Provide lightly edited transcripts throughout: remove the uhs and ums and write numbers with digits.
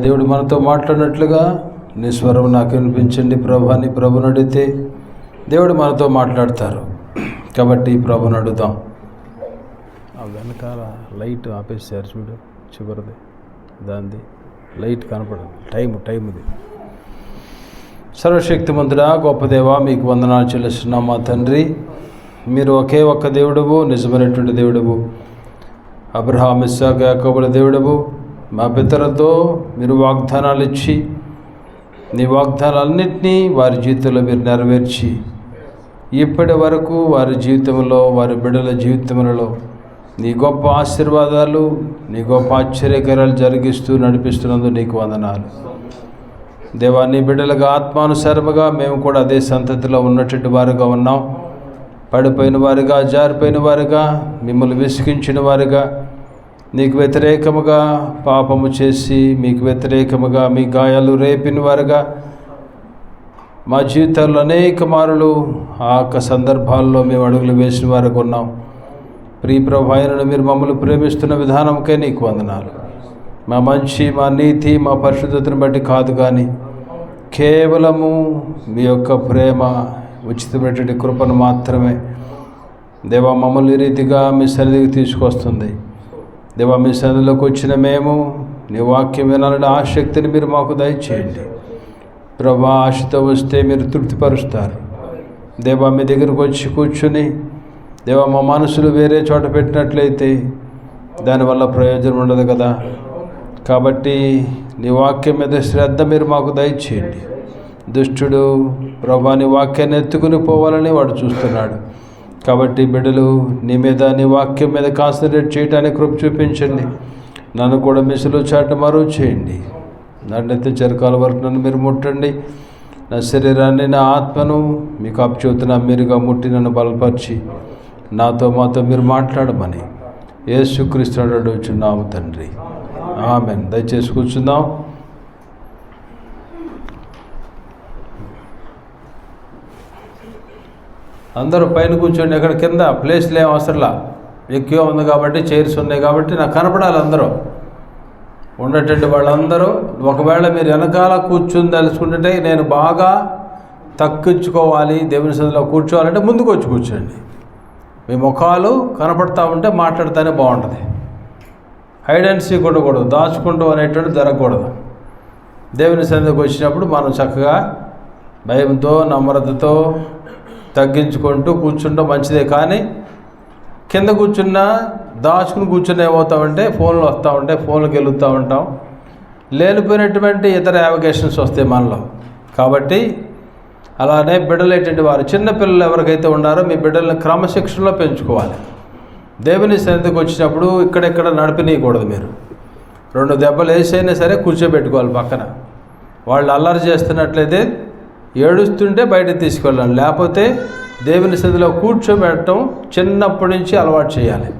దేవుడు మనతో మాట్లాడినట్లుగా నీ స్వరం నాకు వినిపించండి ప్రభా. నీ ప్రభుని అడిగితే దేవుడు మనతో మాట్లాడతారు కాబట్టి ప్రభుని అడుగుదాం. ఆ వెనకాల లైట్ ఆపేసారు చూడు, చివరిది దాంది లైట్ కనపడదు. టైంది. సర్వశక్తిమంతుడా గొప్ప దేవా, మీకు వందనాలు చెల్లిస్తున్నాం మా తండ్రి. మీరు ఒకే ఒక్క దేవుడువు, నిజమైనటువంటి దేవుడువు, అబ్రహాము ఇస్సాకు యాకోబుల దేవుడువు. మా పితరులతో మీరు వాగ్దానాలు ఇచ్చి నీ వాగ్దానాలన్నింటినీ వారి జీవితంలో మీరు నెరవేర్చి ఇప్పటి వరకు వారి జీవితంలో, వారి బిడ్డల జీవితములలో నీ గొప్ప ఆశీర్వాదాలు, నీ గొప్ప ఆశ్చర్యకరాలు జరిగిస్తూ నడిపిస్తున్నందుకు నీకు వందనాలు దేవా. నీ బిడ్డలుగా ఆత్మానుసారముగా మేము కూడా అదే సంతతిలో ఉన్నటువంటి వారుగా ఉన్నాం. పడిపోయిన వారుగా, జారిపోయిన వారుగా, మిమ్మల్ని విసిగించిన వారుగా, నీకు వ్యతిరేకముగా పాపము చేసి మీకు వ్యతిరేకముగా మీ గాయాలు రేపిన వారుగా మా జీవితాల్లో అనేక మారులు ఆ సందర్భాల్లో మేము అడుగులు వేసిన వారుగా ఉన్నాం. ప్రియప్రభు ఆయనను మీరు మమ్మల్ని ప్రేమిస్తున్న విధానంకే నీకు వందనాలు. మా మంచి, మా నీతి, మా పరిశుద్ధతను బట్టి కాదు కానీ కేవలము మీ యొక్క ప్రేమ, ఉచితమైనటువంటి కృపను మాత్రమే దేవా మమ్మల్ని ఈ రీతిగా మీ సన్నిధికి తీసుకొస్తుంది. దేవా మీ సన్నిధిలోకి వచ్చిన మేము నీ వాక్యం వినాలని ఆసక్తిని మీరు మాకు దయచేయండి ప్రభా. ఆశతో వస్తే మీరు తృప్తిపరుస్తారు దేవా. మీ దగ్గరకు వచ్చి కూర్చుని దేవా మా మనసులు వేరే చోట పెట్టినట్లయితే దానివల్ల ప్రయోజనం ఉండదు కదా. కాబట్టి నీ వాక్యం మీద శ్రద్ధ మీరు మాకు దయచేయండి. దుష్టుడు ప్రభా నీ వాక్యాన్ని ఎత్తుకుని పోవాలని వాడు చూస్తున్నాడు. కాబట్టి బిడ్డలు నీ మీద, నీ వాక్యం మీద కాన్సన్ట్రేట్ చేయడానికి కృప చూపించండి. నన్ను కూడా మిసులు చాటు మరువు చేయండి. నన్నైతే చిరకాల వరకు నన్ను మీరు ముట్టండి. నా శరీరాన్ని, నా ఆత్మను మీకు అప్పచెబుతున్నా. మీరుగా ముట్టి నన్ను బలపరిచి నాతో మాతో మీరు మాట్లాడమని యేసుక్రీస్తు అడుగుచున్నాము తండ్రి, ఆమేన్. దయచేసి కూర్చుందాం. అందరూ పైన కూర్చోండి. ఎక్కడ కింద ప్లేస్లు ఏం అవసరంలా, ఎక్కువ ఉంది కాబట్టి, చైర్స్ ఉన్నాయి కాబట్టి నాకు కనపడాలి. అందరూ ఉండేటండి వాళ్ళందరూ. ఒకవేళ మీరు వెనకాల కూర్చుని తెలుసుకుంటుంటే నేను బాగా తక్కించుకోవాలి, దేవుని సన్నిధిలో కూర్చోవాలంటే ముందుకు వచ్చి కూర్చోండి. మీ ముఖాలు కనపడతా ఉంటే మాట్లాడితేనే బాగుంటుంది. హైడ్ అండ్ సీక్ ఉండకూడదు, దాచుకుంటూ అనేటువంటి జరగకూడదు. దేవుని సన్నిధికి వచ్చినప్పుడు మనం చక్కగా భయంతో, నమ్రతతో తగ్గించుకుంటూ కూర్చుంటాం మంచిదే. కానీ కింద కూర్చున్నా, దాచుకుని కూర్చుని ఏమవుతామంటే ఫోన్లు వస్తూ ఉంటాయి, ఫోన్లకు వెలుగుతూ ఉంటాం. లేనిపోయినటువంటి ఇతర యావిగేషన్స్ వస్తాయి మనలో. కాబట్టి అలానే బిడ్డలేటువంటి వారు, చిన్నపిల్లలు ఎవరికైతే ఉన్నారో మీ బిడ్డలను క్రమశిక్షణలో పెంచుకోవాలి. దేవుని సన్నిధికి వచ్చినప్పుడు ఇక్కడెక్కడ నడిపినీయకూడదు. మీరు 2 దెబ్బలు వేసైనా సరే కూర్చోబెట్టుకోవాలి పక్కన. వాళ్ళు అల్లరి చేస్తున్నట్లయితే ఏడుస్తుంటే బయటకు తీసుకెళ్ళాలి. లేకపోతే దేవుని సన్నిధిలో కూర్చోబెట్టడం చిన్నప్పటి నుంచి అలవాటు చేయాలి.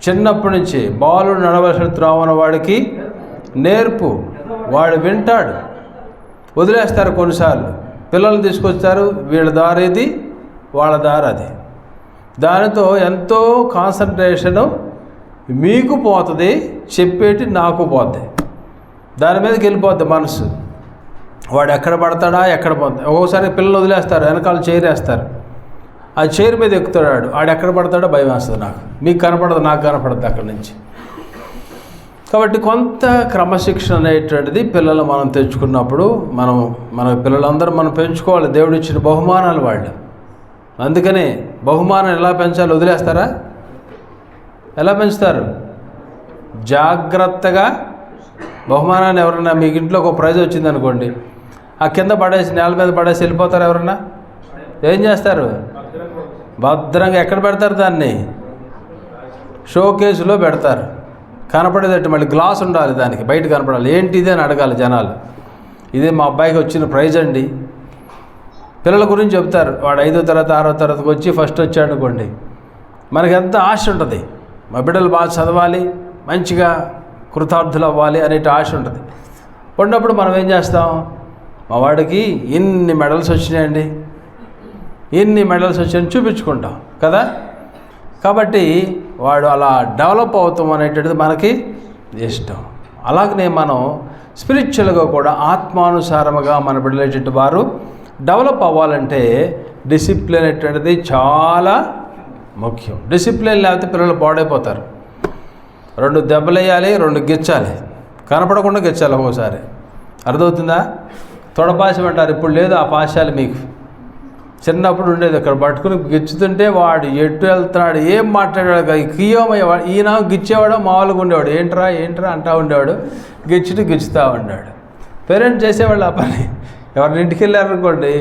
చిన్నప్పటి నుంచి బాలుడు నడవలసిన త్రోవన వాడికి నేర్పు, వాడు వింటాడు. వదిలేస్తారు కొన్నిసార్లు. పిల్లల్ని తీసుకొస్తారు, వీళ్ళ దారి ఇది, వాళ్ళ దారి అది. దానితో ఎంతో కాన్సన్ట్రేషను మీకు పోతుంది, చెప్పేటి నాకు పోతుంది. దాని మీదకి వెళ్ళిపోద్ది మనసు. వాడు ఎక్కడ పడతాడా, ఎక్కడ పోతుంది. ఒక్కోసారి పిల్లలు వదిలేస్తారు, వెనకాల చైర్ వేస్తారు, ఆ చైర్ మీద ఎక్కుతాడు. వాడు ఎక్కడ పడతాడో భయం వేస్తుంది నాకు. మీకు కనపడదు, నాకు కనపడదు అక్కడి నుంచి. కాబట్టి కొంత క్రమశిక్షణ అనేటువంటిది పిల్లలు మనం తెచ్చుకున్నప్పుడు మన పిల్లలందరూ మనం పెంచుకోవాలి. దేవుడు ఇచ్చిన బహుమానాలు వాళ్ళు. అందుకనే బహుమానం ఎలా పెంచాలి? వదిలేస్తారా? ఎలా పెంచుతారు? జాగ్రత్తగా బహుమానాన్ని ఎవరన్నా మీకు ఇంట్లో ఒక ప్రైజ్ వచ్చిందనుకోండి, ఆ కింద పడేసి, నేల మీద పడేసి వెళ్ళిపోతారు. ఎవరన్నా ఏం చేస్తారు? భద్రంగా ఎక్కడ పెడతారు? దాన్ని షో కేసులో పెడతారు. కనపడేటట్టు మళ్ళీ గ్లాస్ ఉండాలి, దానికి బయట కనపడాలి. ఏంటిది అని అడగాలి జనాలు. ఇదే మా అబ్బాయికి వచ్చిన ప్రైజ్ అండి. పిల్లల గురించి చెప్తారు. వాడు 5వ తరగతి 6వ తరగతికి వచ్చి ఫస్ట్ వచ్చాడు అనుకోండి, మనకి ఎంత ఆశ ఉంటుంది. మా బిడ్డలు బాగా చదవాలి, మంచిగా కృతార్థులు అవ్వాలి అనే ఆశ ఉంటుంది. ఉన్నప్పుడు మనం ఏం చేస్తాం? మా వాడికి ఇన్ని మెడల్స్ వచ్చినాయండి, ఇన్ని మెడల్స్ వచ్చాయని చూపించుకుంటాం కదా. కాబట్టి వాడు అలా డెవలప్ అవుతాం అనేటువంటిది మనకి ఇష్టం. అలాగనే మనం స్పిరిచువల్గా కూడా ఆత్మానుసారముగా మన బిడ్డలేటువంటి వారు డెవలప్ అవ్వాలంటే డిసిప్లిన్ అనేటువంటిది చాలా ముఖ్యం. డిసిప్లిన్ లేకపోతే పిల్లలు పాడైపోతారు. 2 దెబ్బలు వేయాలి, 2 గిచ్చాలి, కనపడకుండా గిచ్చాలి ఒక్కోసారి. అర్థమవుతుందా? తొడపాశం అంటారు, ఇప్పుడు లేదు ఆ పాశాలు మీకు. చిన్నప్పుడు ఉండేది, అక్కడ పట్టుకుని గిచ్చుతుంటే వాడు ఎటు వెళ్తున్నాడు, ఏం మాట్లాడాడు, కియోమయ్య ఈయన గిచ్చేవాడు, మామూలుగా ఉండేవాడు, ఏంట్రా అంటా ఉండేవాడు, గిచ్చుతూ ఉండాడు. పేరెంట్స్ చేసేవాళ్ళు ఆ పని. ఎవరిని ఇంటికి వెళ్ళారనుకోండి,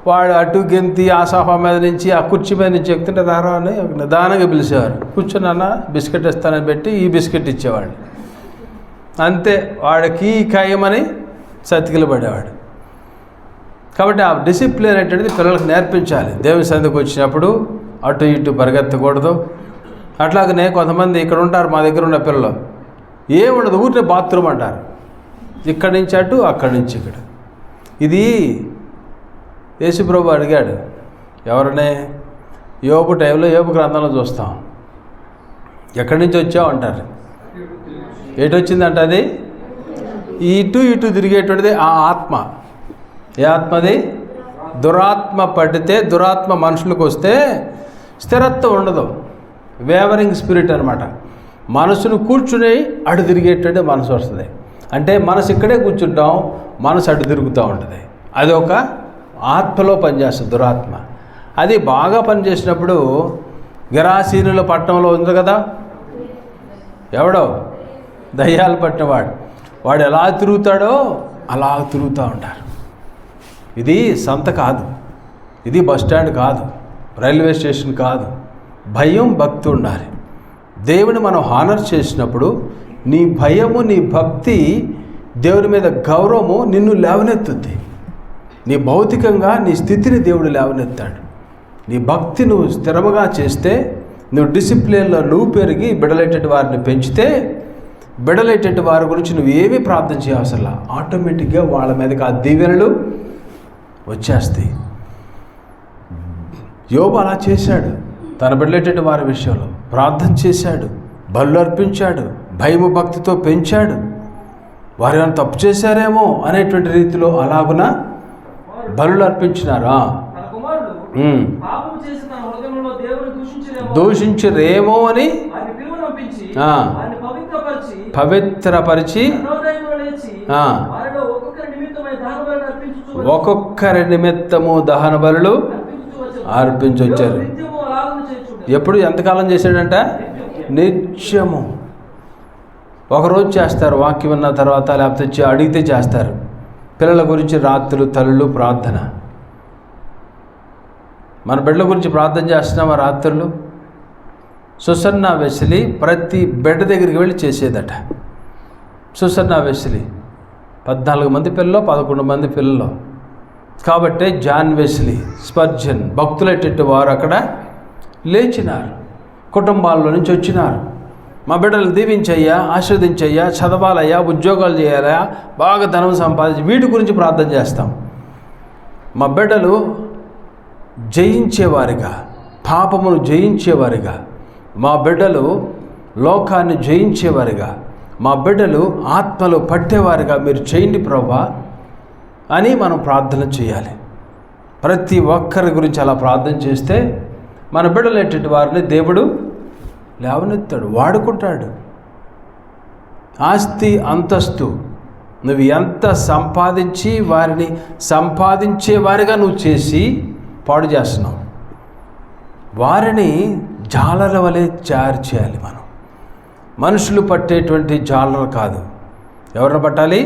వాడు అటు గెంతి ఆ సోఫా మీద నుంచి ఆ కుర్చీ మీద నుంచి ఎక్కుతుంటే రారా అని నిదానంగా పిలిచేవారు. కూర్చొని బిస్కెట్ ఇస్తానని పెట్టి ఈ బిస్కెట్ ఇచ్చేవాడు. అంతే, వాడికి ఖాయమని సతికిలు పడేవాడు. కాబట్టి ఆ డిసిప్లిన్ అనేటువంటిది పిల్లలకు నేర్పించాలి. దేవుని సన్నిధికి వచ్చినప్పుడు అటు ఇటు పరిగెత్తకూడదు. అట్లాగనే కొంతమంది ఇక్కడ ఉంటారు, మా దగ్గర ఉన్న పిల్లలు ఏముండదు, ఊరినే బాత్రూమ్ అంటారు, ఇక్కడి నుంచి అటు అక్కడి నుంచి ఇక్కడ. ఇది యేసుప్రభు అడిగాడు ఎవరనే, యోబు టైంలో, యోబు గ్రంథంలో చూస్తాం, ఎక్కడి నుంచి వచ్చావు అంటారు. ఎటు వచ్చిందంట అది? ఇటు ఇటు తిరిగేటువంటిది ఆ ఆత్మ. ఏ ఆత్మది? దురాత్మ పడితే, దురాత్మ మనుషులకు వస్తే స్థిరత్వం ఉండదు, వేవరింగ్ స్పిరిట్ అనమాట. మనసును కూర్చుని అటు తిరిగేటువంటి మనసు వస్తుంది. అంటే మనసు ఇక్కడే కూర్చుంటాం, మనసు అటు తిరుగుతూ ఉంటుంది. అది ఒక ఆత్మలో పనిచేస్తుంది దురాత్మ. అది బాగా పనిచేసినప్పుడు గెరాసీనుల పట్టణంలో ఉంది కదా, ఎవడో దయ్యాలు పట్టినవాడు, వాడు ఎలా తిరుగుతాడో అలా తిరుగుతూ ఉంటారు. ఇది సంత కాదు, ఇది బస్టాండ్ కాదు, రైల్వే స్టేషన్ కాదు. భయం, భక్తి ఉండాలి. దేవుని మనం హానర్ చేసినప్పుడు నీ భయము, నీ భక్తి, దేవుని మీద గౌరవము నిన్ను లేవనెత్తుద్ది. నీ భౌతికంగా నీ స్థితిని దేవుడు లేవనెత్తాడు. నీ భక్తి నువ్వు స్థిరముగా చేస్తే, నువ్వు డిసిప్లిన్లో నువ్వు పెరిగి బిడలేటటువంటి వారిని పెంచితే, బిడలేటటువంటి వారి గురించి నువ్వు ఏమీ ప్రార్థన చేయవసరంలా, ఆటోమేటిక్గా వాళ్ళ మీదకి ఆ దీవెనలు వచ్చేస్తాయి. యోబు అలా చేశాడు. తన బిడ్డలేటటువంటి వారి విషయంలో ప్రార్థన చేశాడు, బలులు అర్పించాడు, భయము భక్తితో పెంచాడు. వారు ఏమైనా తప్పు చేశారేమో అనేటువంటి రీతిలో అలాగున బలులు అర్పించినారా. దూషించరేమో అని పవిత్రపరిచి ఒక్కొక్కరి నిమిత్తము దహన బలులు అర్పించొచ్చారు. ఎప్పుడు ఎంతకాలం చేశాడంట? నిత్యము. ఒకరోజు చేస్తారు వాక్యం విన్న తర్వాత, లేకపోతే అడిగితే చేస్తారు. పిల్లల గురించి రాత్రులు తల్లులు ప్రార్థన. మన బిడ్డల గురించి ప్రార్థన చేస్తున్నామా రాత్రులు? సుసన్నా వెస్లీ ప్రతి బిడ్డ దగ్గరికి వెళ్ళి చేసేదట. సుసన్నా వెస్లీ 14 మంది పిల్లలు, 11 మంది పిల్లలు. కాబట్టి జాన్ వెస్లీ, స్పర్జన్ భక్తులైనటువంటి వారు అక్కడ లేచినారు, కుటుంబాల్లో నుంచి వచ్చినారు. మా బిడ్డలు దీవించయ్యా, ఆశీర్వదించయ్యా, చదవాలయ్యా, ఉద్యోగాలు చేయాలా, బాగా ధనం సంపాదించి, వీటి గురించి ప్రార్థన చేస్తాం. మా బిడ్డలు జయించేవారిగా, పాపమును జయించేవారిగా, మా బిడ్డలు లోకాన్ని జయించేవారిగా, మా బిడ్డలు ఆత్మలు పట్టేవారిగా మీరు చేయండి ప్రభువా అని మనం ప్రార్థన చేయాలి. ప్రతి ఒక్కరి గురించి అలా ప్రార్థన చేస్తే మన బిడ్డలేటువంటి వారిని దేవుడు లేవనెత్తాడు, వాడుకుంటాడు. ఆస్తి అంతస్తు నువ్వు ఎంత సంపాదించి వారిని సంపాదించే వారిగా నువ్వు చేసి పాడు చేస్తున్నావు. వారిని జాలల వలె తయారు చేయాలి. మనం మనుషులు పట్టేటువంటి జాలలు కాదు, ఎవరిని పట్టాలి?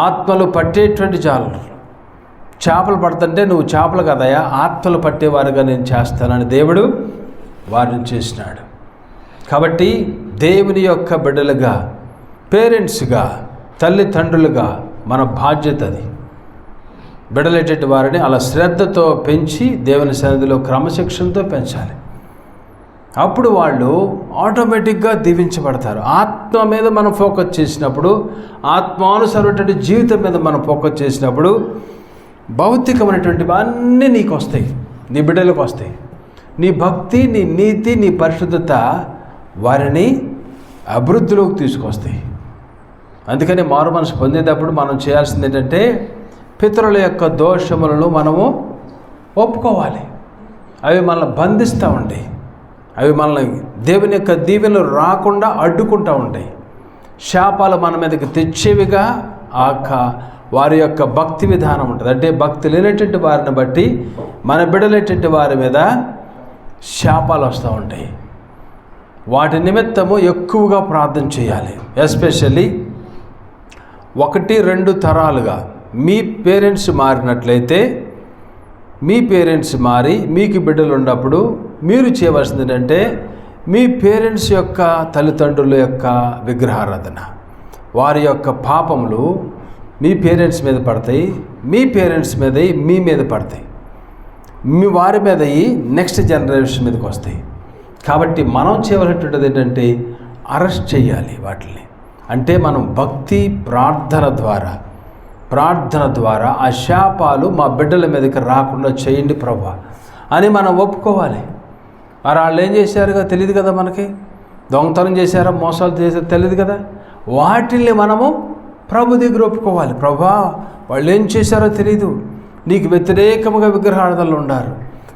ఆత్మలు పట్టేటువంటి జాలలు. చేపలు పడుతుంటే నువ్వు చేపలు కదయా, ఆత్మలు పట్టేవారుగా నేను చేస్తానని దేవుడు వారిని చేసినాడు. కాబట్టి దేవుని యొక్క బిడ్డలుగా, పేరెంట్స్గా, తల్లిదండ్రులుగా మన బాధ్యత అది. బిడ్డలేటటువంటి వారిని అలా శ్రద్ధతో పెంచి దేవుని సన్నిధిలో క్రమశిక్షణతో పెంచాలి. అప్పుడు వాళ్ళు ఆటోమేటిక్గా దీవించబడతారు. ఆత్మ మీద మనం ఫోకస్ చేసినప్పుడు, ఆత్మానుసరమైనటువంటి జీవితం మీద మనం ఫోకస్ చేసినప్పుడు భౌతికమైనటువంటివి అన్నీ నీకు వస్తాయి, నీ బిడ్డలకు వస్తాయి. నీ భక్తి, నీ నీతి, నీ పరిశుద్ధత వారిని అభివృద్ధిలోకి తీసుకొస్తాయి. అందుకని మారు మనసు పొందేటప్పుడు మనం చేయాల్సింది ఏంటంటే పితరుల యొక్క దోషములను మనము ఒప్పుకోవాలి. అవి మనల్ని బంధిస్తూ ఉంటాయి, అవి మనల్ని దేవుని యొక్క దీవెనలు రాకుండా అడ్డుకుంటూ ఉంటాయి. శాపాలు మన మీదకి తెచ్చేవిగా వారి యొక్క భక్తి విధానం ఉంటుంది. అంటే భక్తి లేనటువంటి వారిని బట్టి మన బిడ్డలేటువంటి వారి మీద శాపాలు వస్తూ ఉంటాయి. వాటి నిమిత్తము ఎక్కువగా ప్రార్థన చేయాలి. ఎస్పెషల్లీ 1-2 తరాలుగా మీ పేరెంట్స్ మారినట్లయితే, మీ పేరెంట్స్ మారి మీకు బిడ్డలు ఉన్నప్పుడు మీరు చేయవలసింది ఏంటంటే మీ పేరెంట్స్ యొక్క తల్లిదండ్రుల యొక్క విగ్రహారాధన, వారి యొక్క పాపములు మీ పేరెంట్స్ మీద పడతాయి, మీ పేరెంట్స్ మీద మీ మీద పడతాయి, మీ వారి మీద నెక్స్ట్ జనరేషన్ మీదకి వస్తాయి. కాబట్టి మనం చేయవలసినటువంటిది ఏంటంటే అరెస్ట్ చేయాలి వాటిని. అంటే మనం భక్తి ప్రార్థన ద్వారా ఆ శాపాలు మా బిడ్డల మీదకి రాకుండా చేయండి ప్రభువా అని మనం ఒప్పుకోవాలి. మరి వాళ్ళు ఏం చేశారుగా తెలియదు కదా, మనకి దొంగతనం చేశారా, మోసాలు చేశారో తెలియదు కదా. వాటిల్ని మనము ప్రభు దగ్గర ఒప్పుకోవాలి. ప్రభువా వాళ్ళు ఏం చేశారో తెలియదు, నీకు వ్యతిరేకముగా విగ్రహారాధనలు ఉన్నారు,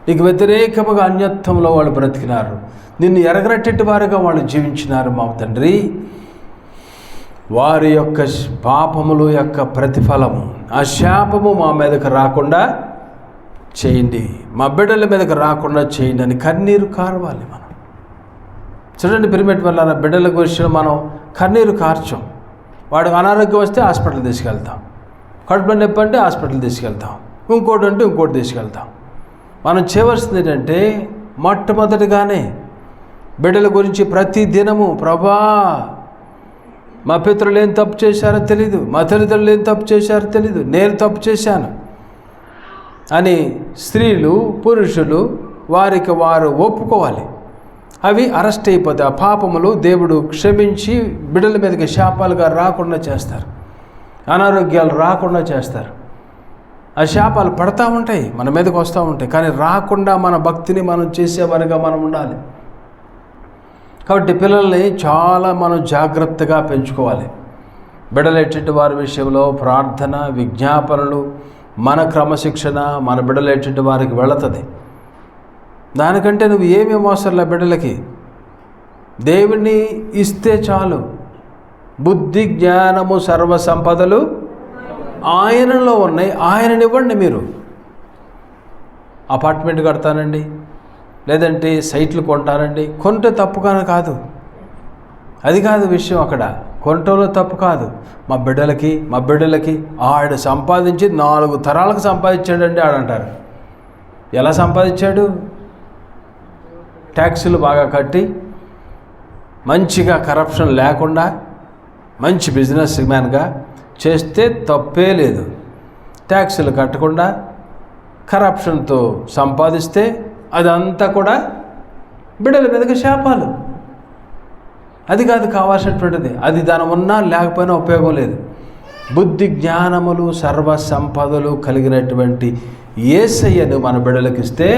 నీకు వ్యతిరేకముగా అన్యత్వంలో వాళ్ళు బ్రతికినారు, నిన్ను ఎరగనట్టేటి వారుగా వాళ్ళు జీవించినారు. మా తండ్రి, వారి యొక్క పాపములు యొక్క ప్రతిఫలము, ఆ శాపము మా మీదకి రాకుండా చేయండి, మా బిడ్డల మీదకి రాకుండా చేయండి అని కన్నీరు కార్వాలి. మనం చూడండి, పిరిమిట్ వల్ల బిడ్డల గురించి మనం కన్నీరు కార్చం. వాడికి అనారోగ్యం వస్తే హాస్పిటల్ తీసుకెళ్తాం, కడుపులో నొప్పి అంటే హాస్పిటల్ తీసుకెళ్తాం, ఇంకోటి అంటే ఇంకోటి తీసుకెళ్తాం. మనం చేయవలసింది ఏంటంటే మొట్టమొదటిగానే బిడ్డల గురించి ప్రతి దినము, ప్రభా మా పితరులు ఏం తప్పు చేశారో తెలీదు, మా తల్లిదండ్రులు ఏం తప్పు చేశారో తెలీదు, నేను తప్పు చేశాను అని స్త్రీలు పురుషులు వారికి వారు ఒప్పుకోవాలి. అవి అరెస్ట్ అయిపోతాయి. ఆ పాపములు దేవుడు క్షమించి బిడ్డల మీదకి శాపాలుగా రాకుండా చేస్తారు, అనారోగ్యాలు రాకుండా చేస్తారు. ఆ శాపాలు పడతా ఉంటాయి, మన మీదకి వస్తూ ఉంటాయి, కానీ రాకుండా మన భక్తిని మనం చేసేవారిగా మనం ఉండాలి. కాబట్టి పిల్లల్ని చాలా మనం జాగ్రత్తగా పెంచుకోవాలి. బిడ్డలేటువంటి వారి విషయంలో ప్రార్థన, విజ్ఞాపనలు, మన క్రమశిక్షణ మన బిడ్డలేటువంటి వారికి వెళుతుంది. దానికంటే నువ్వు ఏమేమి అవసరంలే, బిడ్డలకి దేవుణ్ణి ఇస్తే చాలు. బుద్ధి జ్ఞానము సర్వ సంపదలు ఆయనలో ఉన్నాయి, ఆయననివ్వండి. మీరు అపార్ట్మెంట్ కడతానండి, లేదంటే సైట్లు కొంటానండి, కొంటే తప్పుగానే కాదు, అది కాదు విషయం. అక్కడ కొనటంలో తప్పు కాదు. మా బిడ్డలకి ఆడు సంపాదించి 4 తరాలకు సంపాదించాడండి ఆడంటారు. ఎలా సంపాదించాడు? ట్యాక్సులు బాగా కట్టి, మంచిగా కరప్షన్ లేకుండా, మంచి బిజినెస్ మ్యాన్గా చేస్తే తప్పే లేదు. ట్యాక్సులు కట్టకుండా కరప్షన్తో సంపాదిస్తే అదంతా కూడా బిడ్డల మీదకి శాపాలు. అది కాదు కావాల్సినటువంటిది. అది దాని ఉన్నా లేకపోయినా ఉపయోగం లేదు. బుద్ధి జ్ఞానములు సర్వ సంపదలు కలిగినటువంటి యేసయ్యను మన బిడ్డలకు ఇస్తే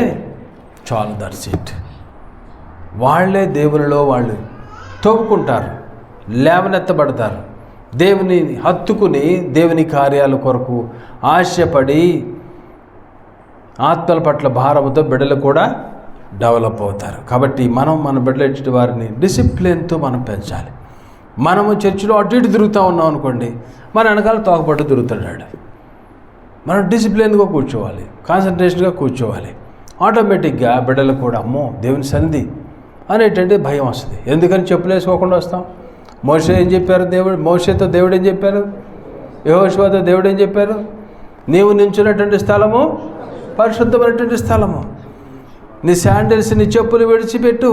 చాలు, దట్స్ ఇట్. వాళ్ళే దేవునిలో వాళ్ళు తోపుకుంటారు, లేవనెత్తబడతారు. దేవుని హత్తుకుని దేవుని కార్యాల కొరకు ఆశపడి ఆత్మల పట్ల భారముతో బిడ్డలు కూడా డెవలప్ అవుతారు. కాబట్టి మనం మన బిడ్డల వారిని డిసిప్లిన్తో మనం పెంచాలి. మనము చర్చిలో అటు ఇటు తిరుగుతూ ఉన్నాం అనుకోండి, మన వెనకాల తోకపట్టు తిరుగుతాడు. మనం డిసిప్లిన్గా కూర్చోవాలి, కాన్సన్ట్రేషన్గా కూర్చోవాలి. ఆటోమేటిక్గా బిడ్డలు కూడా అమ్మో దేవుని సన్నిధి అనేటువంటి భయం వస్తుంది. ఎందుకని చెప్పులు వేసుకోకుండా వస్తాం? మోషే ఏం చెప్పారు? మోషేతో దేవుడు ఏం చెప్పారు? యెహోషువతో దేవుడు ఏం చెప్పారు? నీవు నించున్నటువంటి స్థలము పరిశుద్ధమైనటువంటి స్థలము, నీ శాండిల్స్, నీ చెప్పులు విడిచిపెట్టు.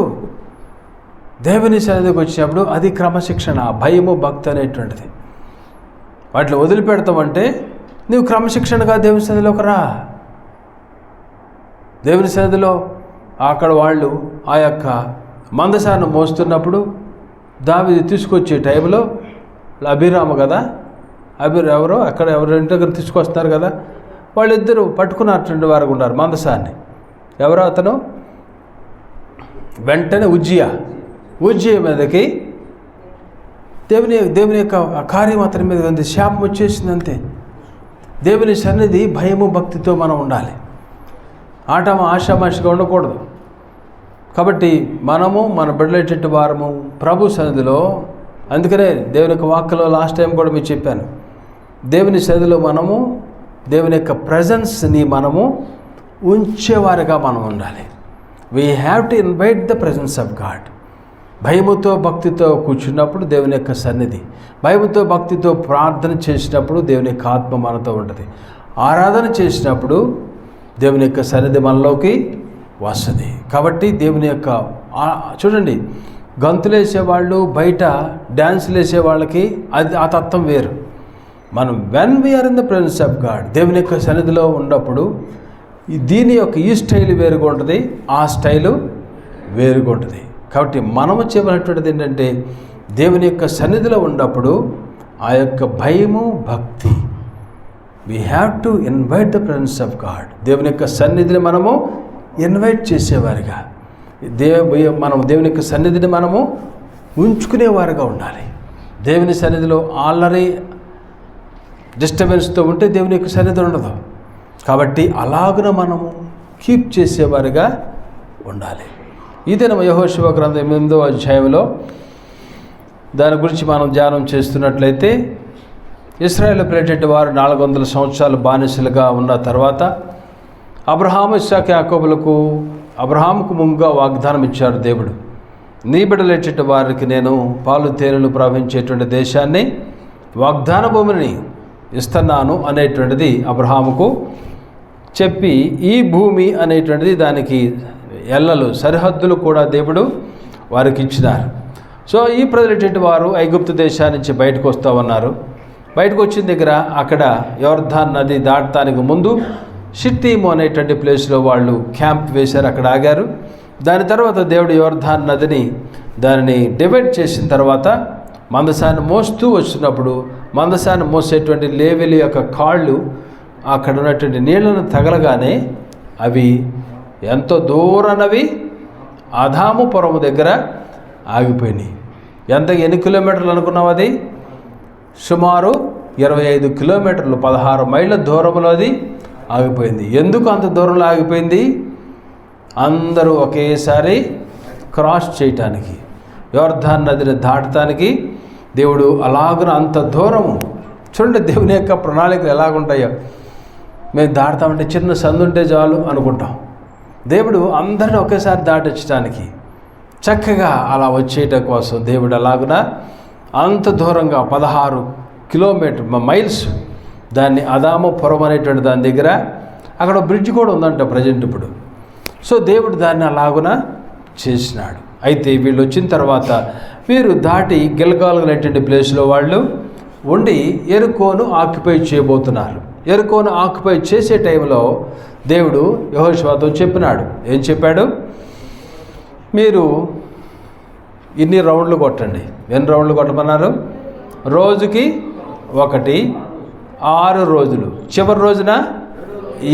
దేవుని సన్నిధికి వచ్చినప్పుడు అది క్రమశిక్షణ, భయము, భక్తి అనేటువంటిది. వాటిని వదిలిపెడతామంటే నువ్వు క్రమశిక్షణగా దేవుని సన్నిధిలోకి రా. దేవుని సన్నిధిలో అక్కడ వాళ్ళు ఆ యొక్క మందసాన్ని మోస్తున్నప్పుడు దావీదు తీసుకొచ్చే టైంలో అభిరాము కదా, ఎవరో అక్కడ ఇంటి దగ్గర తీసుకొస్తున్నారు కదా, వాళ్ళిద్దరూ పట్టుకున్నటువంటి వారు ఉన్నారు మందసాన్ని. ఎవరో అతను వెంటనే ఉజ్జియా మీదకి దేవుని యొక్క కార్యం అతని మీద ఉంది, శాపం వచ్చేసింది అంతే. దేవుని సన్నిధి భయము భక్తితో మనం ఉండాలి, ఆషామాషిగా ఉండకూడదు. కాబట్టి మనము మన బిడ్డలేటట్టు వారము ప్రభు సన్నిధిలో, అందుకనే దేవుని యొక్క వాక్యలో లాస్ట్ టైం కూడా మీకు చెప్పాను, దేవుని సన్నిధిలో మనము దేవుని యొక్క ప్రజెన్స్ని మనము ఉంచేవారుగా మనం ఉండాలి. We have to invite the presence of God. భయముతో భక్తితో కూర్చున్నప్పుడు దేవుని యొక్క సన్నిధి, భయముతో భక్తితో ప్రార్థన చేసినప్పుడు దేవుని యొక్క ఆత్మ మనతో ఉంటుంది. ఆరాధన చేసినప్పుడు దేవుని యొక్క సన్నిధి మనలోకి వస్తుంది. కాబట్టి దేవుని యొక్క చూడండి, గంతులేసేవాళ్ళు, బయట డ్యాన్సులు వేసే వాళ్ళకి అది ఆ తత్వం వేరు. మనం when we are in the presence of God, దేవుని యొక్క సన్నిధిలో ఉన్నప్పుడు దీని యొక్క ఈ స్టైల్ వేరుగా ఉంటుంది, ఆ స్టైలు వేరుగా ఉంటుంది. కాబట్టి మనము చేయవలసినటువంటిది ఏంటంటే దేవుని యొక్క సన్నిధిలో ఉన్నప్పుడు ఆ యొక్క భయము భక్తి, we have to invite the presence of God. దేవుని యొక్క సన్నిధిని మనము ఇన్వైట్ చేసేవారుగా, మనం దేవుని యొక్క సన్నిధిని మనము ఉంచుకునేవారుగా ఉండాలి. దేవుని సన్నిధిలో ఆల్రెడీ డిస్టర్బెన్స్తో ఉంటే దేవుని యొక్క సన్నిధి ఉండదు. కాబట్టి అలాగున మనము కీప్ చేసేవారుగా ఉండాలి. ఈ దినం యెహోషువ గ్రంథం 8వ అధ్యాయంలో దాని గురించి మనం ధ్యానం చేస్తున్నట్లయితే, ఇశ్రాయేలు ప్రేటెడ్ వారు 400 సంవత్సరాలు బానిసలుగా ఉన్న తర్వాత అబ్రహాము, ఇస్సాకు, యాకోబులకు అబ్రహాముకు ముందుగా వాగ్దానం ఇచ్చారు దేవుడు. నీ బిడ్డలేటటువంటి వారికి నేను పాలు తేనెలు ప్రవహించేటువంటి దేశాన్ని, వాగ్దాన భూమిని ఇస్తున్నాను అనేటువంటిది అబ్రహాముకు చెప్పి, ఈ భూమి అనేటువంటిది దానికి ఎల్లలు సరిహద్దులు కూడా దేవుడు వారికి ఇచ్చినారు. సో ఈ ప్రజలటువంటి వారు ఐగుప్తు దేశాన్ని నుంచి బయటకు వస్తూ ఉన్నారు. బయటకు వచ్చిన దగ్గర అక్కడ యోర్దాన్ నది దాటడానికి ముందు షిత్తీము అనేటువంటి ప్లేస్లో వాళ్ళు క్యాంప్ వేశారు, అక్కడ ఆగారు. దాని తర్వాత దేవుడు యోర్దాన్ నదిని దానిని డివైడ్ చేసిన తర్వాత మందసాన్ని మోస్తూ వచ్చినప్పుడు మందసాన్ని మోసేటువంటి లేవెలి యొక్క కాళ్ళు అక్కడ ఉన్నటువంటి నీళ్లను తగలగానే అవి ఎంతో దూరనవి అదాము పొరము దగ్గర ఆగిపోయినాయి. ఎన్ని కిలోమీటర్లు అనుకున్నావు? అది సుమారు 25 కిలోమీటర్లు, 16 మైళ్ళ దూరంలో అది ఆగిపోయింది. ఎందుకు అంత దూరంలో ఆగిపోయింది? అందరూ ఒకేసారి క్రాస్ చేయటానికి, యోర్దాన్ నదిని దాటడానికి దేవుడు అలాగున అంత దూరము. చూడండి దేవుని యొక్క ప్రణాళికలు ఎలాగుంటాయో. మేము దాటుతామంటే చిన్న సందు ఉంటే చాలు అనుకుంటాం. దేవుడు అందరిని ఒకేసారి దాటించడానికి, చక్కగా అలా వచ్చేయటం కోసం దేవుడు అలాగున అంత దూరంగా 16 మైల్స్ దాన్ని అదాము పురం అనేటువంటి దాని దగ్గర అక్కడ బ్రిడ్జ్ కూడా ఉందంట ప్రజెంట్ ఇప్పుడు. సో దేవుడు దాన్ని అలాగున చేసినాడు. అయితే వీళ్ళు వచ్చిన తర్వాత వీరు దాటి గిల్గాల్ అనేటువంటి ప్లేస్లో వాళ్ళు ఉండి యెరికోను ఆక్యుపై చేయబోతున్నారు. యెరికోను ఆక్యుపై చేసే టైంలో దేవుడు యెహోషువతో చెప్పినాడు. ఏం చెప్పాడు? మీరు ఇన్ని రౌండ్లు కొట్టండి. ఎన్ని రౌండ్లు కొట్టమన్నారు? రోజుకి 1, 6 రోజులు, చివరి రోజున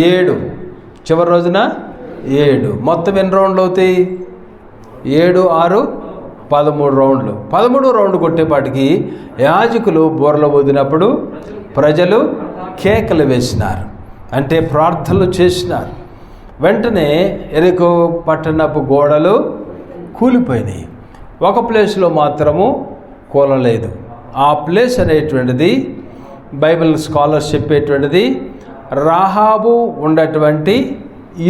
7, చివరి రోజున 7, మొత్తం ఎన్ని రౌండ్లు అవుతాయి? 7, 6, 13 రౌండ్లు. 13 రౌండ్ కొట్టేపాటికి యాజకులు బోర్ల ఊదినప్పుడు ప్రజలు కేకలు వేసినారు, అంటే ప్రార్థనలు చేసినారు. వెంటనే యెరికో పట్టణపు గోడలు కూలిపోయినాయి. ఒక ప్లేస్లో మాత్రము కూలలేదు. ఆ ప్లేస్ అనేటువంటిది బైబిల్ స్కాలర్స్ చెప్పేటువంటిది రాహాబు ఉన్నటువంటి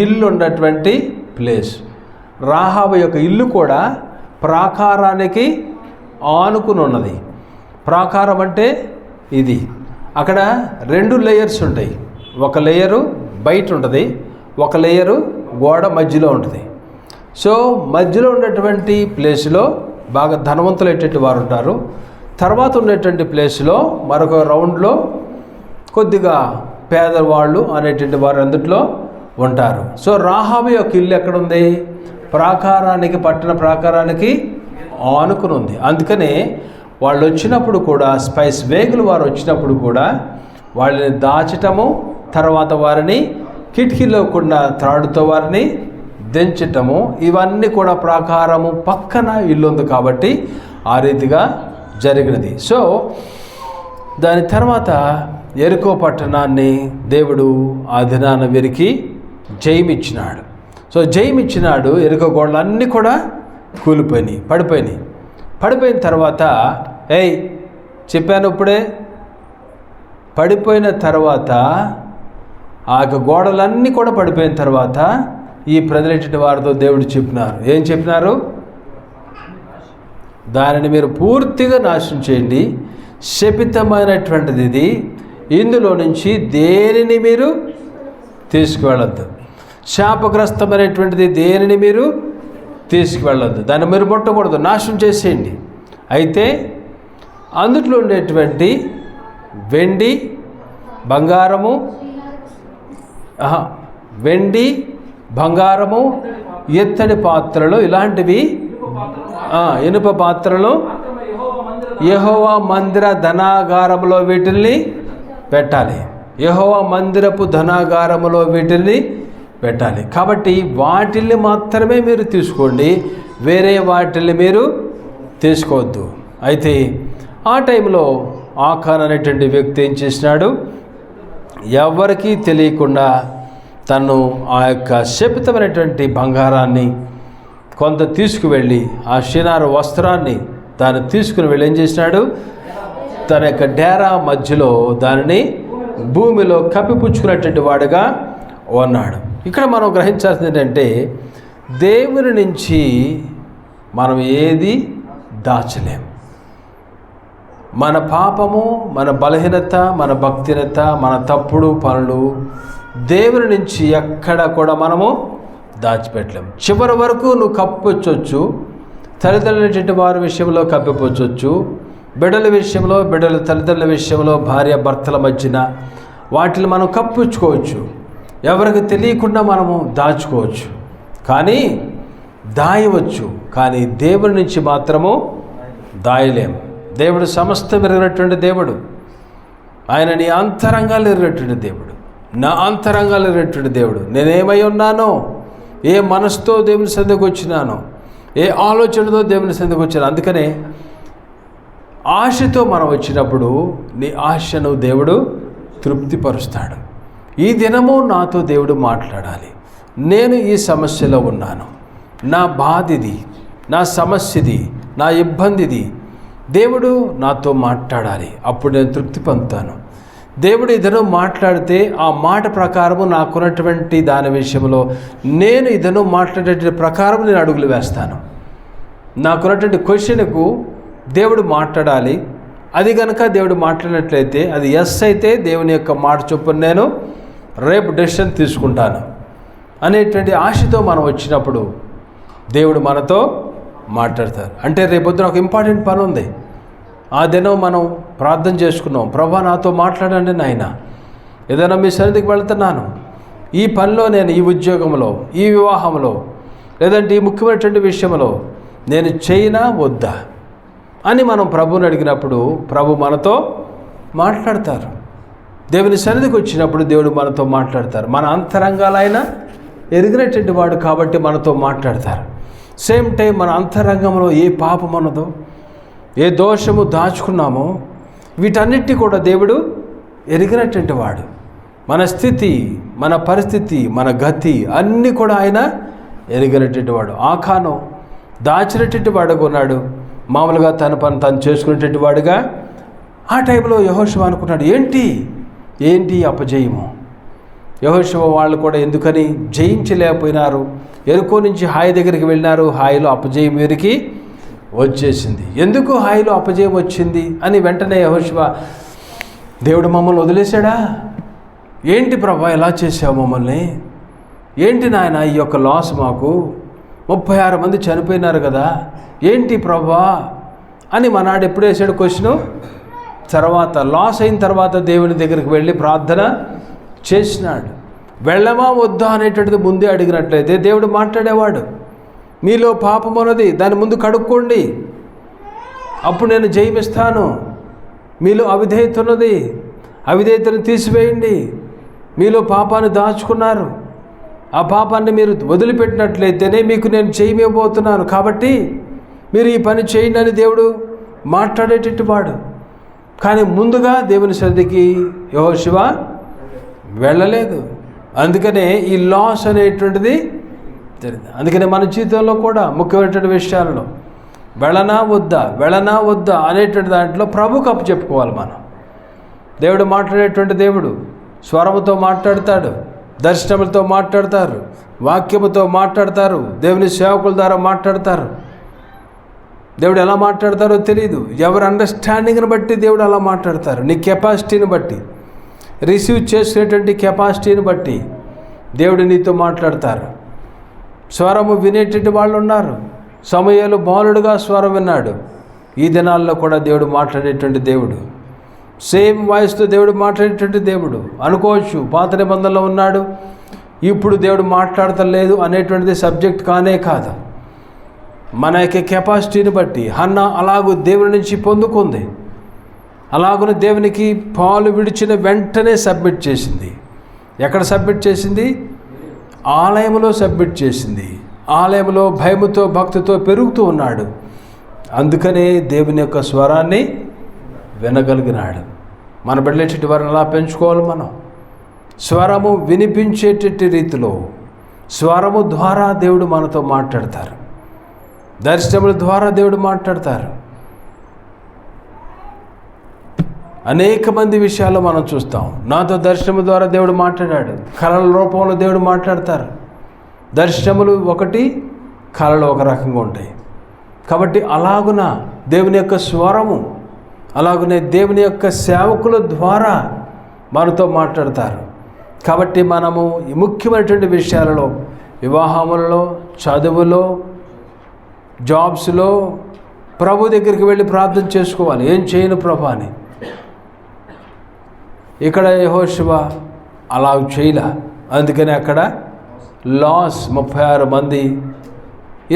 ఇల్లు ఉన్నటువంటి ప్లేస్. రాహాబు యొక్క ఇల్లు కూడా ప్రాకారానికి ఆనుకుని ఉన్నది. ప్రాకారం అంటే ఇది. అక్కడ 2 లేయర్స్ ఉంటాయి. ఒక లేయరు బయట ఉంటుంది, ఒక లేయరు గోడ మధ్యలో ఉంటుంది. సో మధ్యలో ఉన్నటువంటి ప్లేస్లో బాగా ధనవంతులు అయ్యేటువంటి వారు ఉంటారు. తర్వాత ఉన్నటువంటి ప్లేస్లో మరొక రౌండ్లో కొద్దిగా పేదవాళ్ళు అనేటువంటి వారు అందుట్లో ఉంటారు. సో రాహాబు యొక్క ఇల్లు ఎక్కడుంది? ప్రాకారానికి, పట్టణ ప్రాకారానికి ఆనుకుని ఉంది. అందుకనే వాళ్ళు వచ్చినప్పుడు కూడా, స్పైస్ వేగులు వారు వచ్చినప్పుడు కూడా వాళ్ళని దాచటము, తర్వాత వారిని కిటికీలో కూడా త్రాడుతో వారిని దించటము, ఇవన్నీ కూడా ప్రాకారము పక్కన ఇల్లు ఉంది కాబట్టి ఆ రీతిగా జరిగినది. సో దాని తర్వాత యెరికో పట్టణాన్ని దేవుడు ఆ దినాన వీరికి జయమిచ్చినాడు. సో జయమిచ్చినాడు. యెరికో గోడలు అన్నీ కూడా పడిపోయిన తర్వాత చెప్పాను ఇప్పుడే, పడిపోయిన తర్వాత ఆ గోడలన్నీ కూడా పడిపోయిన తర్వాత ఈ ప్రజలైనటువంటి వారితో దేవుడు ఏం చెప్పినారు? దానిని మీరు పూర్తిగా నాశనం చేయండి, శపితమైనటువంటిది ఇది, ఇందులో నుంచి దేనిని మీరు తీసుకువెళ్ళొద్దు, శాపగ్రస్తమైనటువంటిది దేనిని మీరు తీసుకువెళ్ళొద్దు, దాన్ని మీరు ముట్టకూడదు, నాశనం చేసేయండి. అయితే అందులో ఉండేటువంటి వెండి బంగారము ఎత్తడి పాత్రలు ఇలాంటివి ఇనుప పాత్రలు యెహోవా మందిర ధనాగారములో వీటిల్ని పెట్టాలి. యెహోవా మందిరపు ధనాగారములో వీటిల్ని పెట్టాలి. కాబట్టి వాటిల్ని మాత్రమే మీరు తీసుకోండి, వేరే వాటిల్ని మీరు తీసుకోవద్దు. అయితే ఆ టైంలో ఆఖాన్ అనేటువంటి వ్యక్తి ఏం చేసినాడు? ఎవరికీ తెలియకుండా తను ఆ యొక్క శపితమైనటువంటి బంగారాన్ని కొంత తీసుకువెళ్ళి, ఆ షినారు వస్త్రాన్ని దాన్ని తీసుకుని వెళ్ళి ఏం చేసినాడు? తన యొక్క డేరా మధ్యలో దానిని భూమిలో కప్పిపుచ్చుకున్నటువంటి వాడుగా ఉన్నాడు. ఇక్కడ మనం గ్రహించాల్సింది ఏంటంటే, దేవుని నుంచి మనం ఏది దాచలేం. మన పాపము, మన బలహీనత, మన భక్తిహీనత, మన తప్పుడు పనులు దేవుని నుంచి ఎక్కడ కూడా మనము దాచిపెట్టలేం. చివరి వరకు నువ్వు కప్పిపుచ్చొచ్చు, తల్లిదండ్రుల వారి విషయంలో కప్పిపుచ్చొచ్చు, బిడ్డల విషయంలో, తల్లిదండ్రుల విషయంలో, భార్య భర్తల మధ్యన వాటిని మనం కప్పించుకోవచ్చు, ఎవరికి తెలియకుండా మనము దాచుకోవచ్చు, కానీ దాయవచ్చు. కానీ దేవుని నుంచి మాత్రము దాయలేం. దేవుడు సమస్తం ఎరిగినటువంటి దేవుడు. ఆయన నీ అంతరంగాలు ఎరిగినటువంటి దేవుడు, నా అంతరంగాలు ఎరిగినటువంటి దేవుడు. నేనేమై ఉన్నానో, ఏ మనసుతో దేవుని సన్నిధికి వచ్చినానో, ఏ ఆలోచనతో దేవుని సన్నిధికి వచ్చాను. అందుకనే ఆశతో మనం వచ్చినప్పుడు నీ ఆశను దేవుడు తృప్తిపరుస్తాడు. ఈ దినము నాతో దేవుడు మాట్లాడాలి, నేను ఈ సమస్యలో ఉన్నాను, నా బాధిది, నా సమస్యది, నా ఇబ్బందిది, దేవుడు నాతో మాట్లాడాలి, అప్పుడు నేను తృప్తి పొందుతాను. దేవుడు ఇదను మాట్లాడితే ఆ మాట ప్రకారము నాకున్నటువంటి దాని విషయంలో నేను ఇదను మాట్లాడే ప్రకారం నేను అడుగులు వేస్తాను. నాకున్నటువంటి క్వశ్చన్కు దేవుడు మాట్లాడాలి. అది కనుక దేవుడు మాట్లాడినట్లయితే అది ఎస్ అయితే దేవుని యొక్క మాట చొప్పున నేను రేపు డెసిషన్ తీసుకుంటాను అనేటువంటి ఆశతో మనం వచ్చినప్పుడు దేవుడు మనతో మాట్లాడతారు. అంటే రేపొద్దున ఒక ఇంపార్టెంట్ పని ఉంది, ఆ దినం మనం ప్రార్థన చేసుకున్నాం, ప్రభా నాతో మాట్లాడండి నాయన, ఏదైనా మీ సన్నిధికి వెళ్తున్నాను, ఈ పనిలో నేను, ఈ ఉద్యోగంలో, ఈ వివాహంలో, లేదంటే ఈ ముఖ్యమైనటువంటి విషయంలో నేను చేయనా వద్దా అని మనం ప్రభువుని అడిగినప్పుడు ప్రభు మనతో మాట్లాడతారు. దేవుని సన్నిధికి వచ్చినప్పుడు దేవుడు మనతో మాట్లాడతారు. మన అంతరంగాలైన ఎరిగినటువంటి వాడు కాబట్టి మనతో మాట్లాడతారు. సేమ్ టైం మన అంతరంగంలో ఏ పాపం ఉన్నదో, ఏ దోషము దాచుకున్నామో వీటన్నిటినీ కూడా దేవుడు ఎరిగినటువంటి వాడు. మన స్థితి, మన పరిస్థితి, మన గతి అన్నీ కూడా ఆయన ఎరిగినటువంటి వాడు. ఆఖాను దాచినటువంటి వాడుగా ఉన్నాడు, మామూలుగా తన పని తను చేసుకునేటువంటి వాడుగా. ఆ టైంలో యెహోషువ అనుకున్నాడు, ఏంటి అపజయము. యెహోషువ వాళ్ళు కూడా ఎందుకని జయించలేకపోయినారు. యెరికో నుంచి హాయి దగ్గరికి వెళ్ళినారు, హాయిలో అపజయం వీరికి వచ్చేసింది. ఎందుకు హాయిలో అపజయం వచ్చింది అని వెంటనే యెహోషువ, దేవుడు మమ్మల్ని వదిలేశాడా? ఏంటి ప్రభా ఎలా చేసావు మమ్మల్ని? ఏంటి నాయన ఈ యొక్క లాస్ మాకు? 36 మంది చనిపోయినారు కదా, ఏంటి ప్రభా అని మనాడు ఎప్పుడు వేసాడు క్వశ్చను? తర్వాత లాస్ అయిన తర్వాత దేవుని దగ్గరికి వెళ్ళి ప్రార్థన చేసినాడు. వెళ్ళమా వద్దా అనేటువంటిది ముందే అడిగినట్లయితే దేవుడు మాట్లాడేవాడు. మీలో పాపం ఉన్నది, దాని ముందు కడుక్కోండి, అప్పుడు నేను జయమిస్తాను. మీలో అవిధేయత ఉన్నది, అవిధేయతను తీసివేయండి. మీలో పాపాన్ని దాచుకున్నారు, ఆ పాపాన్ని మీరు వదిలిపెట్టినట్లయితేనే మీకు నేను చేయబోతున్నాను, కాబట్టి మీరు ఈ పని చేయండి అని దేవుడు మాట్లాడేటట్టు వాడు. కానీ ముందుగా దేవుని సన్నిధికి యెహోషువ వెళ్ళలేదు. అందుకనే ఈ లాస్ అనేటువంటిది జరిగింది. అందుకనే మన జీవితంలో కూడా ముఖ్యమైనటువంటి విషయాలలో వెళ్ళనా వద్దా అనేటువంటి దాంట్లో ప్రభుకు అప్పచెప్పుకోవాలి మనం. దేవుడు మాట్లాడేటువంటి దేవుడు స్వరముతో మాట్లాడతాడు, దర్శనములతో మాట్లాడతారు, వాక్యముతో మాట్లాడతారు, దేవుని సేవకుల ద్వారా మాట్లాడతారు. దేవుడు ఎలా మాట్లాడతారో తెలియదు. ఎవరి అండర్స్టాండింగ్ని బట్టి దేవుడు అలా మాట్లాడతారు. నీ కెపాసిటీని బట్టి, రిసీవ్ చేసుకునేటువంటి కెపాసిటీని బట్టి దేవుడు నీతో మాట్లాడతారు. స్వరము వినేటువంటి వాళ్ళు ఉన్నారు. సమూయేలు బాలుడుగా స్వరం విన్నాడు. ఈ దినాల్లో కూడా దేవుడు మాట్లాడేటువంటి దేవుడు, సేమ్ వాయిస్తో దేవుడు మాట్లాడేటువంటి దేవుడు. అనుకోవచ్చు పాత నిబంధనలో ఉన్నాడు, ఇప్పుడు దేవుడు మాట్లాడతలేదు అనేటువంటిది సబ్జెక్ట్ కానే కాదు. మన యొక్క కెపాసిటీని బట్టి హన్నా అలాగూ దేవుని నుంచి పొందుకుంది. అలాగున దేవునికి పాలు విడిచిన వెంటనే సబ్మిట్ చేసింది. ఎక్కడ సబ్మిట్ చేసింది? ఆలయంలో సబ్మిట్ చేసింది. ఆలయంలో భయముతో భక్తితో పెరుగుతూ ఉన్నాడు. అందుకనే దేవుని యొక్క స్వరాన్ని వినగలిగినాడు. మన బిడ్డలేటి వారిని అలా పెంచుకోవాలి. మనం స్వరము వినిపించేటట్టు రీతిలో స్వరము ద్వారా దేవుడు మనతో మాట్లాడతారు. దర్శనముల ద్వారా దేవుడు మాట్లాడతారు. అనేక మంది విషయాల్లో మనం చూస్తాం. నాతో దర్శనము ద్వారా దేవుడు మాట్లాడాడు. కళల రూపంలో దేవుడు మాట్లాడతారు. దర్శనములు ఒకటి, కళలు ఒక రకంగా ఉంటాయి. కాబట్టి అలాగున దేవుని యొక్క స్వరము, అలాగనే దేవుని యొక్క సేవకుల ద్వారా మనతో మాట్లాడతారు. కాబట్టి మనము ఈ ముఖ్యమైనటువంటి విషయాలలో, వివాహములలో, చదువులో, జాబ్స్లో ప్రభు దగ్గరికి వెళ్ళి ప్రార్థన చేసుకోవాలి. ఏం చేయను ప్రభు అని. ఇక్కడ యెహోషువ అలా చేయలే. అందుకని అక్కడ లాస్ 36 మంది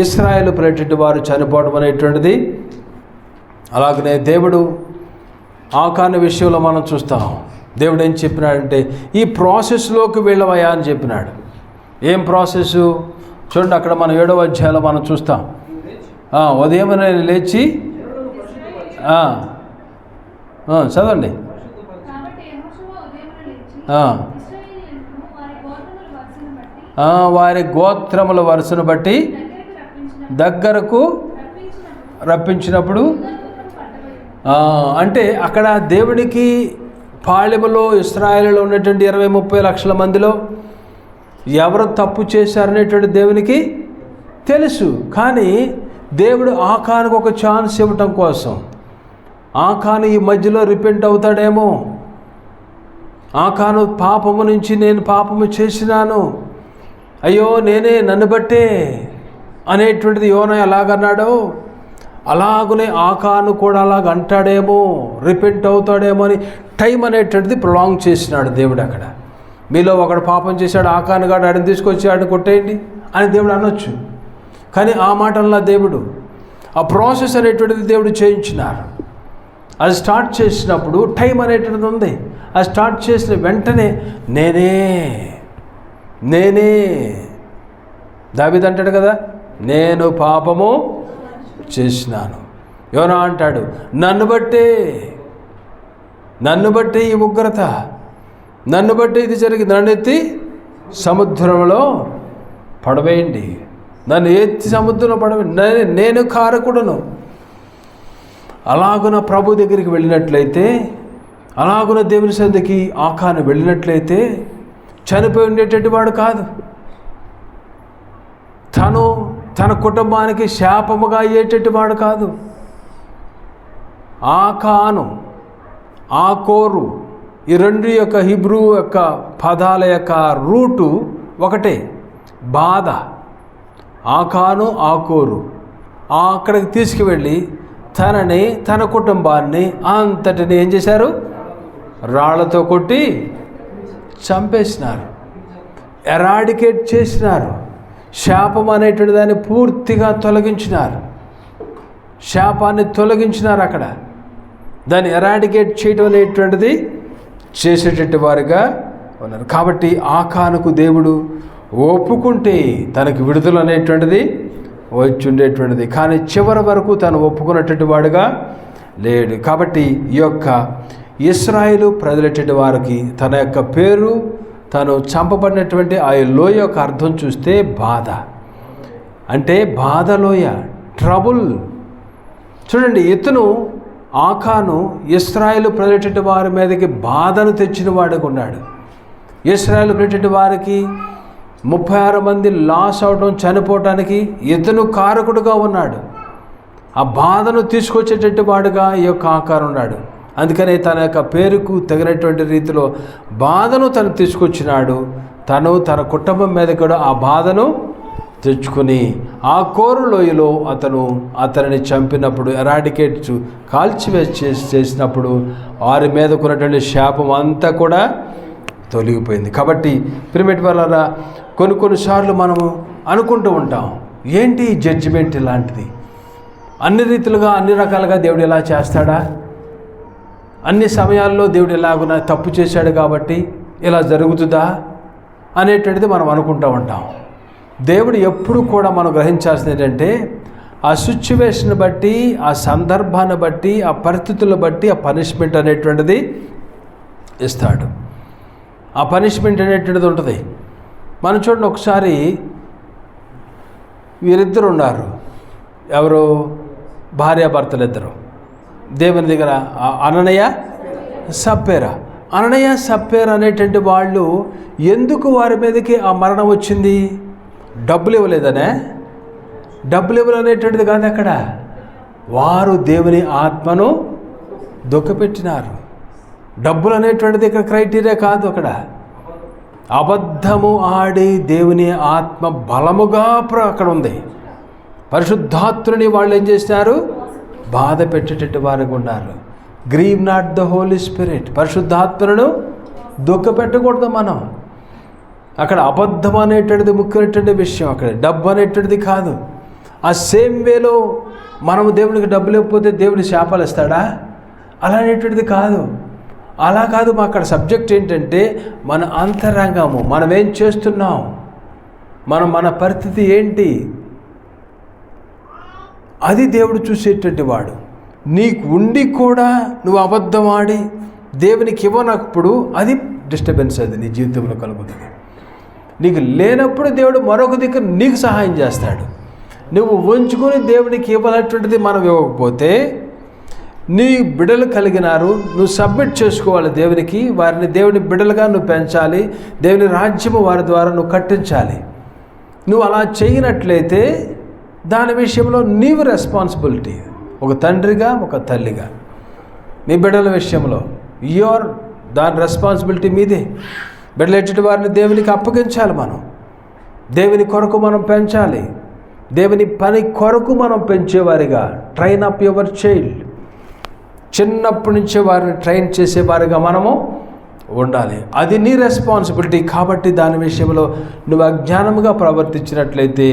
ఇశ్రాయేలు ప్రజల వారు చనిపోవడం అనేటువంటిది. అలాగనే దేవుడు ఆకాను విషయంలో మనం చూస్తాం. దేవుడు ఏం చెప్పినాడంటే, ఈ ప్రాసెస్లోకి వెళ్ళవయ్యా అని చెప్పినాడు. ఏం ప్రాసెస్ చూడండి, అక్కడ మనం 7వ అధ్యాయంలో మనం చూస్తాం. ఉదయం లేచి చదవండి. వారి గోత్రముల వరుసను బట్టి దగ్గరకు రప్పించినప్పుడు, అంటే అక్కడ దేవునికి పాళెములో ఇశ్రాయేలులో ఉన్నటువంటి 20-30 లక్షల మందిలో ఎవరు తప్పు చేశారనేటువంటి దేవునికి తెలుసు. కానీ దేవుడు ఆకానుకు ఒక ఛాన్స్ ఇవ్వటం కోసం, ఆకాను ఈ మధ్యలో రిపెంట్ అవుతాడేమో, ఆకాను పాపము నుంచి నేను పాపము చేసినాను, అయ్యో నేనే, నన్ను బట్టే అనేటువంటిది యోనా ఎలాగన్నాడో అలాగనే ఆకాను కూడా అలాగ అంటాడేమో, రిపెంట్ అవుతాడేమో అని టైం అనేటువంటిది ప్రొలాంగ్ చేసినాడు దేవుడు. అక్కడ మీలో ఒకడు పాపం చేశాడు, ఆకాను గాడు ఆడిని తీసుకొచ్చి ఆడిని కొట్టేయండి అని దేవుడు అనొచ్చు. కానీ ఆ మాటల్లో దేవుడు ఆ ప్రాసెస్ అనేటువంటిది దేవుడు చేయించినారు. అది స్టార్ట్ చేసినప్పుడు టైం అనేటువంటిది ఉంది. అది స్టార్ట్ చేసిన వెంటనే నేనే దావీదు అంటాడు కదా, నేను పాపము చేసినాను. యోనా అంటాడు, నన్ను బట్టే ఈ ఉగ్రత, నన్ను బట్టే ఇది జరిగింది, నన్ను ఎత్తి సముద్రంలో పడవేయండి, నన్ను ఎత్తి సముద్రంలో పడవేయండి, నేను కారకుడను. అలాగున ప్రభు దగ్గరికి వెళ్ళినట్లయితే, అలాగున దేవుని సన్నిధికి ఆకాను వెళ్ళినట్లయితే చనిపోయి ఉండేటటువంటి వాడు కాదు. తన కుటుంబానికి శాపముగా అయ్యేటటువంటి వాడు కాదు. ఆకాను, ఆకోరు, ఈ రెండు యొక్క హిబ్రూ యొక్క పదాల యొక్క రూటు ఒకటే, బాధ. ఆకాను, ఆకోరు అక్కడికి తీసుకువెళ్ళి తనని, తన కుటుంబాన్ని అంతటిని ఏం చేశారు? రాళ్లతో కొట్టి చంపేసినారు, ఎరాడికేట్ చేసినారు. శాపం అనేటువంటి దాన్ని పూర్తిగా తొలగించినారు. శాపాన్ని తొలగించినారు. అక్కడ దాన్ని ఎరాడికేట్ చేయడం అనేటువంటిది చేసేటట్టు వారుగా ఉన్నారు. కాబట్టి ఆకానుకు దేవుడు ఒప్పుకుంటే తనకు విడుదల అనేటువంటిది వచ్చి ఉండేటువంటిది. కానీ చివరి వరకు తను ఒప్పుకున్నటువంటి వాడుగా లేడు. కాబట్టి ఈ యొక్క ఇశ్రాయేలు ప్రజలటువంటి వారికి తన యొక్క పేరు, తను చంపబడినటువంటి ఆ లోయ యొక్క అర్థం చూస్తే బాధ, అంటే బాధలోయ, ట్రబుల్. చూడండి, ఇతను ఆకాను ఇశ్రాయేలు ప్రజలటువంటి వారి మీదకి బాధను తెచ్చిన వాడిగా ఉన్నాడు. ఇశ్రాయేలు ప్రజలటువంటి వారికి 36 మంది లాస్ అవడం, చనిపోవటానికి ఇతను కారకుడుగా ఉన్నాడు. ఆ బాధను తీసుకొచ్చేటటువంటి వాడుగా ఈ యొక్క ఆకారం ఉన్నాడు. అందుకనే తన యొక్క పేరుకు తగినటువంటి రీతిలో బాధను తను తీసుకొచ్చినాడు. తన కుటుంబం మీద కూడా ఆ బాధను తెచ్చుకొని ఆ కోరు లోయలో అతనిని చంపినప్పుడు, ఎరాడికేట్ చేసినప్పుడు వారి మీద ఉన్నటువంటి శాపం అంతా కూడా తొలగిపోయింది. కాబట్టి ప్రియమైన వాళ్ళారా, కొన్నిసార్లు మనము అనుకుంటూ ఉంటాం, ఏంటి జడ్జిమెంట్ ఇలాంటిది, అన్ని రీతిలుగా అన్ని రకాలుగా దేవుడు ఎలా చేస్తాడా, అన్ని సమయాల్లో దేవుడు ఎలాగున్నా తప్పు చేశాడు కాబట్టి ఇలా జరుగుతుందా అనేటువంటిది మనం అనుకుంటూ ఉంటాం. దేవుడు ఎప్పుడు కూడా మనం గ్రహించాల్సింది ఏంటంటే, ఆ సిచ్యువేషన్ బట్టి, ఆ సందర్భాన్ని బట్టి, ఆ పరిస్థితులను బట్టి ఆ పనిష్మెంట్ అనేటువంటిది ఇస్తాడు. ఆ పనిష్మెంట్ అనేటువంటిది ఉంటుంది. మనం చూడండి, ఒకసారి వీరిద్దరు ఉన్నారు, ఎవరు, భార్యాభర్తలు ఇద్దరు, దేవుని దగ్గర అననయ సప్పేరా. అననయ సప్పేరా అనేటువంటి వాళ్ళు ఎందుకు వారి మీదకి ఆ మరణం వచ్చింది? డబ్బులు ఇవ్వలేదనే, డబ్బులు ఇవ్వలేనేటువంటిది కాదు. అక్కడ వారు దేవుని ఆత్మను దుఃఖపెట్టినారు. డబ్బులు అనేటువంటిది ఇక్కడ క్రైటీరియా కాదు. అక్కడ అబద్ధము ఆడి దేవుని ఆత్మ బలముగా అక్కడ ఉంది. పరిశుద్ధాత్ముని వాళ్ళు ఏం చేసినారు? బాధ పెట్టేటట్టు వారికి ఉన్నారు. Grieve not the Holy Spirit. పరిశుద్ధాత్మను దుఃఖ పెట్టకూడదు మనం. అక్కడ అబద్ధం అనేటువంటిది ముఖ్యమైనటువంటి విషయం. అక్కడ డబ్బు అనేటువంటిది కాదు. ఆ సేమ్ వేలో మనము దేవునికి డబ్బులు ఇవ్వకపోతే దేవుడి శాపాలు ఇస్తాడా? అలా అనేటువంటిది కాదు. అలా కాదు. మా అక్కడ సబ్జెక్ట్ ఏంటంటే మన అంతరంగము, మనం ఏం చేస్తున్నాం, మన పరిస్థితి ఏంటి, అది దేవుడు చూసేటువంటి వాడు. నీకు ఉండి కూడా నువ్వు అబద్ధం ఆడి దేవునికి ఇవ్వనప్పుడు అది డిస్టర్బెన్స్, అది నీ జీవితంలో కలుగుతుంది. నీకు లేనప్పుడు దేవుడు మరొక దగ్గర నీకు సహాయం చేస్తాడు. నువ్వు ఉంచుకొని దేవునికి ఇవ్వాలటువంటిది మనం ఇవ్వకపోతే, నీ బిడ్డలు కలిగినారు, నువ్వు సబ్మిట్ చేసుకోవాలి దేవునికి. వారిని దేవుని బిడ్డలుగా నువ్వు పెంచాలి. దేవుని రాజ్యము వారి ద్వారా నువ్వు కట్టించాలి. నువ్వు అలా చేయనట్లయితే దాని విషయంలో నీవు రెస్పాన్సిబిలిటీ, ఒక తండ్రిగా, ఒక తల్లిగా, మీ బిడ్డల విషయంలో దాని రెస్పాన్సిబిలిటీ మీదే. బిడ్డలేటి వారిని దేవునికి అప్పగించాలి. మనం దేవుని కొరకు మనం పెంచాలి. దేవుని పని కొరకు మనం పెంచేవారిగా, ట్రైన్ అప్ యువర్ చైల్డ్, చిన్నప్పటి నుంచే వారిని ట్రైన్ చేసేవారిగా మనము ఉండాలి. అది నీ రెస్పాన్సిబిలిటీ. కాబట్టి దాని విషయంలో నువ్వు అజ్ఞానముగా ప్రవర్తించినట్లయితే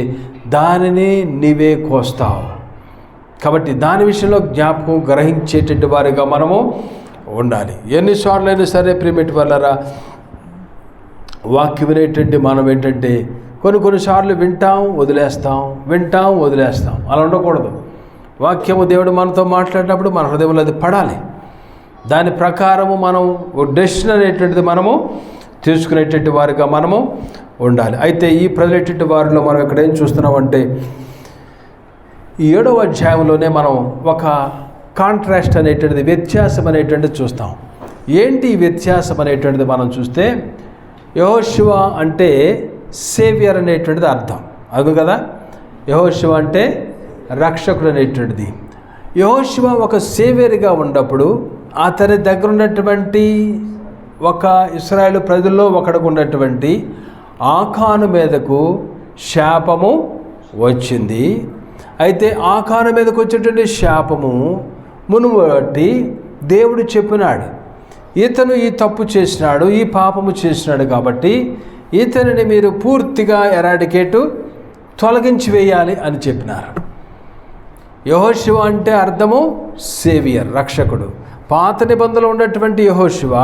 దానిని నీవే కోస్తావు. కాబట్టి దాని విషయంలో జ్ఞాపకం గ్రహించేటటువంటి వారిగా మనము ఉండాలి. ఎన్నిసార్లు అయినా సరే ప్రియమైన వాళ్ళారా, వాక్యం వినేటువంటి మనం ఏంటంటే కొన్నిసార్లు వింటాం వదిలేస్తాం. అలా ఉండకూడదు. వాక్యము దేవుడు మనతో మాట్లాడినప్పుడు మన హృదయంలో అది పడాలి. దాని ప్రకారము మనం డెసిషన్ అనేటువంటిది మనము తీసుకునేటువంటి వారిగా మనము ఉండాలి. అయితే ఈ ప్రజలటువంటి వారిలో మనం ఇక్కడ ఏం చూస్తున్నామంటే, ఈ 7వ అధ్యాయంలోనే మనం ఒక కాంట్రాస్ట్ అనేటువంటిది, వ్యత్యాసం అనేటువంటిది చూస్తాం. ఏంటి ఈ వ్యత్యాసం అనేటువంటిది మనం చూస్తే, యెహోషువ అంటే సేవియర్ అనేటువంటిది అర్థం. అది కదా, యెహోషువ అంటే రక్షకుడు అనేటువంటిది. యెహోషువ ఒక సేవియర్గా ఉన్నప్పుడు అతని దగ్గర ఉన్నటువంటి ఒక ఇశ్రాయేలు ప్రజల్లో ఒకడికి ఉన్నటువంటి ఆకాను మీదకు శాపము వచ్చింది. అయితే ఆకాను మీదకు వచ్చేటువంటి శాపము మునుబట్టి దేవుడు చెప్పినాడు, ఇతను ఈ తప్పు చేసినాడు, ఈ పాపము చేసినాడు, కాబట్టి ఇతనిని మీరు పూర్తిగా ఎరాడికేటు తొలగించి వేయాలి అని చెప్పినారు. యెహోషువ అంటే అర్థము సేవియర్, రక్షకుడు. పాత నిబంధనలో ఉన్నటువంటి యెహోషువ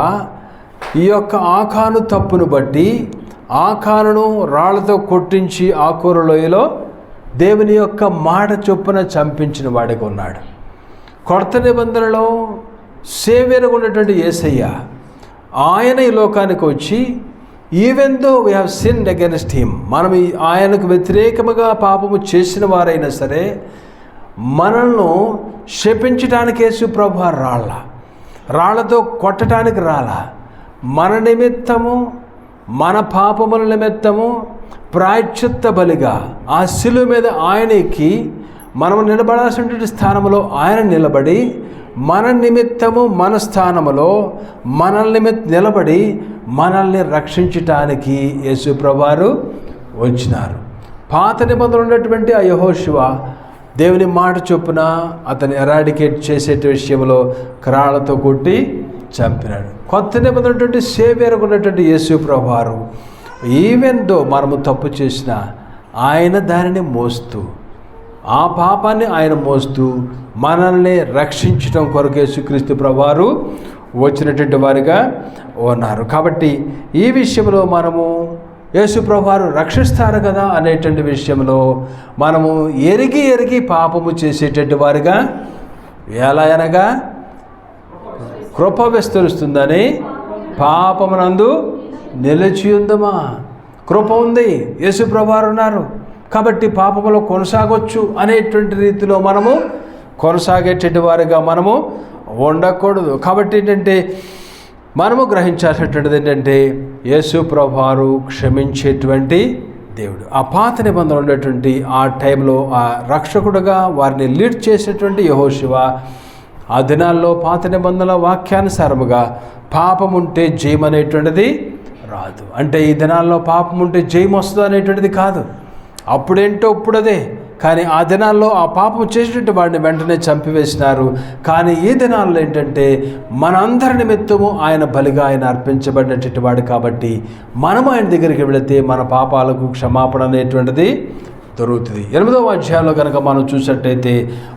ఈ యొక్క ఆకాను తప్పును బట్టి ఆకానును రాళ్లతో కొట్టించి ఆకోరు లోయలో దేవుని యొక్క మాట చొప్పున చంపించిన వాడిగా ఉన్నాడు. కొత్త నిబంధనలో సేవ్యర్గా ఉన్నటువంటి యేసయ్య ఆయన ఈ లోకానికి వచ్చి even though we have sinned against him, మనం ఆయనకు వ్యతిరేకముగా పాపము చేసిన వారైనా సరే మనల్ని శపించడానికి యేసు ప్రభువు రాళ్లతో కొట్టడానికి మన నిమిత్తము మన పాపముల నిమిత్తము ప్రాయశ్చిత్త బలిగా ఆ శిలువ మీద ఆయన ఎక్కి మనం నిలబడాల్సినటువంటి స్థానంలో ఆయన నిలబడి మన నిమిత్తము మన స్థానములో మనల్ని నిలబడి మనల్ని రక్షించటానికి యేసు ప్రభువారు వచ్చినారు. పాత నిబంధనలు ఉన్నటువంటి ఆ యెహోషువ దేవుని మాట చొప్పున అతన్ని ఎరాడికేట్ చేసే విషయంలో రాళ్లతో కొట్టి చంపినాడు. కొత్త నిబంధన ఉన్నటువంటి సేవ్యర్గా ఉన్నటువంటి యేసు ప్రభువారు ఈవెన్ దో మనము తప్పు చేసినా ఆయన దానిని మోస్తూ, ఆ పాపాన్ని ఆయన మోస్తూ మనల్ని రక్షించడం కొరకు యేసుక్రీస్తు ప్రభువారు వచ్చినటువంటి వారిగా ఉన్నారు. కాబట్టి ఈ విషయంలో మనము యేసు ప్రభువారు రక్షిస్తారు కదా అనేటువంటి విషయంలో మనము ఎరిగి పాపము చేసేటువంటి వారిగా ఎలా అనగా కృప విస్తరిస్తుందని పాపమునందు నిలిచి ఉందమా. కృప ఉంది, యేసు ప్రభువారు ఉన్నారు కాబట్టి పాపములో కొనసాగొచ్చు అనేటువంటి రీతిలో మనము కొనసాగేటువంటి వారిగా మనము ఉండకూడదు. కాబట్టి ఏంటంటే మనము గ్రహించాల్సినటువంటిది ఏంటంటే యేసు ప్రభువారు క్షమించేటువంటి దేవుడు. ఆ పాత నిబంధనలు ఉన్నటువంటి ఆ టైంలో ఆ రక్షకుడుగా వారిని లీడ్ చేసేటువంటి యెహోషువ ఆ దినాల్లో పాత నిబంధనల వాక్యానుసారముగా పాపం ఉంటే జయం అనేటువంటిది రాదు. అంటే ఈ దినాల్లో పాపం ఉంటే జయం వస్తుంది అనేటువంటిది కాదు. అప్పుడేంటో ఇప్పుడదే. కానీ ఆ దినాల్లో ఆ పాపం చేసినట్టు వాడిని వెంటనే చంపివేసినారు. కానీ ఈ దినాల్లో ఏంటంటే మనందరి నిమిత్తము ఆయన బలిగా ఆయన అర్పించబడినటువంటి వాడు కాబట్టి మనము ఆయన దగ్గరికి వెళితే మన పాపాలకు క్షమాపణ అనేటువంటిది దొరుకుతుంది. 8వ అధ్యాయంలో కనుక మనం చూసినట్టయితే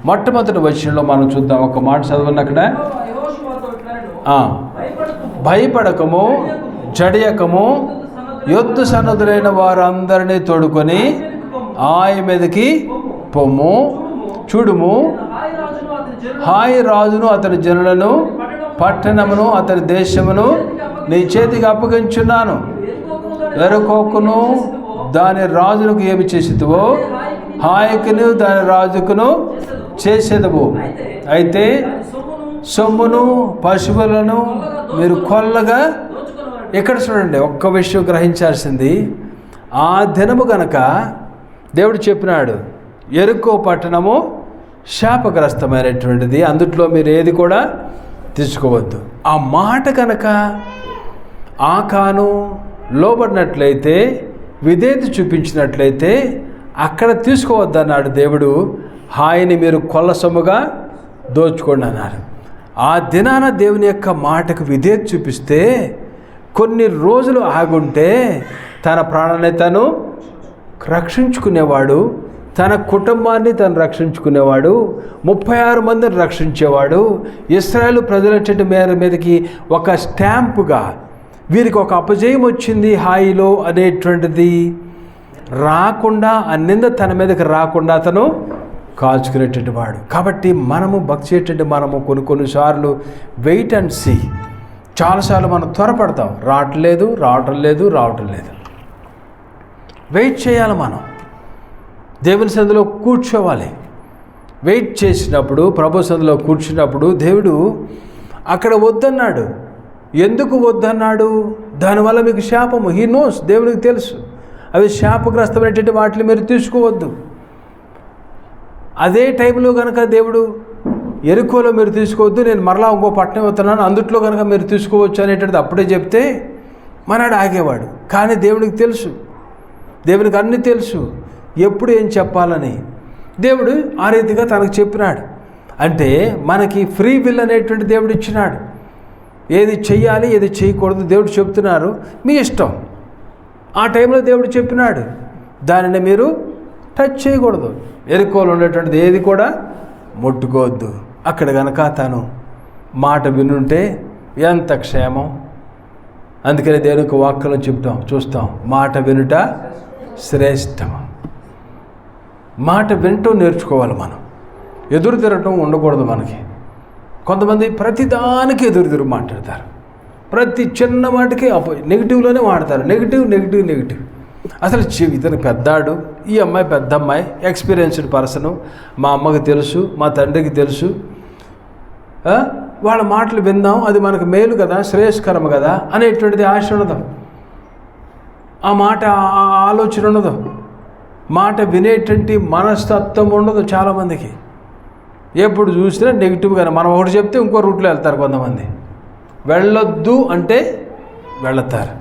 మొట్టమొదటి వచనంలో మనం చూద్దాం. ఒక మాట చదవండి అక్కడ. భయపడకము, జడియకము, యుద్ధ సన్నద్ధులైన వారందరినీ తోడుకొని ఆయన మీదకి పొమ్ము. చూడుము, హాయి రాజును అతని జనులను పట్టణమును అతని దేశమును నీ చేతికి అప్పగించున్నాను. ఎరుకోకును దాని రాజులకు ఏమి చేసేదివో హాయికును దాని రాజుకును చేసేదవు. అయితే సొమ్మును పశువులను మీరు కొల్లగా. ఇక్కడ చూడండి, ఒక్క విషయం గ్రహించాల్సింది. ఆ దినము గనక దేవుడు చెప్పినాడు యెరికో పట్టణము శాపగ్రస్తమైనటువంటిది, అందుట్లో మీరు ఏది కూడా తీసుకోవద్దు. ఆ మాట కనుక ఆకాను లోబడినట్లయితే, విధేయత చూపించినట్లయితే అక్కడ తీసుకోవద్దన్నాడు దేవుడు. హాయిని మీరు కొల్ల సొమ్ముగా దోచుకోండి అన్నాడు. ఆ దినాన దేవుని యొక్క మాటకు విధేయత చూపిస్తే, కొన్ని రోజులు ఆగుంటే తన ప్రాణాన్ని తను రక్షించుకునేవాడు, తన కుటుంబాన్ని తను రక్షించుకునేవాడు, 36 మందిని రక్షించేవాడు. ఇశ్రాయేలు ప్రజల మీదకి ఒక స్టాంపుగా వీరికి ఒక అపజయం వచ్చింది హాయిలో అనేటువంటిది రాకుండా, ఆ నింద తన మీదకి రాకుండా అతను కాల్చుకునేటువంటి వాడు. కాబట్టి మనము భక్తి చేయటువంటి మనము కొన్నిసార్లు వెయిట్ అండ్ సీ. చాలాసార్లు మనం త్వరపడతాం, రావటం లేదు. వెయిట్ చేయాలి. మనం దేవుని సన్నిధిలో కూర్చోవాలి. వెయిట్ చేసినప్పుడు, ప్రభు సన్నిధిలో కూర్చున్నప్పుడు దేవుడు అక్కడ వద్దన్నాడు. ఎందుకు వద్దన్నాడు? దానివల్ల మీకు శాపము. హీ నోస్, దేవునికి తెలుసు అవి శాపగ్రస్తమైనటువంటి వాటిని మీరు తీసుకోవద్దు. అదే టైంలో కనుక దేవుడు యెరికోలో మీరు తీసుకోవద్దు, నేను మరలా ఇంకో పట్టణం వస్తున్నాను, అందుట్లో కనుక మీరు తీసుకోవచ్చు అనేటువంటిది అప్పుడే చెప్తే మనాడు ఆగేవాడు. కానీ దేవునికి తెలుసు, దేవునికి అన్నీ తెలుసు, ఎప్పుడు ఏం చెప్పాలని దేవుడు ఆ రీతిగా తనకు చెప్పినాడు. అంటే మనకి ఫ్రీ విల్ అనేటువంటి దేవుడు ఇచ్చినాడు. ఏది చెయ్యాలి, ఏది చేయకూడదు దేవుడు చెప్తున్నారు, మీ ఇష్టం. ఆ టైంలో దేవుడు చెప్పినాడు, దానిని మీరు టచ్ చేయకూడదు. యెరికోలో ఉండేటువంటిది ఏది కూడా ముట్టుకోవద్దు. అక్కడ కనుక తను మాట వినుంటే ఎంత క్షేమం. అందుకని దేవునికి వాక్యం చెప్తాం, చూస్తాం, మాట వినుట శ్రేష్టం. మాట వినటం నేర్చుకోవాలి. మనం ఎదురు తిరగటం ఉండకూడదు. మనకి కొంతమంది ప్రతిదానికి ఎదురు మాట్లాడతారు, ప్రతి చిన్న మాటకి నెగిటివ్లోనే వాడతారు. నెగిటివ్. అసలు ఇతను పెద్దాడు, ఈ అమ్మాయి పెద్ద అమ్మాయి, ఎక్స్పీరియన్స్డ్ పర్సను, మా అమ్మకి తెలుసు, మా తండ్రికి తెలుసు, వాళ్ళ మాటలు విందాం, అది మనకు మేలు కదా, శ్రేయస్కరం కదా అనేటువంటిది ఆశ ఉండదు, ఆ మాట ఆలోచన ఉండదు, మాట వినేటువంటి మనస్తత్వం ఉండదు చాలామందికి. ఎప్పుడు చూసినా నెగిటివ్గానే, మనం ఒకటి చెప్తే ఇంకో రూట్లో వెళ్తారు కొంతమంది. వెళ్ళొద్దు అంటే వెళతారు.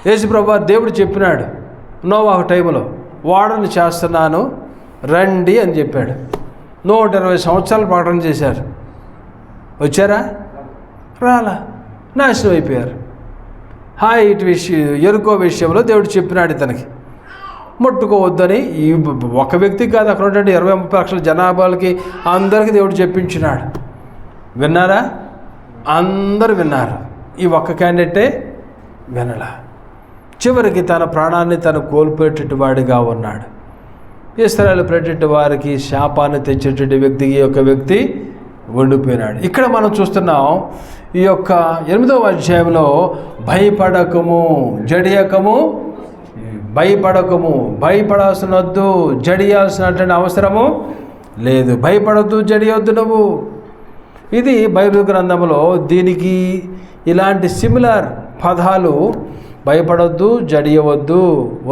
యేసుప్రభువు దేవుడు చెప్పినాడు నోవాహు టైంలో, వాడని చేస్తున్నాను రండి అని చెప్పాడు. 120 సంవత్సరాలు ప్రకటన చేశారు. వచ్చారా? రాలా, నాశనం అయిపోయారు. ఇటు ఎరుకో విషయంలో దేవుడు చెప్పినాడు ఇతనికి ముట్టుకోవద్దని. ఈ ఒక వ్యక్తికి కాదు, అక్కడ ఉంటే 20-30 లక్షల జనాభాలకి అందరికీ దేవుడు చెప్పించినాడు. విన్నారా? అందరూ విన్నారు. ఈ ఒక్క క్యాండిడేటే వినలా. చివరికి తన ప్రాణాన్ని తను కోల్పోయేటటువంటి వాడిగా ఉన్నాడు. ఇశ్రాయేలు ప్రజల వారికి శాపాన్ని తెచ్చేటువంటి వ్యక్తికి ఈ యొక్క వ్యక్తి ఉండిపోయినాడు. ఇక్కడ మనం చూస్తున్నాం ఈ యొక్క 8వ అధ్యాయంలో భయపడకము, జడియకము, భయపడాల్సిన వద్దు, జడియాల్సినటువంటి అవసరము లేదు. భయపడద్దు, జడియొద్దు నువ్వు. ఇది బైబిల్ గ్రంథంలో దీనికి ఇలాంటి సిమిలర్ పదాలు భయపడొద్దు, జడియవద్దు,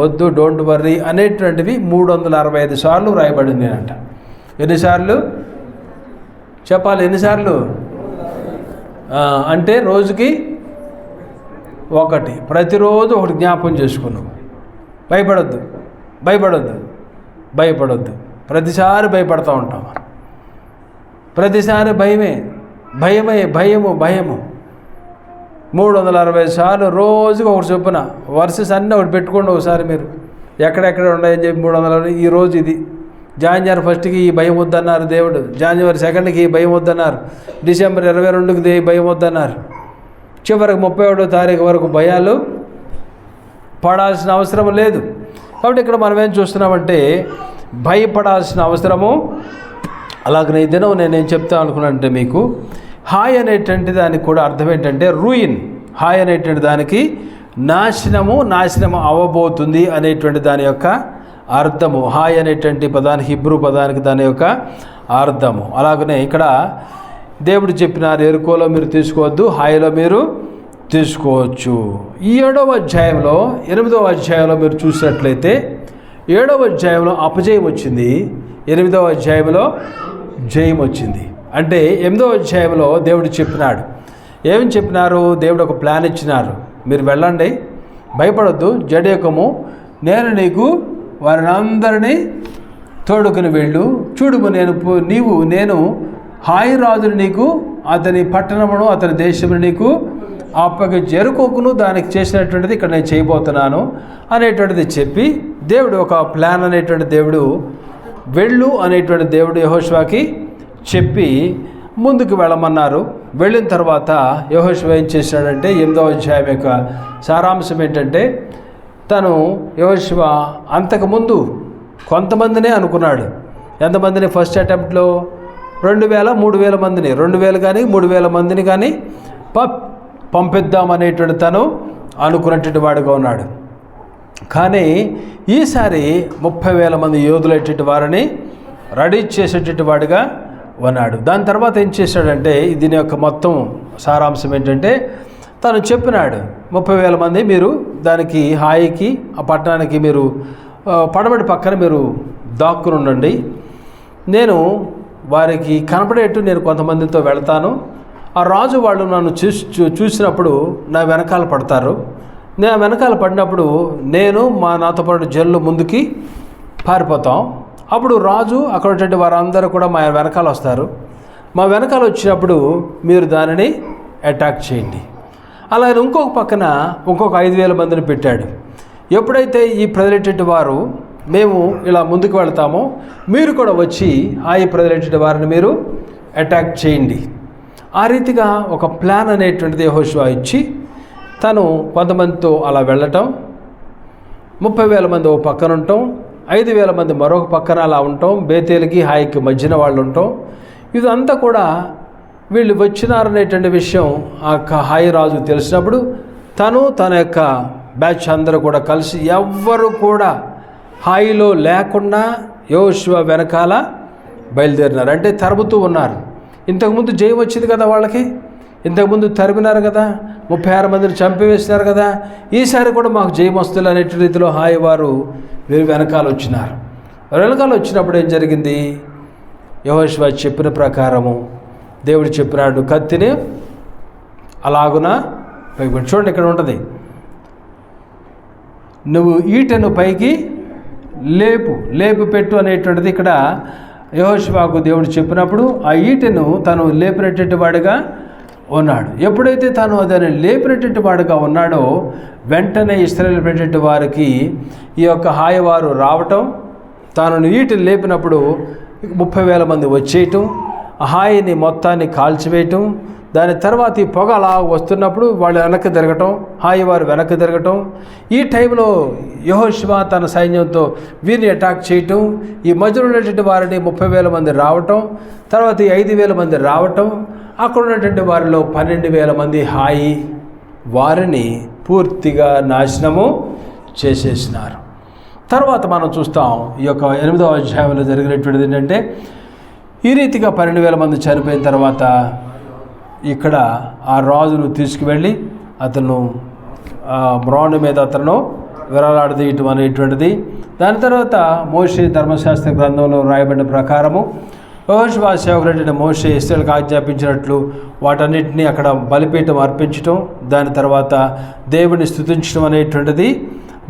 వద్దు, డోంట్ వర్రీ అనేటువంటివి 365 సార్లు రాయబడింది అంట. ఎన్నిసార్లు చెప్పాలి? ఎన్నిసార్లు అంటే రోజుకి ఒకటి, ప్రతిరోజు ఒకటి జ్ఞాపకం చేసుకున్నాం. భయపడొద్దు. ప్రతిసారి భయపడుతూ ఉంటాం. ప్రతిసారి భయము 360 సార్లు రోజుకి ఒకటి చొప్పున వర్సెస్ అన్నీ ఒకటి పెట్టుకోండి. ఒకసారి మీరు ఎక్కడెక్కడ ఉన్నాయని చెప్పి 360. ఈరోజు ఇది జనవరి 1కి ఈ భయం వద్దన్నారు దేవుడు, జనవరి 2కి ఈ భయం వద్దన్నారు, డిసెంబర్ 22కి ఈ భయం వద్దన్నారు, చివరికి 31వ తారీఖు వరకు భయాలు పడాల్సిన అవసరం లేదు. కాబట్టి ఇక్కడ మనం ఏం చూస్తున్నామంటే భయపడాల్సిన అవసరము. అలాగనే ఈ దినం నేనేం చెప్తా అనుకున్నానంటే మీకు హాయ్ అనేటువంటి దానికి కూడా అర్థం ఏంటంటే రూయిన్. హాయ్ అనేటువంటి దానికి నాశనము అవ్వబోతుంది అనేటువంటి దాని యొక్క అర్థము. హాయ్ అనేటువంటి పదానికి, హిబ్రూ పదానికి దాని యొక్క అర్థము. అలాగనే ఇక్కడ దేవుడు చెప్పినారు ఎరుకోలో మీరు తీసుకోవద్దు, హాయిలో మీరు తీసుకోవచ్చు. ఈ 7వ అధ్యాయంలో 8వ అధ్యాయంలో మీరు చూసినట్లయితే 7వ అధ్యాయంలో అపజయం వచ్చింది, 8వ అధ్యాయంలో జయం వచ్చింది. అంటే 8వ అధ్యాయంలో దేవుడు చెప్పినాడు. ఏమి చెప్పినారు? దేవుడు ఒక ప్లాన్ ఇచ్చినారు. మీరు వెళ్ళండి, భయపడొద్దు, జడియకము, నేను నీకు వారిని అందరినీ తోడుకుని వెళ్ళు. చూడుము, నేను హాయి రాజుని నీకు అతని పట్టణమును అతని దేశమును నీకు జరుకోకును దానికి చేసినటువంటిది ఇక్కడ నేను చేయబోతున్నాను అనేటువంటిది చెప్పి దేవుడు ఒక ప్లాన్ అనేటువంటి దేవుడు, వెళ్ళు అనేటువంటి దేవుడు యెహోషువకి చెప్పి ముందుకు వెళ్ళమన్నారు. వెళ్ళిన తర్వాత యెహోషువ ఏం చేశాడంటే 8వ అధ్యాయం యొక్క సారాంశం ఏంటంటే యెహోషువ అంతకుముందు కొంతమందినే అనుకున్నాడు. ఎంతమందిని? ఫస్ట్ అటెంప్ట్లో 2000-3000 మందిని, 2000 కానీ 3000 మందిని కానీ పంపిద్దామనేటువంటి తను అనుకున్నటువంటి వాడుగా ఉన్నాడు. కానీ ఈసారి 30,000 మంది యోధులైనటువంటి వారిని రెడీ చేసేటటువంటి వాడిగా ఉన్నాడు. దాని తర్వాత ఏం చేశాడంటే దీని యొక్క మొత్తం సారాంశం ఏంటంటే తను చెప్పినాడు 30,000 మంది మీరు దానికి హాయికి ఆ పట్టణానికి మీరు పడమటి పక్కన మీరు దాక్కుని ఉండండి, నేను వారికి కనపడేట్టు నేను కొంతమందితో వెళ్తాను, ఆ రాజు వాళ్ళు నన్ను చూసినప్పుడు నా వెనకాల పడతారు, నా వెనకాల పడినప్పుడు నేను నాతో పాటు జల్లు ముందుకి పారిపోతాం, అప్పుడు రాజు అక్కడ ఉన్నటువంటి వారందరూ కూడా మా వెనకాల వస్తారు, మా వెనకాల వచ్చినప్పుడు మీరు దానిని అటాక్ చేయండి. అలాగే ఇంకొక పక్కన ఇంకొక 5,000 మందిని పెట్టాడు. ఎప్పుడైతే ఈ ప్రజలైనటువంటి వారు మేము ఇలా ముందుకు వెళ్తామో మీరు కూడా వచ్చి ఈ ప్రజలైనటువంటి వారిని మీరు అటాక్ చేయండి. ఆ రీతిగా ఒక ప్లాన్ అనేటువంటిది యెహోషువ ఇచ్చి తను కొంతమందితో అలా వెళ్ళటం, 30,000 మంది ఒక పక్కన ఉండటం, 5,000 మంది మరొక పక్కన అలా ఉండటం, బేతేలుకి హాయికి మధ్యన వాళ్ళు ఉండటం, ఇదంతా కూడా వీళ్ళు వచ్చినారనేటువంటి విషయం ఆ హాయి రాజు తెలిసినప్పుడు తన యొక్క బ్యాచ్ అందరూ కూడా కలిసి ఎవ్వరు కూడా హాయిలో లేకుండా యెహోషువ వెనకాల బయలుదేరినారు. అంటే తరుముతూ ఉన్నారు. ఇంతకుముందు జయం వచ్చింది కదా వాళ్ళకి, ఇంతకుముందు తరిమినారు కదా, 36 మందిని చంపివేసినారు కదా, ఈసారి కూడా మాకు జయం వస్తుంది అనే రీతిలో హాయి వారు వీరు వెనకాల వచ్చినారు. వెనకాల వచ్చినప్పుడు ఏం జరిగింది? యెహోషువ చెప్పిన ప్రకారము దేవుడు చెప్పినాడు, కత్తిని అలాగున పైకి పెట్టు. చూడండి, ఇక్కడ ఉంటుంది, నువ్వు ఈటెను పైకి లేపు పెట్టు అనేటువంటిది ఇక్కడ యెహోషువకు దేవుడు చెప్పినప్పుడు ఆ ఈటెను తను లేపినటువంటి వాడిగా ఉన్నాడు. ఎప్పుడైతే తను దాన్ని లేపినటువంటి వాడుగా ఉన్నాడో వెంటనే ఇశ్రాయేలు పెట్టేటువంటి వారికి ఈ యొక్క హాయవారు రావటం, తాను ఈటెను లేపినప్పుడు 30,000 మంది వచ్చేయటం, ఆ హాయిని మొత్తాన్ని కాల్చివేయటం, దాని తర్వాత ఈ పొగ అలా వస్తున్నప్పుడు వాళ్ళు వెనక్కి తిరగటం, హాయి వారు వెనక్కి తిరగటం. ఈ టైంలో యెహోషువ తన సైన్యంతో వీరిని అటాక్ చేయటం, ఈ మధ్యలో ఉన్నటువంటి వారిని 30,000 మంది రావటం, తర్వాత ఈ 5,000 మంది రావటం, అక్కడ ఉన్నటువంటి వారిలో 12,000 మంది హాయి వారిని పూర్తిగా నాశనము చేసేసినారు. తర్వాత మనం చూస్తాం ఈ యొక్క 8వ అధ్యాయంలో జరిగినటువంటిది ఏంటంటే, ఈ రీతిగా 12,000 మంది చనిపోయిన తర్వాత ఇక్కడ ఆ రాజును తీసుకువెళ్ళి అతను మ్రాను మీద అతను విరలాడదీయటం అనేటువంటిది. దాని తర్వాత మోషే ధర్మశాస్త్ర గ్రంథంలో రాయబడిన ప్రకారము యెహోషువ సేవకుడైన మోషే ఇశ్రాయేలుకు ఆజ్ఞాపించినట్లు వాటన్నిటిని అక్కడ బలిపీఠం అర్పించటం, దాని తర్వాత దేవుని స్తుతించడం అనేటువంటిది,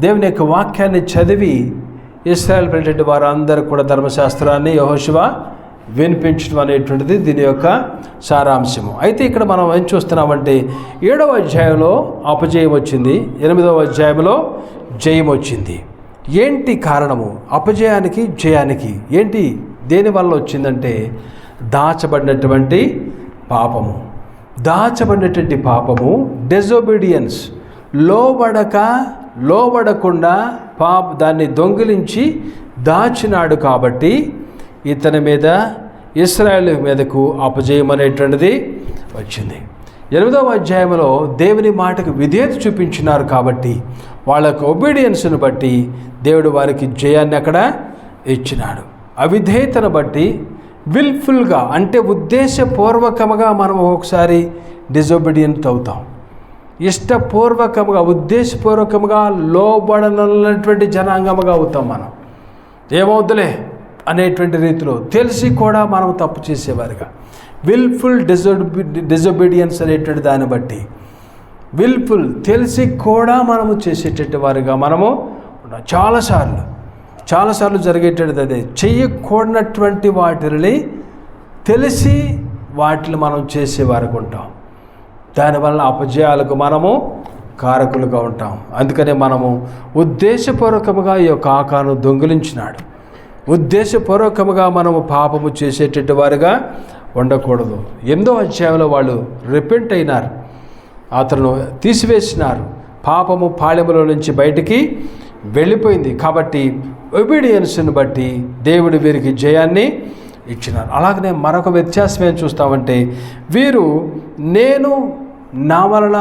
దేవుని యొక్క వాక్యాన్ని చదివి ఇశ్రాయేలు పెట్టే వారందరూ కూడా ధర్మశాస్త్రాన్ని యెహోషువ వినిపించడం అనేటువంటిది దీని యొక్క సారాంశము. అయితే ఇక్కడ మనం ఏం చూస్తున్నామంటే 7వ అధ్యాయంలో అపజయం వచ్చింది, 8వ అధ్యాయంలో జయం వచ్చింది. ఏంటి కారణము అపజయానికి జయానికి? ఏంటి దేనివల్ల వచ్చిందంటే దాచబడినటువంటి పాపము, డిజోబీడియన్స్, లోబడకుండా దాన్ని దొంగిలించి దాచినాడు. కాబట్టి ఇతని మీద ఇశ్రాయేలు మీదకు అపజయం అనేటువంటిది వచ్చింది. 8వ అధ్యాయంలో దేవుని మాటకు విధేయత చూపించినారు కాబట్టి వాళ్ళ యొక్క ఒబీడియన్స్ను బట్టి దేవుడు వారికి జయాన్ని అక్కడ ఇచ్చినాడు. అవిధేయతను బట్టి విల్ఫుల్గా అంటే ఉద్దేశపూర్వకంగా మనం ఒకసారి డిజోబీడియంట్ అవుతాం. ఇష్టపూర్వకంగా ఉద్దేశపూర్వకంగా లోబడనటువంటి జనాంగముగా అవుతాం. మనం ఏమవుతులే అనేటువంటి రీతిలో తెలిసి కూడా మనం తప్పు చేసేవారుగా, విల్ఫుల్ డిజోబీడియన్స్ అనేటువంటి దాన్ని బట్టి విల్ఫుల్ తెలిసి కూడా మనము చేసేటటువంటి వారుగా మనము చాలాసార్లు జరిగేటది అదే. చెయ్యకూడనటువంటి వాటిని తెలిసి వాటిని మనం చేసేవారుగా ఉంటాం. దానివల్ల అపజయాలకు మనము కారకులుగా ఉంటాం. అందుకనే మనము ఉద్దేశపూర్వకముగా ఈ యొక్క ఆకాను దొంగిలించినాడు. ఉద్దేశపూర్వకముగా మనము పాపము చేసేటట్టు వారుగా ఉండకూడదు. 8వ అధ్యాయంలో వాళ్ళు రిపెంట్ అయినారు, అతను తీసివేసినారు, పాపము పాళెములో నుంచి బయటికి వెళ్ళిపోయింది. కాబట్టి ఒబీడియన్స్ని బట్టి దేవుడు వీరికి జయాన్ని ఇచ్చినారు. అలాగనే మరొక వ్యత్యాసం ఏం చూస్తామంటే, వీరు నేను నా వలన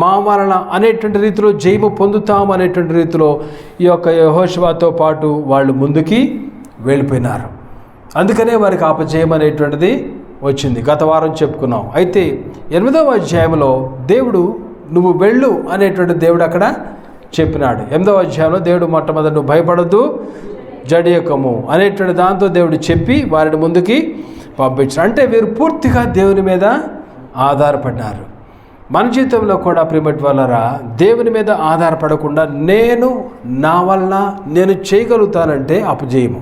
మా వలన అనేటువంటి రీతిలో జయము పొందుతాం అనేటువంటి రీతిలో ఈ యొక్క యెహోషువతో పాటు వాళ్ళు ముందుకి వెళ్ళిపోయినారు. అందుకనే వారికి అపజయం అనేటువంటిది వచ్చింది. గత వారం చెప్పుకున్నాం. అయితే 8వ అధ్యాయంలో దేవుడు నువ్వు వెళ్ళు అనేటువంటి దేవుడు అక్కడ చెప్పినాడు. 8వ అధ్యాయంలో దేవుడు మొట్టమొదటి నువ్వు భయపడద్దు జడియకము అనేటువంటి దాంతో దేవుడు చెప్పి వారిని ముందుకి పంపించారు. అంటే వీరు పూర్తిగా దేవుని మీద ఆధారపడినారు. మన జీవితంలో కూడా ప్రియమైన వాళ్ళరా, దేవుని మీద ఆధారపడకుండా నేను నా వల్ల నేను చేయగలుగుతానంటే అపజయము.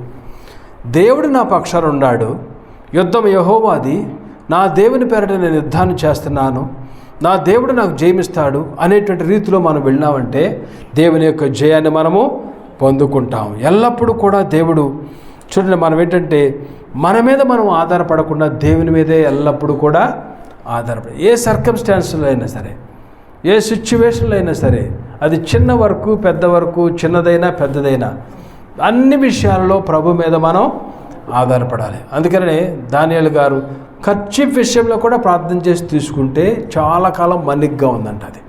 దేవుడు నా పక్షాన ఉన్నాడు, యుద్ధం యెహోవాది, నా దేవుని పేరిట నేను యుద్ధాన్ని చేస్తున్నాను, నా దేవుడు నాకు జయమిస్తాడు అనేటువంటి రీతిలో మనం వెళ్ళినామంటే దేవుని యొక్క జయాన్ని మనము పొందుకుంటాం. ఎల్లప్పుడూ కూడా దేవుడు చూడండి, మనం ఏంటంటే మన మీద మనం ఆధారపడకుండా దేవుని మీదే ఎల్లప్పుడూ కూడా ఆధారపడి ఏ సర్కమ్స్టాన్స్లో అయినా సరే, ఏ సిచ్యువేషన్లో అయినా సరే, అది చిన్న వరకు పెద్ద వరకు, చిన్నదైనా పెద్దదైనా అన్ని విషయాల్లో ప్రభు మీద మనం ఆధారపడాలి. అందుకనే దానియేలు గారు కర్చీఫ్ విషయంలో కూడా ప్రార్థన చేసి తీసుకుంటే చాలా కాలం మన్నిగ్గా ఉందంట. అది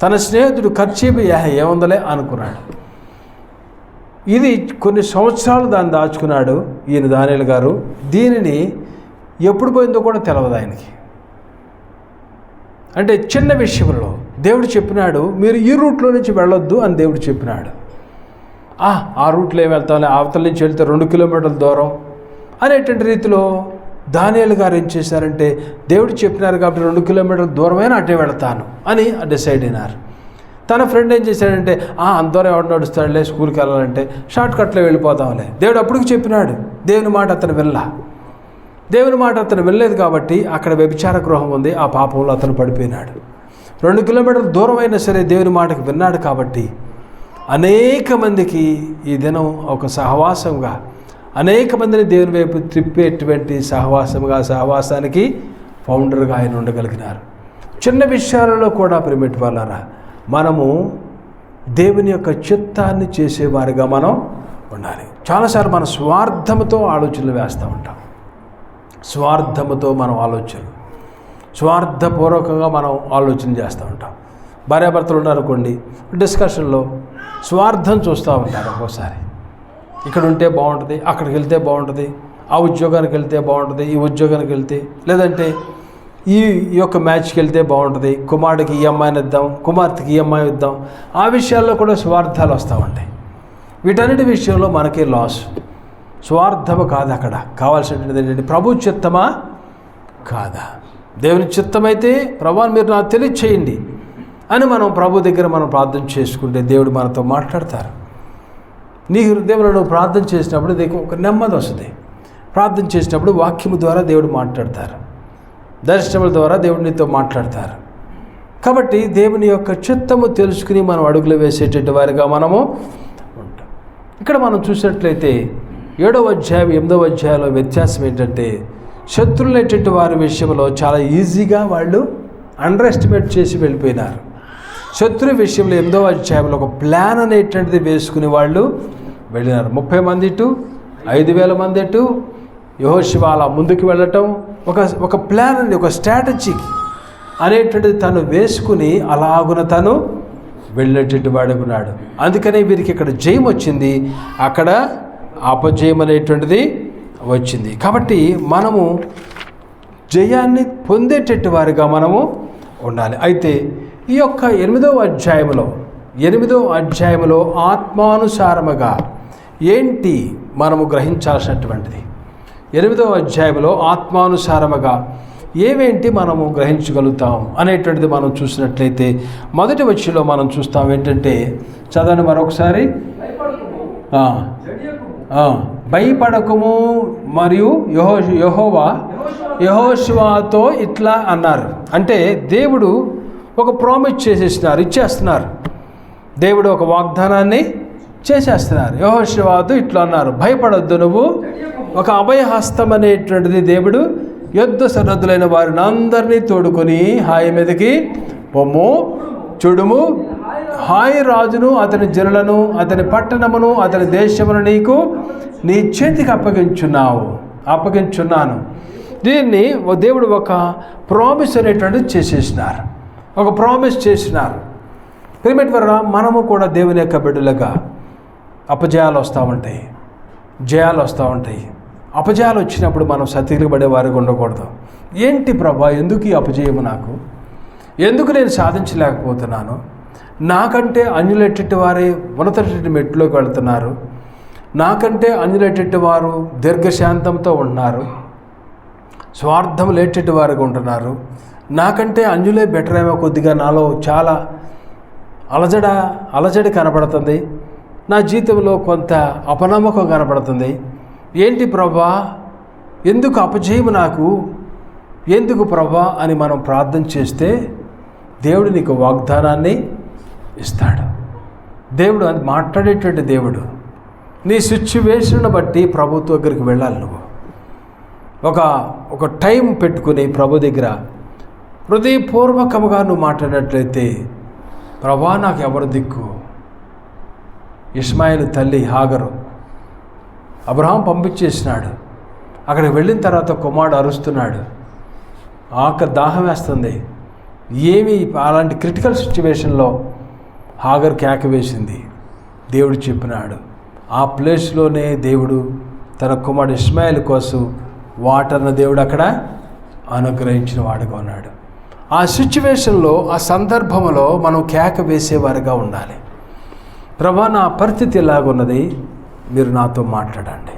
తన స్నేహితుడు కర్చీఫ్ ఏముందలే అనుకున్నాడు. ఇది కొన్ని సంవత్సరాలు దాన్ని దాచుకున్నాడు ఈయన దానియేలు గారు. దీనిని ఎప్పుడు పోయిందో కూడా తెలియదు ఆయనకి. అంటే చిన్న విషయంలో దేవుడు చెప్పినాడు, మీరు ఈ రూట్లో నుంచి వెళ్ళొద్దు అని దేవుడు చెప్పినాడు. ఆ రూట్లో ఏం వెళ్తాం, అవతల నుంచి వెళ్తే 2 కిలోమీటర్ల దూరం అనేటువంటి రీతిలో దానియేలు గారు ఏం చేశారంటే, దేవుడు చెప్పినారు కాబట్టి 2 కిలోమీటర్ల దూరమైనా అటే వెళతాను అని డిసైడ్ అయినారు. తన ఫ్రెండ్ ఏం చేశాడంటే, అందరూ ఎవరు నడుస్తాడులే, స్కూల్కి వెళ్ళాలంటే షార్ట్ కట్లో వెళ్ళిపోతాంలే. దేవుడు అప్పటికి చెప్పినాడు. దేవుని మాట అతను దేవుని మాట అతను వెళ్ళలేదు కాబట్టి అక్కడ వ్యభిచార గృహం ఉంది, ఆ పాపంలో అతను పడిపోయినాడు. 2 కిలోమీటర్ల దూరం అయినా సరే దేవుని మాటకు విన్నాడు కాబట్టి అనేక మందికి ఈ దినం ఒక సహవాసంగా, అనేక మందిని దేవుని వైపు త్రిప్పేటువంటి సహవాసానికి ఫౌండర్గా ఆయన ఉండగలిగినారు. చిన్న విషయాలలో కూడా ప్రియమైన వాళ్ళారా, మనము దేవుని యొక్క చిత్తాన్ని చేసేవారిగా మనం ఉండాలి. చాలాసార్లు మన స్వార్థంతో ఆలోచనలు వేస్తూ ఉంటాం. స్వార్థముతో మనం స్వార్థపూర్వకంగా మనం ఆలోచన చేస్తూ ఉంటాం. భార్యాభర్తలు ఉన్నారనుకోండి, డిస్కషన్లో స్వార్థం చూస్తూ ఉంటారు. ఒక్కోసారి ఇక్కడ ఉంటే బాగుంటుంది, అక్కడికి వెళ్తే బాగుంటుంది, ఆ ఉద్యోగానికి వెళ్తే బాగుంటుంది, ఈ ఉద్యోగానికి వెళ్తే, లేదంటే ఈ యొక్క మ్యాచ్కి వెళ్తే బాగుంటుంది, కుమారుడికి ఈ అమ్మాయిని ఇద్దాం, కుమార్తెకి ఈ అమ్మాయి ఇద్దాం. ఆ విషయాల్లో కూడా స్వార్థాలు వస్తూ ఉంటాయి. వీటన్నిటి విషయంలో మనకి లాస్. స్వార్థము కాదు అక్కడ కావాల్సినటువంటిది ఏంటంటే, ప్రభు చిత్తమా కాదా? దేవుని చిత్తమైతే, ప్రభు మీరు నాకు తెలియచేయండి అని మనం ప్రభు దగ్గర మనం ప్రార్థన చేసుకుంటే దేవుడు మనతో మాట్లాడతారు. నీ హృదయంలో నువ్వు ప్రార్థన చేసినప్పుడు నీకు ఒక నెమ్మది వస్తుంది. ప్రార్థన చేసినప్పుడు వాక్యము ద్వారా దేవుడు మాట్లాడతారు, దర్శనముల ద్వారా దేవుడు నీతో మాట్లాడతారు. కాబట్టి దేవుని యొక్క చిత్తము తెలుసుకుని మనం అడుగులు వేసేటటువంటి వారిగా మనము ఉంటాం. ఇక్కడ మనం చూసినట్లయితే 7వ అధ్యాయం 8వ అధ్యాయంలో వ్యత్యాసం ఏంటంటే, శత్రువులైనటువంటి వారి విషయంలో చాలా ఈజీగా వాళ్ళు అండర్ ఎస్టిమేట్ చేసి వెళ్ళిపోయినారు. శత్రు విషయంలో 8వ అధ్యాయంలో ఒక ప్లాన్ అనేటువంటిది వేసుకుని వాళ్ళు వెళ్ళినారు. 30 మంది ఇటు, 5,000 మంది ఇటు, యెహోషువ అలా ముందుకు వెళ్ళటం, ఒక ప్లాన్ అని, ఒక స్ట్రాటజీ అనేటువంటిది తను వేసుకుని అలాగున తను వెళ్ళేటట్టు వాడుకున్నాడు. అందుకనే వీరికి ఇక్కడ జయం వచ్చింది, అక్కడ అపజయం అనేటువంటిది వచ్చింది. కాబట్టి మనము జయాన్ని పొందేటట్టు వారిగా మనము ఉండాలి. అయితే ఈ యొక్క 8వ అధ్యాయంలో ఆత్మానుసారముగా ఏంటి మనము గ్రహించాల్సినటువంటిది, 8వ అధ్యాయంలో ఆత్మానుసారముగా ఏవేంటి మనము గ్రహించగలుగుతాం అనేటువంటిది మనం చూసినట్లయితే, మొదటి వచ్చులో మనం చూస్తాం ఏంటంటే, చదవండి మరొకసారి. భయపడకము మరియు యెహోషువతో ఇట్లా అన్నారు. అంటే దేవుడు ఒక ప్రామిస్ ఇచ్చేస్తున్నారు. దేవుడు ఒక వాగ్దానాన్ని చేసేస్తున్నారు. యెహోషువతో ఇట్లా అన్నారు, భయపడొద్దు, నువ్వు ఒక అభయహస్తం అనేటువంటిది దేవుడు యుద్ధ సన్నద్ధులైన వారిని అందరినీ తోడుకొని హాయి మీదకి పొమ్ము, చూడుము, హాయి రాజును, అతని జనులను, అతని పట్టణమును, అతని దేశమును నీ చేతికి అప్పగించున్నాను. దీన్ని దేవుడు ఒక ప్రామిస్ అనేటువంటిది చేసేసినారు, ఒక ప్రామిస్ చేసినారు. ప్రియమైన వారా, మనము కూడా దేవుని యొక్క బిడ్డలుగా అపజయాలు వస్తూ ఉంటాయి, జయాలు వస్తూ ఉంటాయి. అపజయాలు వచ్చినప్పుడు మనం సతికిలు పడే వారికి ఉండకూడదు. ఏంటి ప్రభా, ఎందుకు ఈ అపజయము నాకు, ఎందుకు నేను సాధించలేకపోతున్నాను, నాకంటే అన్యులెట్టి వారే ఉన్నతటి మెట్టులోకి వెళ్తున్నారు, నాకంటే అన్యులెట్టి వారు దీర్ఘశాంతంతో ఉంటున్నారు, స్వార్థం లేటెట్టి వారికి ఉంటున్నారు, నాకంటే అన్యులే బెటర్ ఏమో, కొద్దిగా నాలో చాలా అలజడి కనపడుతుంది, నా జీవితంలో కొంత అపనమ్మకం కనపడుతుంది. ఏంటి ప్రభా, ఎందుకు అపజయము నాకు, ఎందుకు ప్రభా అని మనం ప్రార్థన చేస్తే దేవుడు నీకు వాగ్దానాన్ని ఇస్తాడు. దేవుడు అది మాట్లాడేటువంటి దేవుడు. నీ సిచ్యువేషన్ బట్టి ప్రభు దగ్గరికి వెళ్ళాలి. నువ్వు ఒక టైం పెట్టుకుని ప్రభు దగ్గర హృదయపూర్వకంగా నువ్వు మాట్లాడినట్లయితే, ప్రభా నాకు ఎవరు దిక్కు, ఇష్మాయేలు తల్లి హాగరు అబ్రహాం పంపించేసినాడు, అక్కడికి వెళ్ళిన తర్వాత కుమారుడు అరుస్తున్నాడు, దాహం వేస్తుంది. ఏమి అలాంటి క్రిటికల్ సిచ్యువేషన్లో హాగర్ కేక వేసింది. దేవుడు చెప్పినాడు, ఆ ప్లేస్లోనే దేవుడు తన కుమారుడు ఇష్మాయేల్ కోసం వాటర్ను దేవుడు అక్కడ అనుగ్రహించిన వాడుగా ఉన్నాడు. ఆ సిచ్యువేషన్లో, ఆ సందర్భంలో మనం కేక వేసేవారుగా ఉండాలి. ప్రభా, నా పరిస్థితి ఎలాగున్నది, మీరు నాతో మాట్లాడండి.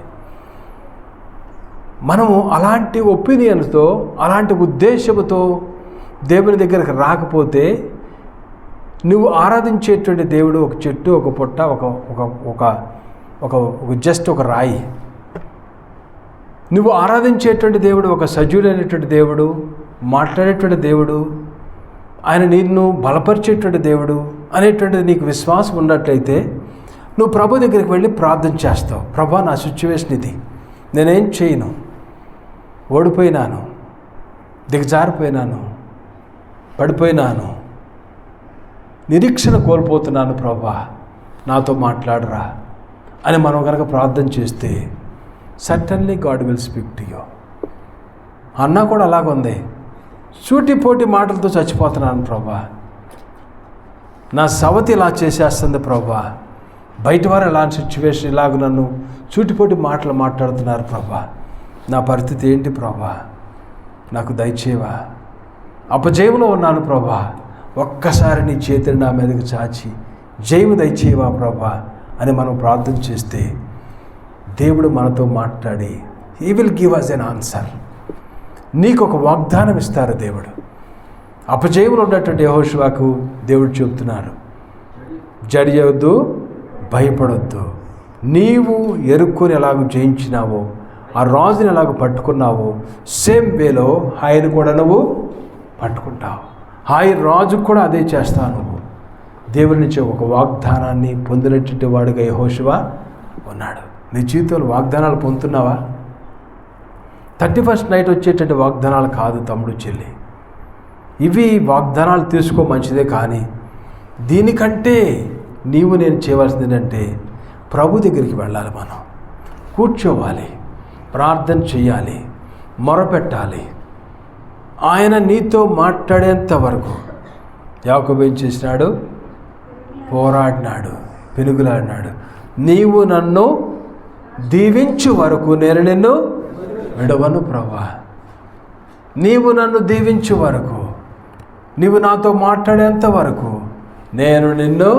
మనము అలాంటి ఒపీనియన్స్తో, అలాంటి ఉద్దేశంతో దేవుని దగ్గరకు రాకపోతే, నువ్వు ఆరాధించేటువంటి దేవుడు ఒక చెట్టు, ఒక పుట్ట, ఒక జస్ట్ ఒక రాయి. నువ్వు ఆరాధించేటువంటి దేవుడు ఒక సజీవుడైనటువంటి దేవుడు, మాట్లాడేటువంటి దేవుడు, ఆయన నిన్ను బలపరిచేటువంటి దేవుడు అనేటువంటిది నీకు విశ్వాసం ఉన్నట్లయితే నువ్వు ప్రభు దగ్గరికి వెళ్ళి ప్రార్థన చేస్తావు. ప్రభా, నా సిచ్యువేషన్ ఇది, నేనేం చేయను, ఓడిపోయినాను, దిగజారిపోయినాను, పడిపోయినాను, నిరీక్షణ కోల్పోతున్నాను, ప్రభా నాతో మాట్లాడరా అని మనం కనుక ప్రార్థన చేస్తే certainly God will speak to you. అన్న కూడా అలాగుంది, సూటిపోటి మాటలతో చచ్చిపోతున్నాను ప్రభా, నా సవతి ఇలా చేసేస్తుంది ప్రభా, బయట వారు ఎలాంటి సిచ్యువేషన్ ఇలాగ నన్ను సూటిపోటి మాటలు మాట్లాడుతున్నారు ప్రభా, నా పరిస్థితి ఏంటి ప్రభా, నాకు దయచేవా, అపజయంలో ఉన్నాను ప్రభా, ఒక్కసారి నీ చేతిని నా మీదకి చాచి జయము దయచేవా ప్రభా అని మనం ప్రార్థన చేస్తే దేవుడు మనతో మాట్లాడి he will give us an answer. నీకు ఒక వాగ్దానం ఇస్తారు దేవుడు. అపజయంలో ఉన్నటువంటి యెహోషువకు దేవుడు చెబుతున్నారు, జడియొద్దు, భయపడొద్దు, నీవు ఎరుక్కొని ఎలాగ జయించినావో, ఆ రాజుని ఎలాగ పట్టుకున్నావో, సేమ్ వేలో ఆయన కూడా నువ్వు పట్టుకుంటావు. ఆయన రాజు కూడా అదే చేస్తావు. నువ్వు దేవుడి నుంచి ఒక వాగ్దానాన్ని పొందినటువంటి వాడుగా యెహోషువ ఉన్నాడు. నీ జీవితంలో వాగ్దానాలు పొందుతున్నావా? 31st నైట్ వచ్చేటువంటి వాగ్దానాలు కాదు తమ్ముడు, చెల్లి. ఇవి వాగ్దానాలు తీసుకో మంచిదే, కానీ దీనికంటే నేను చేయవలసింది ఏంటంటే ప్రభు దగ్గరికి వెళ్ళాలి. మనం కూర్చోవాలి, ప్రార్థన చేయాలి, మొరపెట్టాలి. ఆయన నీతో మాట్లాడేంత వరకు యాకోబు ఏం చేసినాడు? పోరాడినాడు, పెనుగులాడినాడు. నీవు నన్ను దీవించు వరకు నేను నిన్ను విడవను ప్రభా. నీవు నన్ను దీవించు వరకు, నీవు నాతో మాట్లాడేంత వరకు నేను నిన్ను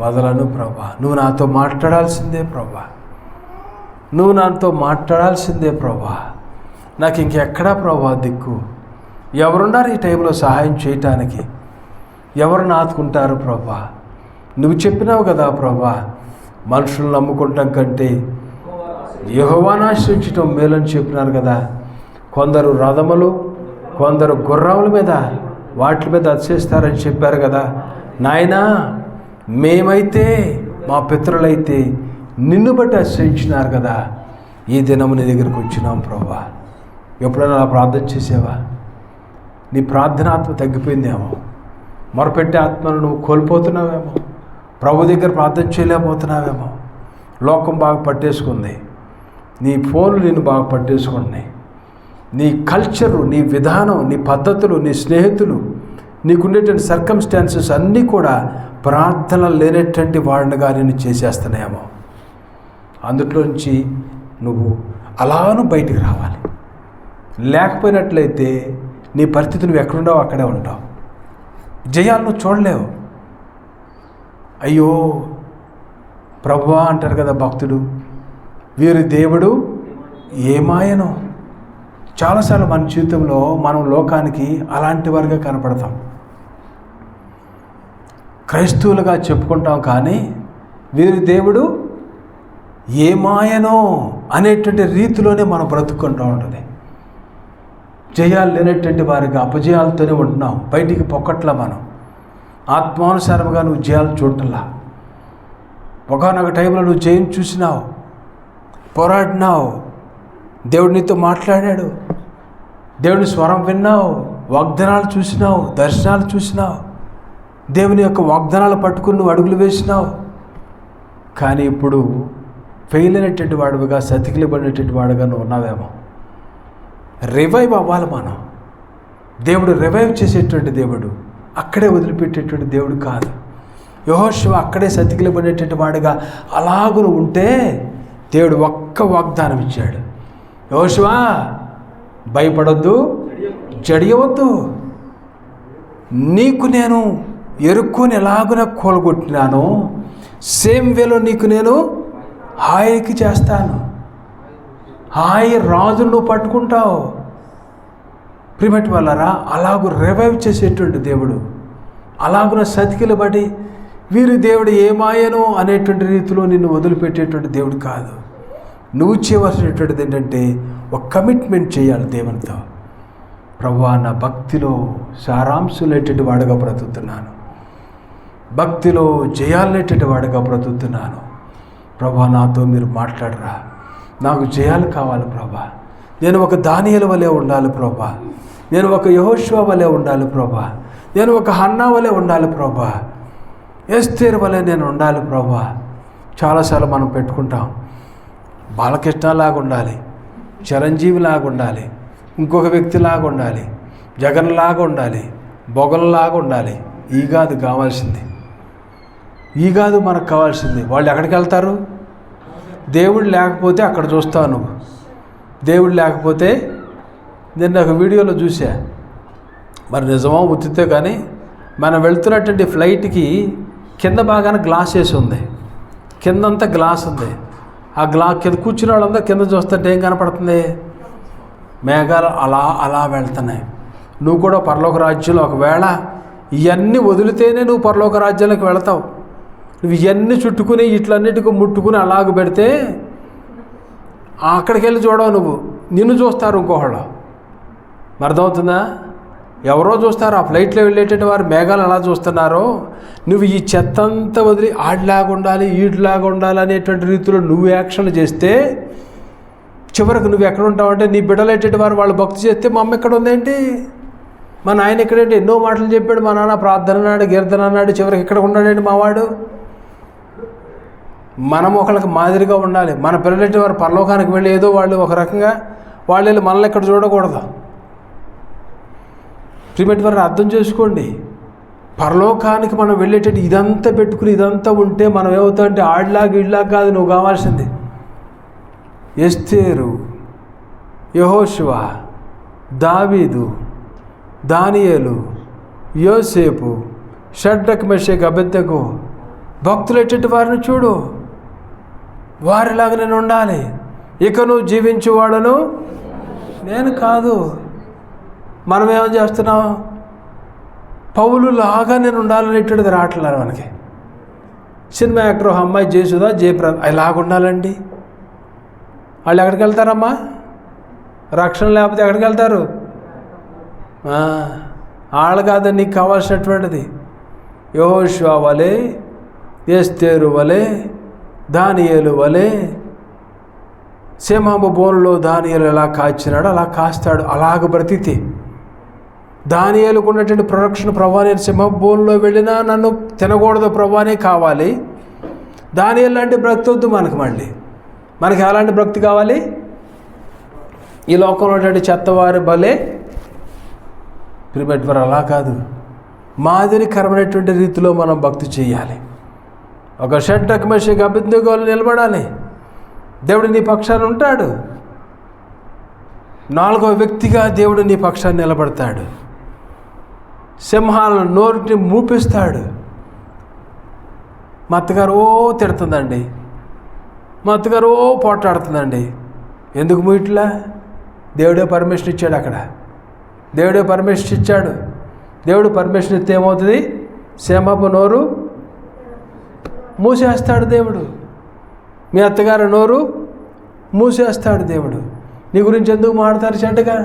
వదలను ప్రభా. నువ్వు నాతో మాట్లాడాల్సిందే ప్రభా, నువ్వు నాతో మాట్లాడాల్సిందే ప్రభా. నాకు ఇంకెక్కడా ప్రభా దిక్కు? ఎవరున్నారు ఈ టైంలో సహాయం చేయటానికి? ఎవరు నాతుకుంటారు ప్రభా? నువ్వు చెప్పినావు కదా ప్రభా, మనుషులను నమ్ముకుంటాం కంటే యెహోవాను ఆశ్రయించటం మేలని చెప్పినారు కదా. కొందరు రథములు, కొందరు గుర్రాల మీద, వాటి మీద అతిశయిస్తారని చెప్పారు కదా. నాయనా, మేమైతే, మా పితరులైతే నిన్ను బట్టి ఆశ్రయించినారు కదా. ఈ దినము నీ దగ్గరికి వచ్చినాం ప్రభా. ఎప్పుడైనా అలా ప్రార్థన చేసావా? నీ ప్రార్థన ఆత్మ తగ్గిపోయిందేమో, మొరపెట్టే ఆత్మను నువ్వు కోల్పోతున్నావేమో, ప్రభు దగ్గర ప్రార్థన చేయలేకపోతున్నావేమో. లోకం బాగా పట్టేసుకుంది, నీ ఫోన్లు నిన్ను బాగా పట్టేసుకున్నాయి. నీ కల్చరు, నీ విధానం, నీ పద్ధతులు, నీ స్నేహితులు, నీకుండేటువంటి సర్కమ్స్టాన్సెస్ అన్నీ కూడా ప్రార్థన లేనటువంటి వాడినిగా నేను చేసేస్తున్నాయేమో. అందులో నుంచి నువ్వు అలాను బయటికి రావాలి. లేకపోయినట్లయితే నీ పరిస్థితి నువ్వు ఎక్కడుంటావు అక్కడే ఉంటావు. జయాలు నువ్వు చూడలేవు. అయ్యో ప్రభువా అంటారు కదా భక్తుడు, వీరి దేవుడు ఏమాయనో. చాలాసార్లు మన జీవితంలో మనం లోకానికి అలాంటి వారిగా కనపడతాం. క్రైస్తవులుగా చెప్పుకుంటాం, కానీ వీరి దేవుడు ఏమాయనో అనేటువంటి రీతిలోనే మనం బ్రతుకుంటూ ఉంటుంది. జయాలు లేనటువంటి వారిగా అపజయాలతోనే ఉంటున్నాం. బయటికి పొక్కట్లా మనం ఆత్మానుసారంగా నువ్వు జయాలు చూడటంలా. ఒకనొక టైంలో నువ్వు జయం చూసినావు, పోరాడినావు, దేవుడు నీతో మాట్లాడాడు, దేవుని స్వరం విన్నావు, వాగ్దానాలు చూసినావు, దర్శనాలు చూసినావు, దేవుని యొక్క వాగ్దానాలు పట్టుకుని నువ్వు అడుగులు వేసినావు. కానీ ఇప్పుడు ఫెయిల్ అయినటువంటి వాడుగా, సతికిలబడినటువంటి వాడుగా నువ్వు ఉన్నావేమో. రివైవ్ అవ్వాలి మనం. దేవుడు రివైవ్ చేసేటువంటి దేవుడు, అక్కడే వదిలిపెట్టేటువంటి దేవుడు కాదు. యెహోషువ అక్కడే సతికిలబడేటువంటి వాడుగా అలాగును ఉంటే దేవుడు ఒక్క వాగ్దానం ఇచ్చాడు, యెహోషువ భయపడొద్దు, జడియవద్దు, నీకు నేను ఎరుక్కొని ఎలాగున కూలగొట్టినాను సేమ్ వేలో నీకు నేను హాయికి చేస్తాను, హాయి రాజును నువ్వు పట్టుకుంటావు. ప్రిమటి వాళ్ళరా, అలాగూ రివైవ్ చేసేటువంటి దేవుడు, అలాగున సతికిలబడి వీరు దేవుడు ఏమాయను అనేటువంటి రీతిలో నిన్ను వదిలిపెట్టేటువంటి దేవుడు కాదు. నువ్వు చేయవలసినటువంటిది ఏంటంటే ఒక కమిట్మెంట్ చేయాలి దేవునితో. ప్రభువా, నా భక్తిలో సారాంశులేటువంటి వాడుగా బ్రతుకుతున్నాను, భక్తిలో జయాలనేటువంటి వాడుగా బ్రతుకుతున్నాను. ప్రభువా, నాతో మీరు మాట్లాడరా, నాకు జయాలు కావాలి ప్రభా, నేను ఒక దానియేలు వలె ఉండాలి ప్రభా, నేను ఒక యెహోషువ వలె ఉండాలి ప్రభా, నేను ఒక హన్నా వలె ఉండాలి ప్రభా, ఎస్తేరు వలె నేను ఉండాలి ప్రభా. చాలాసార్లు మనం పెట్టుకుంటాం, బాలకృష్ణలాగా ఉండాలి, చిరంజీవిలాగా ఉండాలి, ఇంకొక వ్యక్తిలాగా ఉండాలి, జగన్లాగా ఉండాలి, బొగన్లాగా ఉండాలి. ఈ కాదు కావాల్సింది, ఈ కాదు మనకు కావాల్సింది. వాళ్ళు ఎక్కడికి వెళ్తారు? దేవుడు లేకపోతే అక్కడ చూస్తావు నువ్వు. దేవుడు లేకపోతే నేను ఒక వీడియోలో చూసా, మరి నిజమో ఉత్తితే కానీ మనం వెళ్తున్నటువంటి ఫ్లైట్కి కింద బాగానే గ్లాస్ వేసి ఉంది, కిందంతా గ్లాస్ ఉంది. ఆ కింద కూర్చున్న వాళ్ళంతా కింద చూస్తుంటే ఏం కనపడుతుంది? మేఘాలు అలా అలా వెళ్తున్నాయి. నువ్వు కూడా పరలోక రాజ్యంలో ఒకవేళ ఇవన్నీ వదిలితేనే నువ్వు పరలోక రాజ్యాలకు వెళతావు. నువ్వు ఇవన్నీ చుట్టుకుని ఇట్లన్నిటికీ ముట్టుకుని అలాగ పెడితే అక్కడికి వెళ్ళి చూడవు, నువ్వు నిన్ను చూస్తారు ఇంకోళ్ళు. అర్థమవుతుందా? ఎవరో చూస్తారు. ఆ ఫ్లైట్లో వెళ్ళేటటువంటి వారు మేఘాలు ఎలా చూస్తున్నారో, నువ్వు ఈ చెత్త అంతా వదిలి ఆడిలాగా ఉండాలి, ఈడిలాగా ఉండాలి అనేటువంటి రీతిలో నువ్వు యాక్షన్ చేస్తే చివరికి నువ్వు ఎక్కడ ఉంటావంటే, నీ బిడ్డలేటటువంటి వారు వాళ్ళు భక్తి చేస్తే మా అమ్మ ఎక్కడ ఉందేంటి, మా నాయన ఎక్కడేంటి, ఎన్నో మాటలు చెప్పాడు, మా నాన్న ప్రార్థన అన్నాడు, కీర్తన అన్నాడు, చివరికి ఎక్కడ ఉన్నాడండి మావాడు. మనం ఒకళ్ళకి మాదిరిగా ఉండాలి. మన పిల్లలేటి వారు పరలోకానికి వెళ్ళి ఏదో వాళ్ళు ఒక రకంగా వాళ్ళు వెళ్ళి మనల్ని ఎక్కడ చూడకూడదు. ప్రిమేట్ వారిని అర్థం చేసుకోండి. పరలోకానికి మనం వెళ్ళేటట్టు ఇదంతా పెట్టుకుని ఇదంతా ఉంటే మనం ఏమవుతాం అంటే ఆడిలాగా ఇళ్ళలాగా కాదు నువ్వు కావాల్సింది. ఎస్తేరు, యెహోషువ, దావీదు, దానియేలు, యోసేపు, షడ్రక్, మెషక్, అబేద్నెగో భక్తులు ఎట్టి వారిని చూడు, వారిలాగా నేను ఉండాలి. ఇక నువ్వు జీవించేవాడను నేను కాదు. మనం ఏమో చేస్తున్నాం, పౌలు లాగా నేను ఉండాలనేటువంటిది రావట్లేదు మనకి. సినిమా యాక్టర్ అమ్మాయి జయసుధా, జయప్రద అలాగ ఉండాలండి. వాళ్ళు ఎక్కడికి వెళ్తారమ్మా? రక్షణ లేకపోతే ఎక్కడికి వెళ్తారు? వాళ్ళు కాదని నీకు కావాల్సినటువంటిది. యెహోషువ వలె, ఎస్తేరు వలె, దానియేలు వలె, సింహపు బోనులో దానియేలు ఎలా కాచినాడో అలా కాస్తాడు. అలాగ బ్రతికితే దానియేలుకు ఉన్నటువంటి ప్రొడక్షన్, ప్రభా నేను సింహపు బోనులో వెళ్ళినా నన్ను తినకూడదు ప్రభానే కావాలి. దానియేలు లాంటి భక్తి వద్దు మనకు. మళ్ళీ మనకి ఎలాంటి భక్తి కావాలి? ఈ లోకంలో ఉన్నటువంటి చెత్తవారి బలే ప్రిమేట్ వారు అలా కాదు, మాదిరికరమైనటువంటి రీతిలో మనం భక్తి చేయాలి. ఒక షడ్రక్, మెషక్, అబేద్నెగో నిలబడాలి. దేవుడు నీ పక్షాన ఉంటాడు. నాలుగవ వ్యక్తిగా దేవుడు నీ పక్షాన్ని నిలబడతాడు. సింహాలను నోరుని మూపిస్తాడు. మా అత్తగారు ఓ తిడుతుందండి, మా అత్తగారు ఓ పోట్లాడుతుందండి. ఎందుకు మూయిట్లా? దేవుడే పర్మిషన్ ఇచ్చాడు. అక్కడ దేవుడే పర్మిషన్ ఇచ్చాడు. దేవుడు పర్మిషన్ ఇస్తే ఏమవుతుంది? సింహపు నోరు మూసేస్తాడు దేవుడు. మీ అత్తగారు నోరు మూసేస్తాడు దేవుడు. నీ గురించి ఎందుకు మాట్లాడతారు చెడ్డగా?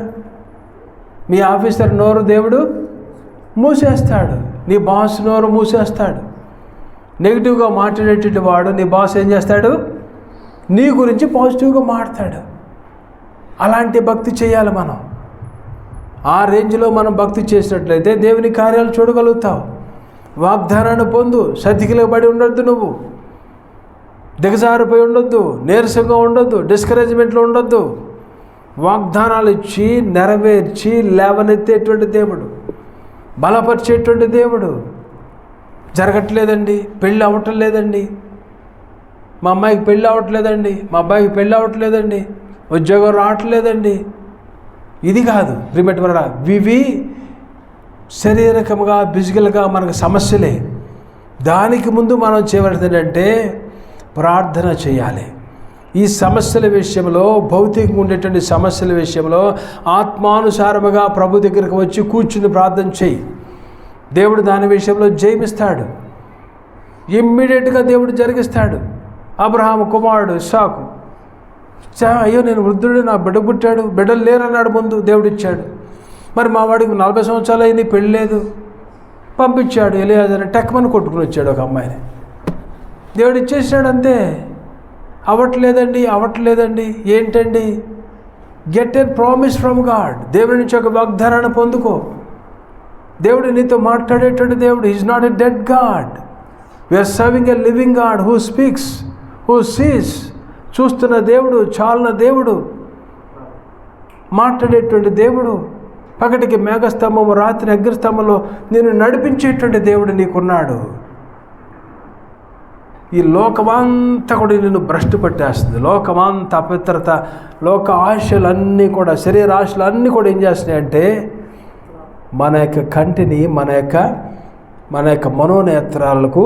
మీ ఆఫీసర్ నోరు దేవుడు మూసేస్తాడు. నీ బాస్ నోరు మూసేస్తాడు. నెగిటివ్గా మాట్లాడేటువంటి వాడు నీ బాస్ ఏం చేస్తాడు? నీ గురించి పాజిటివ్గా మాట్లాడు. అలాంటి భక్తి చేయాలి మనం. ఆ రేంజ్లో మనం భక్తి చేసినట్లయితే దేవుని కార్యాలు చూడగలుగుతావు. వాగ్దానాన్ని పొందు. సతికిలబడి ఉండొద్దు, నువ్వు దిగజారిపోయి ఉండొద్దు, నీరసంగా ఉండొద్దు, డిస్కరేజ్మెంట్లో ఉండొద్దు. వాగ్దానాలు ఇచ్చి నెరవేర్చి లేవనెత్తేటువంటి దేవుడు, బలపరిచేటువంటి దేవుడు. జరగట్లేదండి, పెళ్ళి అవ్వటం లేదండి, మా అమ్మాయికి పెళ్ళి అవ్వట్లేదండి, మా అబ్బాయికి పెళ్ళి అవ్వట్లేదండి, ఉద్యోగం రావట్లేదండి. ఇది కాదు ప్రియమైన వారా, ఇవి శారీరకంగా ఫిజికల్గా మనకు సమస్యలే. దానికి ముందు మనం చేయవలసిందంటే ప్రార్థన చేయాలి. ఈ సమస్యల విషయంలో, భౌతికంగా ఉండేటువంటి సమస్యల విషయంలో ఆత్మానుసారముగా ప్రభు దగ్గరికి వచ్చి కూర్చుని ప్రార్థన చేయి. దేవుడు దాని విషయంలో జయమిస్తాడు. ఇమ్మీడియట్గా దేవుడు జరిగిస్తాడు. అబ్రహాము కుమారుడు ఇస్సాకు, అయ్యో నేను వృద్ధుడు, నా బిడ్డ పుట్టాడు, బిడ్డలు లేరన్నాడు, ముందు దేవుడు ఇచ్చాడు. మరి మా వాడికి 40 సంవత్సరాలు అయింది, పెళ్ళి లేదు, పంపించాడు. ఎలియాజర్ టెక్మని కొట్టుకుని వచ్చాడు ఒక అమ్మాయిని, దేవుడు ఇచ్చేసాడు. అంతే. అవ్వట్లేదండి. ఏంటండి? Get a promise from God. దేవుడి నుంచి ఒక వాగ్దానాన్ని పొందుకో. దేవుడు నీతో మాట్లాడేటువంటి దేవుడు. Is not a dead God. We are serving a living God who speaks, who sees. చూస్తున్న దేవుడు, చాలిన దేవుడు, మాట్లాడేటువంటి దేవుడు. పగటికి మేఘస్తంభము, రాత్రి అగ్నిస్తంభంలో నేను నడిపించేటువంటి దేవుడు నీకున్నాడు. ఈ లోకమంతా కూడా నిన్ను భ్రష్టు పట్టేస్తుంది. లోకమంతా అపవిత్రత, లోక ఆశలన్నీ కూడా, శరీర ఆశలన్నీ కూడా ఏం చేస్తున్నాయంటే మన యొక్క కంటిని, మన యొక్క మనోనేత్రాలకు,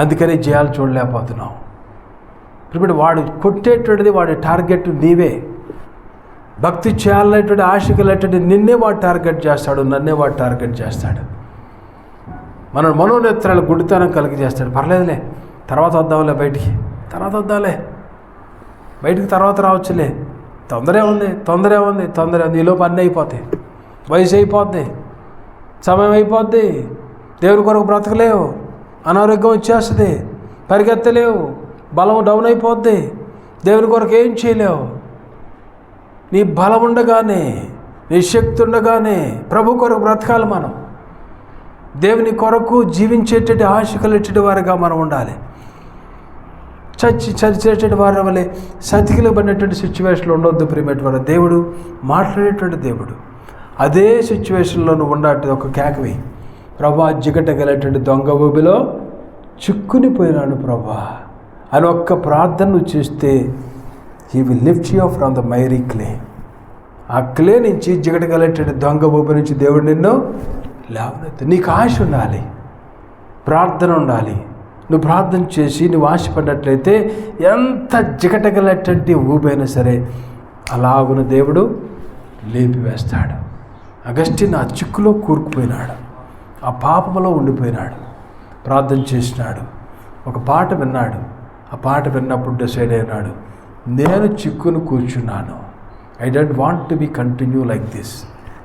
అందుకని జయాలు చూడలేకపోతున్నాం. ఇప్పుడు వాడు కొట్టేటువంటిది, వాడి టార్గెట్ నీవే. భక్తి చేయాలనేటువంటి ఆశ కలిగేటువంటి నిన్నే వాడు టార్గెట్ చేస్తాడు, నన్నే వాడు టార్గెట్ చేస్తాడు. మన మనోనేత్రాలు గుడితనం కలిగి చేస్తాడు. పర్లేదులే, తర్వాత వద్దాంలే, బయటికి తర్వాత రావచ్చులే, తొందరే ఉంది, ఈలోపు అన్నీ అయిపోతాయి, వయసు అయిపోద్ది, సమయం అయిపోద్ది, దేవుని కొరకు బ్రతకలేవు, అనారోగ్యం వచ్చేస్తుంది, పరిగెత్తలేవు, బలం డౌన్ అయిపోద్ది, దేవుని కొరకు ఏం చేయలేవు. నీ బలం ఉండగానే, నీ శక్తి ఉండగానే ప్రభు కొరకు బ్రతకాలి. మనం దేవుని కొరకు జీవించేటటువంటి ఆశ కలిగేటువంటి వారిగా మనం ఉండాలి. చచ్చేటువంటి వారి వల్లే సతికిలబడినటువంటి సిచ్యువేషన్లో ఉండొద్దు ప్రియమైన వారు. దేవుడు మాట్లాడేటువంటి దేవుడు. అదే సిచ్యువేషన్లో నువ్వు ఉండేది ఒక కేకవి, ప్రభా జిగటగలేటువంటి దొంగ ఊబిలో చిక్కుని పోయినాను ప్రభా అని ఒక్క ప్రార్థన నువ్వు చేస్తే he will lift you from the miry clay. ఆ క్లే నుంచి జిగటగలేటువంటి దొంగ ఊబి నుంచి దేవుడు నిన్ను లేవనెత్తి. నీకు ఆశ ఉండాలి, ప్రార్థన ఉండాలి. నువ్వు ప్రార్థన చేసి నువ్వు ఆశపడినట్లయితే ఎంత జిగటగలేటువంటి ఊబైనా సరే అలాగున దేవుడు లేపివేస్తాడు. అగస్టిన్ ఆ చిక్కులో కూరుకుపోయినాడు, ఆ పాపంలో ఉండిపోయినాడు, ప్రార్థన చేసినాడు, ఒక పాట విన్నాడు. ఆ పాట విన్నప్పుడు డిసైడ్ అయినాడు, నేను చిక్కును కూర్చున్నాను, I don't want to be continue like this.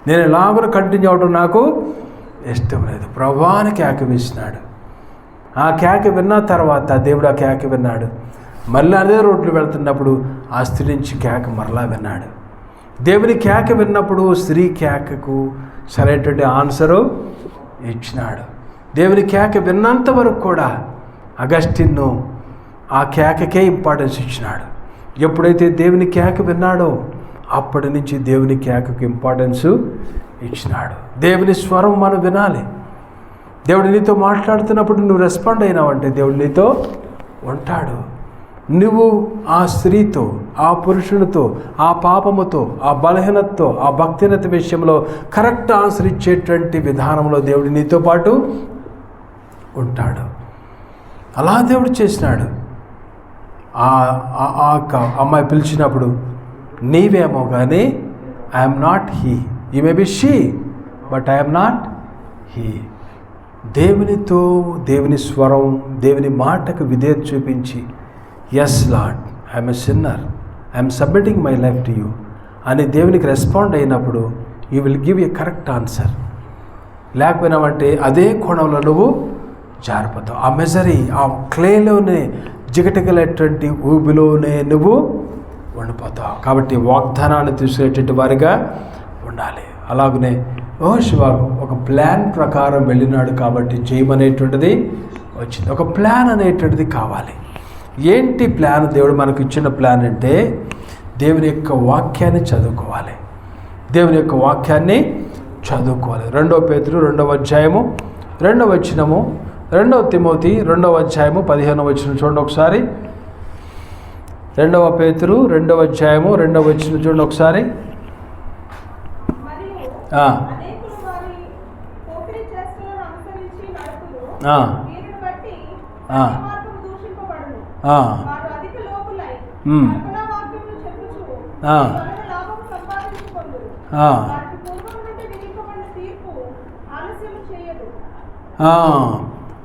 నేను ఎలాగో కంటిన్యూ అవడం నాకు ఇష్టం లేదు. ప్రభువాని కేక వేసినాడు. ఆ కేక విన్న తర్వాత దేవుడు ఆ కేక విన్నాడు. మళ్ళీ అదే రోడ్లు వెళ్తున్నప్పుడు ఆ స్త్రీ నుంచి కేక మరలా విన్నాడు. దేవుని కేక విన్నప్పుడు స్త్రీ కేకకు సరైనటువంటి ఆన్సరు ఇచ్చినాడు. దేవుని కేక విన్నంత వరకు కూడా అగస్టిన్ను ఆ కేకకే ఇంపార్టెన్స్ ఇచ్చినాడు. ఎప్పుడైతే దేవుని కేక విన్నాడో అప్పటి నుంచి దేవుని కేకకు ఇంపార్టెన్స్ ఇచ్చినాడు. దేవుని స్వరం మనం వినాలి. దేవుడు నీతో మాట్లాడుతున్నప్పుడు నువ్వు రెస్పాండ్ అయినావంటే దేవుడు నీతో ఉంటాడు. నువ్వు ఆ స్త్రీతో, ఆ పురుషునితో, ఆ పాపముతో, ఆ బలహీనతతో, ఆ భక్తిహీనత విషయంలో కరెక్ట్ ఆన్సర్ ఇచ్చేటువంటి విధానంలో దేవుడు నీతో పాటు ఉంటాడు. అలా దేవుడు చేసినాడు. ఆ అమ్మాయి పిలిచినప్పుడు నీవేమో కానీ I'm not he, you may be she but I'm not he. దేవునితో, దేవుని స్వరం, దేవుని మాటకు విధేయత చూపించి yes Lord I'm a sinner, I'm submitting my life to you అని దేవునికి రెస్పాండ్ అయినప్పుడు you will give a correct answer. లేకపోయినామంటే అదే కోణంలో నువ్వు జారిపోతావు. ఆ మెజరీ, ఆ క్లేలోనే జిగటగలేటువంటి ఊబిలోనే నువ్వు ఉండిపోతావు. కాబట్టి వాగ్దానాన్ని తీసుకునేటువంటి వారిగా ఉండాలి. అలాగనే యెహోషువకు ఒక ప్లాన్ ప్రకారం వెళ్ళినాడు కాబట్టి జయమనేటువంటిది వచ్చింది. ఒక ప్లాన్ అనేటువంటిది కావాలి. ఏంటి ప్లాన్? దేవుడు మనకు ఇచ్చిన ప్లాన్ అంటే దేవుని యొక్క వాక్యాన్ని చదువుకోవాలి. దేవుని యొక్క వాక్యాన్ని చదువుకోవాలి. 2 పేతురు 2వ అధ్యాయము 2వ వచనము, 2 తిమోతి 2వ అధ్యాయము 15వ వచనం చూడండి ఒకసారి. 2 పేతురు 2వ అధ్యాయము 2వ వచనం చూడండి ఒకసారి.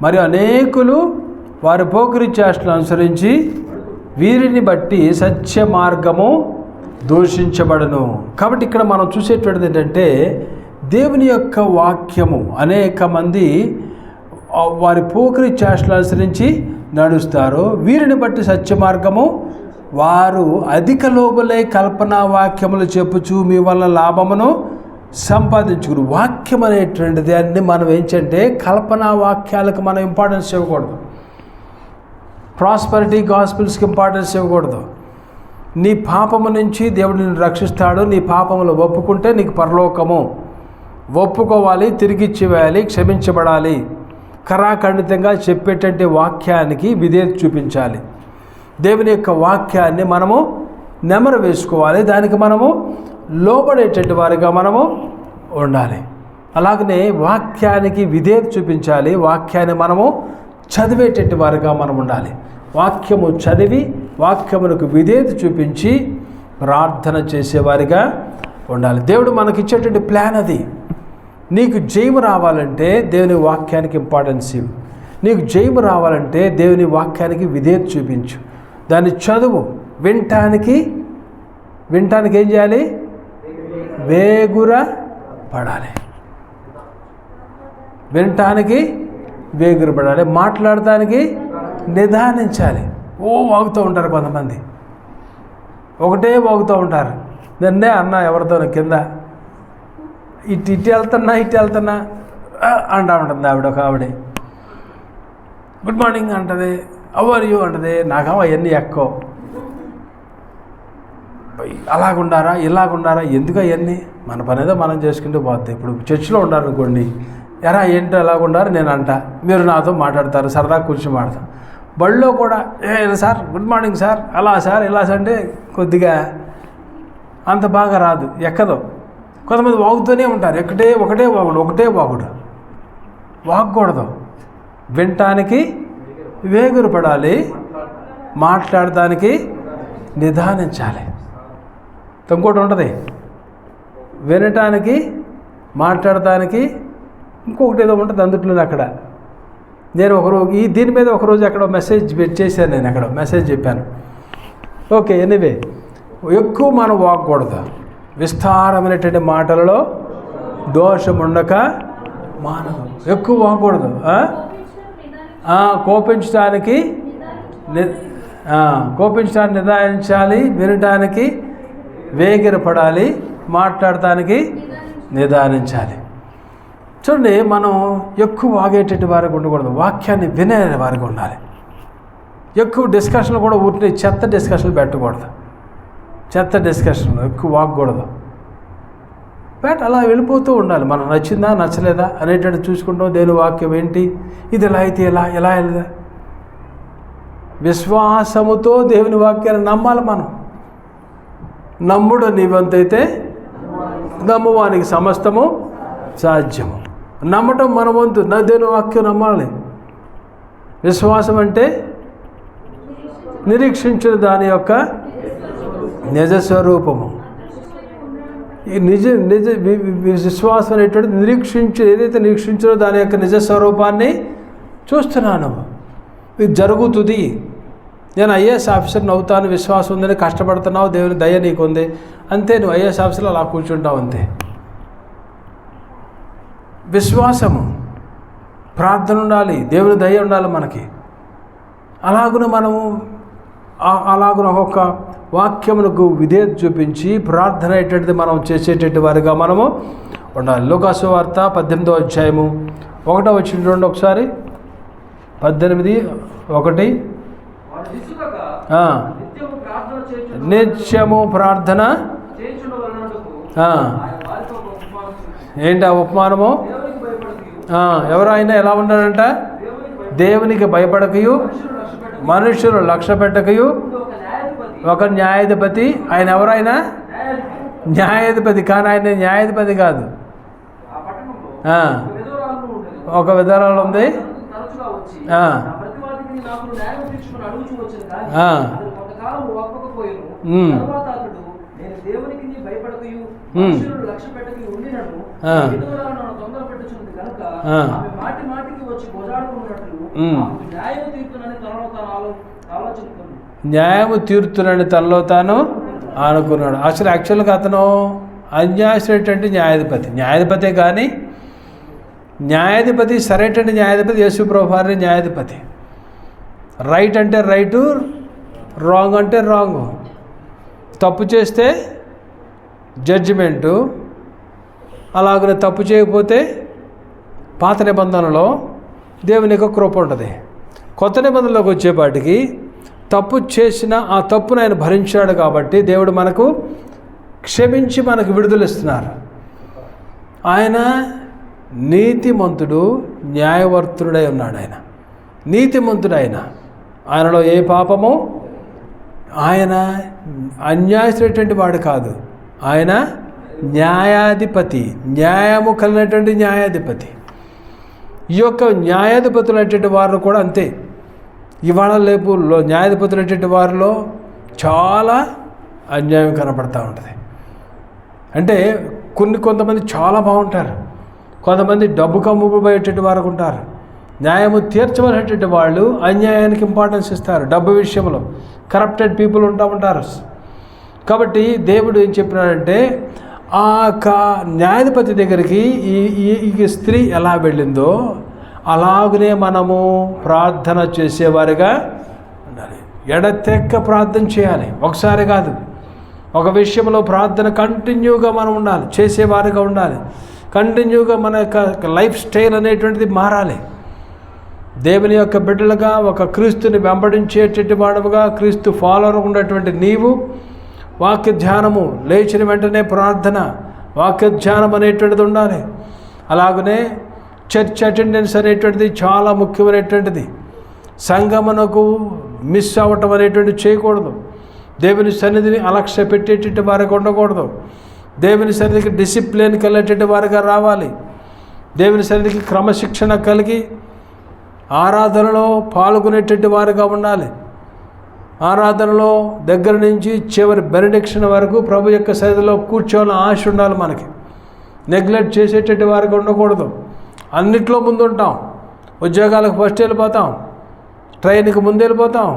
మరి అనేకులు వారి పోకిరి చేష్టలను అనుసరించి వీరిని బట్టి సత్య మార్గము దూషించబడును. కాబట్టి ఇక్కడ మనం చూసేటువంటిది ఏంటంటే దేవుని యొక్క వాక్యము అనేక మంది వారి పోకిరి చేష్టలను అనుసరించి నడుస్తారు. వీరిని బట్టి సత్య మార్గము వారు అధిక లోబులై కల్పనా వాక్యములు చెప్పుచు మీ వల్ల లాభమును సంపాదించుకుని. వాక్యం అనేటువంటిది అన్ని మనం ఏంటంటే కల్పనా వాక్యాలకు మనం ఇంపార్టెన్స్ ఇవ్వకూడదు. ప్రాస్పరిటీ గాస్పిల్స్కి ఇంపార్టెన్స్ ఇవ్వకూడదు. నీ పాపము నుంచి దేవుడు నిన్ను రక్షిస్తాడు, నీ పాపములు ఒప్పుకుంటే నీకు పరలోకము, ఒప్పుకోవాలి, తిరిగిచ్చి వేయాలి, క్షమించబడాలి. కరాఖండితంగా చెప్పేటంటే వాక్యానికి విధేయత చూపించాలి. దేవుని యొక్క వాక్యాన్ని మనము నెమరు వేసుకోవాలి, దానికి మనము లోబడేటటువంటి వారిగా మనము ఉండాలి. అలాగనే వాక్యానికి విధేయత చూపించాలి, వాక్యాన్ని మనము చదివేటటువంటి వారిగా మనం ఉండాలి. వాక్యము చదివి వాక్యమునకు విధేయత చూపించి ప్రార్థన చేసేవారిగా ఉండాలి. దేవుడు మనకిచ్చేటువంటి ప్లాన్ అది. నీకు జయము రావాలంటే దేవుని వాక్యానికి ఇంపార్టెన్స్ ఇవ్వు. నీకు జయము రావాలంటే దేవుని వాక్యానికి విధేయత చూపించు, దాన్ని చదువు. వినటానికి ఏం చేయాలి? వేగుర పడాలి. వినటానికి వేగురపడాలి, మాట్లాడటానికి నిదానించాలి. వాగుతూ ఉంటారు కొంతమంది, ఒకటే వాగుతూ ఉంటారు. నిన్నే అన్న ఎవరితో కింద ఇటు వెళ్తున్నా అంటూ ఉంటుంది ఆవిడ. గుడ్ మార్నింగ్ అంటది, హౌ ఆర్ యూ అంటది. నాకేమో అవన్నీ ఎక్కువ. అలాగుండారా ఇలాగుండారా, ఎందుకు అవన్నీ? మన పని ఏదో మనం చేసుకుంటూ పోద్ది. ఇప్పుడు చర్చిలో ఉండాలనుకోండి, ఎరా ఏంటో ఎలాగుండారు నేను అంట, మీరు నాతో మాట్లాడతారు, సరదా కూర్చొని మాడతాం. బళ్ళో కూడా సార్ గుడ్ మార్నింగ్ సార్, అలా సార్ ఇలా అంటే కొద్దిగా అంత బాగా రాదు, ఎక్కదు. కొంతమంది వాగుతూనే ఉంటారు, ఒకటే వాగుడు. వాగకూడదు. వినటానికి వేగురు పడాలి, మాట్లాడటానికి నిదానించాలి. ఇంకోటి ఉంటుంది, వినటానికి మాట్లాడటానికి ఇంకొకటి ఏదో ఉంటుంది అందుట్లోనే. అక్కడ నేను దీని మీద ఒకరోజు అక్కడ మెసేజ్ చేశాను, నేను అక్కడ మెసేజ్ చెప్పాను. ఓకే, ఎనీవే, ఎక్కువ మనం వాగకూడదు. విస్తారమైనటువంటి మాటలలో దోషం ఉండక మానదు. ఎక్కువ వాగకూడదు. కోపించడానికి నిదానించాలి, వినటానికి వేగిరపడాలి, మాట్లాడటానికి నిదానించాలి. చూడండి, మనం ఎక్కువ వాగేటట్టు వారికి ఉండకూడదు, వాక్యాన్ని వినే వారికి ఉండాలి. ఎక్కువ డిస్కషన్లు కూడా ఊరిని చెత్త డిస్కషన్లు పెట్టకూడదు. చెత్త డిస్కషన్లు ఎక్కువ వాగకూడదు. అలా వెళ్ళిపోతూ ఉండాలి. మనం నచ్చిందా నచ్చలేదా అనేటట్టు చూసుకుంటాం. దేవుని వాక్యం ఏంటి, ఇది ఎలా అయితే ఎలా వెళ్ళదా. విశ్వాసముతో దేవుని వాక్యాన్ని నమ్మాలి. మనం నమ్ముడు నీవంతైతే నమ్మువానికి సమస్తము సాధ్యము. నమ్మటం మన వంతు. దేవుని వాక్యం నమ్మాలి. విశ్వాసం అంటే నిరీక్షించిన దాని యొక్క నిజస్వరూపము. ఈ నిజ విశ్వాసం అనేటువంటి ఏదైతే నిరీక్షించారో దాని యొక్క నిజస్వరూపాన్ని చూస్తున్నాను. ఇది జరుగుతుంది. నేను ఐఏఎస్ ఆఫీసర్ని అవుతాను, విశ్వాసం ఉందని కష్టపడుతున్నావు, దేవుని దయ నీకు ఉంది, అంతే. నువ్వు ఐఏఎస్ ఆఫీసర్లో అలా కూర్చుంటావు, అంతే. విశ్వాసము, ప్రార్థన ఉండాలి, దేవుని దయ ఉండాలి మనకి. అలాగున మనము ఒక వాక్యమునకు విధేయత చూపించి ప్రార్థన అయ్యేటది మనం చేసేటట్టు వారిగా మనము ఉండాలి. లూకాసు వార్త 18వ అధ్యాయము 1వ వచనం చూడండి ఒకసారి. 18:1. నిత్యము ప్రార్థన ఏంటి ఆ ఉపమానము? ఎవరైనా ఎలా ఉన్నాడంట? దేవునికి భయపడకయు మనుషులు లక్ష్య పెట్టకయు ఒక న్యాయాధిపతి. ఆయన ఎవరైనా న్యాయాధిపతి, కానీ ఆయన న్యాయాధిపతి కాదు. ఒక విధానాలు ఉంది. న్యాయము తీర్చునని తనలో తాను అనుకున్నాడు. అసలు యాక్చువల్గా అతను అన్యాయమైనటువంటి న్యాయాధిపతి, న్యాయాధిపతే కానీ న్యాయాధిపతి సరైనటువంటి న్యాయాధిపతి యేసు ప్రభువారి న్యాయాధిపతి. రైట్ అంటే రైటు, రాంగ్ అంటే రాంగ్. తప్పు చేస్తే జడ్జిమెంటు, అలాగనే తప్పు చేయకపోతే పాత నిబంధనలో దేవుని యొక్క కృప ఉంటుంది. కొత్త నిబంధనలోకి వచ్చేపాటికి తప్పు చేసిన ఆ తప్పును ఆయన భరించాడు కాబట్టి దేవుడు మనకు క్షమించి మనకు విడుదలిస్తున్నారు. ఆయన నీతిమంతుడు, న్యాయవర్తుడై ఉన్నాడు. ఆయన నీతిమంతుడు. ఆయనలో ఏ పాపము, ఆయన అన్యాయమైనటువంటి వాడు కాదు. ఆయన న్యాయాధిపతి, న్యాయము కలిగినటువంటి న్యాయాధిపతి. ఈ యొక్క న్యాయాధిపతులు అనేటువంటి వారు కూడా అంతే. ఇవాళ లేపుల్లో న్యాయాధిపతులు అనేటువంటి వారిలో చాలా అన్యాయం కనపడతా ఉంటుంది. అంటే కొంతమంది చాలా బాగుంటారు, కొంతమంది డబ్బు కమ్ముకుపోయేటువంటి వారు ఉంటారు. న్యాయము తీర్చవలసినటువంటి వాళ్ళు అన్యాయానికి ఇంపార్టెన్స్ ఇస్తారు. డబ్బు విషయంలో కరప్టెడ్ పీపుల్ ఉంటారు. కాబట్టి దేవుడు ఏం చెప్పినాడంటే, ఆ న్యాయాధిపతి దగ్గరికి ఈ స్త్రీ ఎలా వెళ్ళిందో అలాగనే మనము ప్రార్థన చేసేవారిగా ఉండాలి. ఎడతెక్క ప్రార్థన చేయాలి. ఒకసారి కాదు, ఒక విషయంలో ప్రార్థన కంటిన్యూగా మనం ఉండాలి, చేసేవారిగా ఉండాలి. కంటిన్యూగా మన యొక్క లైఫ్ స్టైల్ అనేటువంటిది మారాలి. దేవుని యొక్క బిడ్డలుగా, ఒక క్రీస్తుని వెంబడించేటువంటి వాడుగా, క్రీస్తు ఫాలోవర్ ఉన్నటువంటి నీవు వాక్య ధ్యానము, లేచిన వెంటనే ప్రార్థన, వాక్య ధ్యానం అనేటువంటిది ఉండాలి. అలాగనే చర్చ్ అటెండెన్స్ అనేటువంటిది చాలా ముఖ్యమైనటువంటిది. సంగమనకు మిస్ అవ్వటం అనేటువంటిది చేయకూడదు. దేవుని సన్నిధిని అలక్ష్య పెట్టేటువంటి వారిగా ఉండకూడదు. దేవుని సన్నిధికి డిసిప్లిన్కి వెళ్ళేటువంటి వారిగా రావాలి. దేవుని సన్నిధికి క్రమశిక్షణ కలిగి ఆరాధనలో పాల్గొనేటువంటి వారిగా ఉండాలి. ఆరాధనలో దగ్గర నుంచి చివరి బెనడిక్షన్ వరకు ప్రభు యొక్క సన్నిధిలో కూర్చోవాలని ఆశ ఉండాలి మనకి. నెగ్లెక్ట్ చేసేటువంటి వారిగా ఉండకూడదు. అన్నిట్లో ముందు ఉంటాం. ఉద్యోగాలకు ఫస్ట్ వెళ్ళిపోతాం, ట్రైన్కి ముందు వెళ్ళిపోతాం,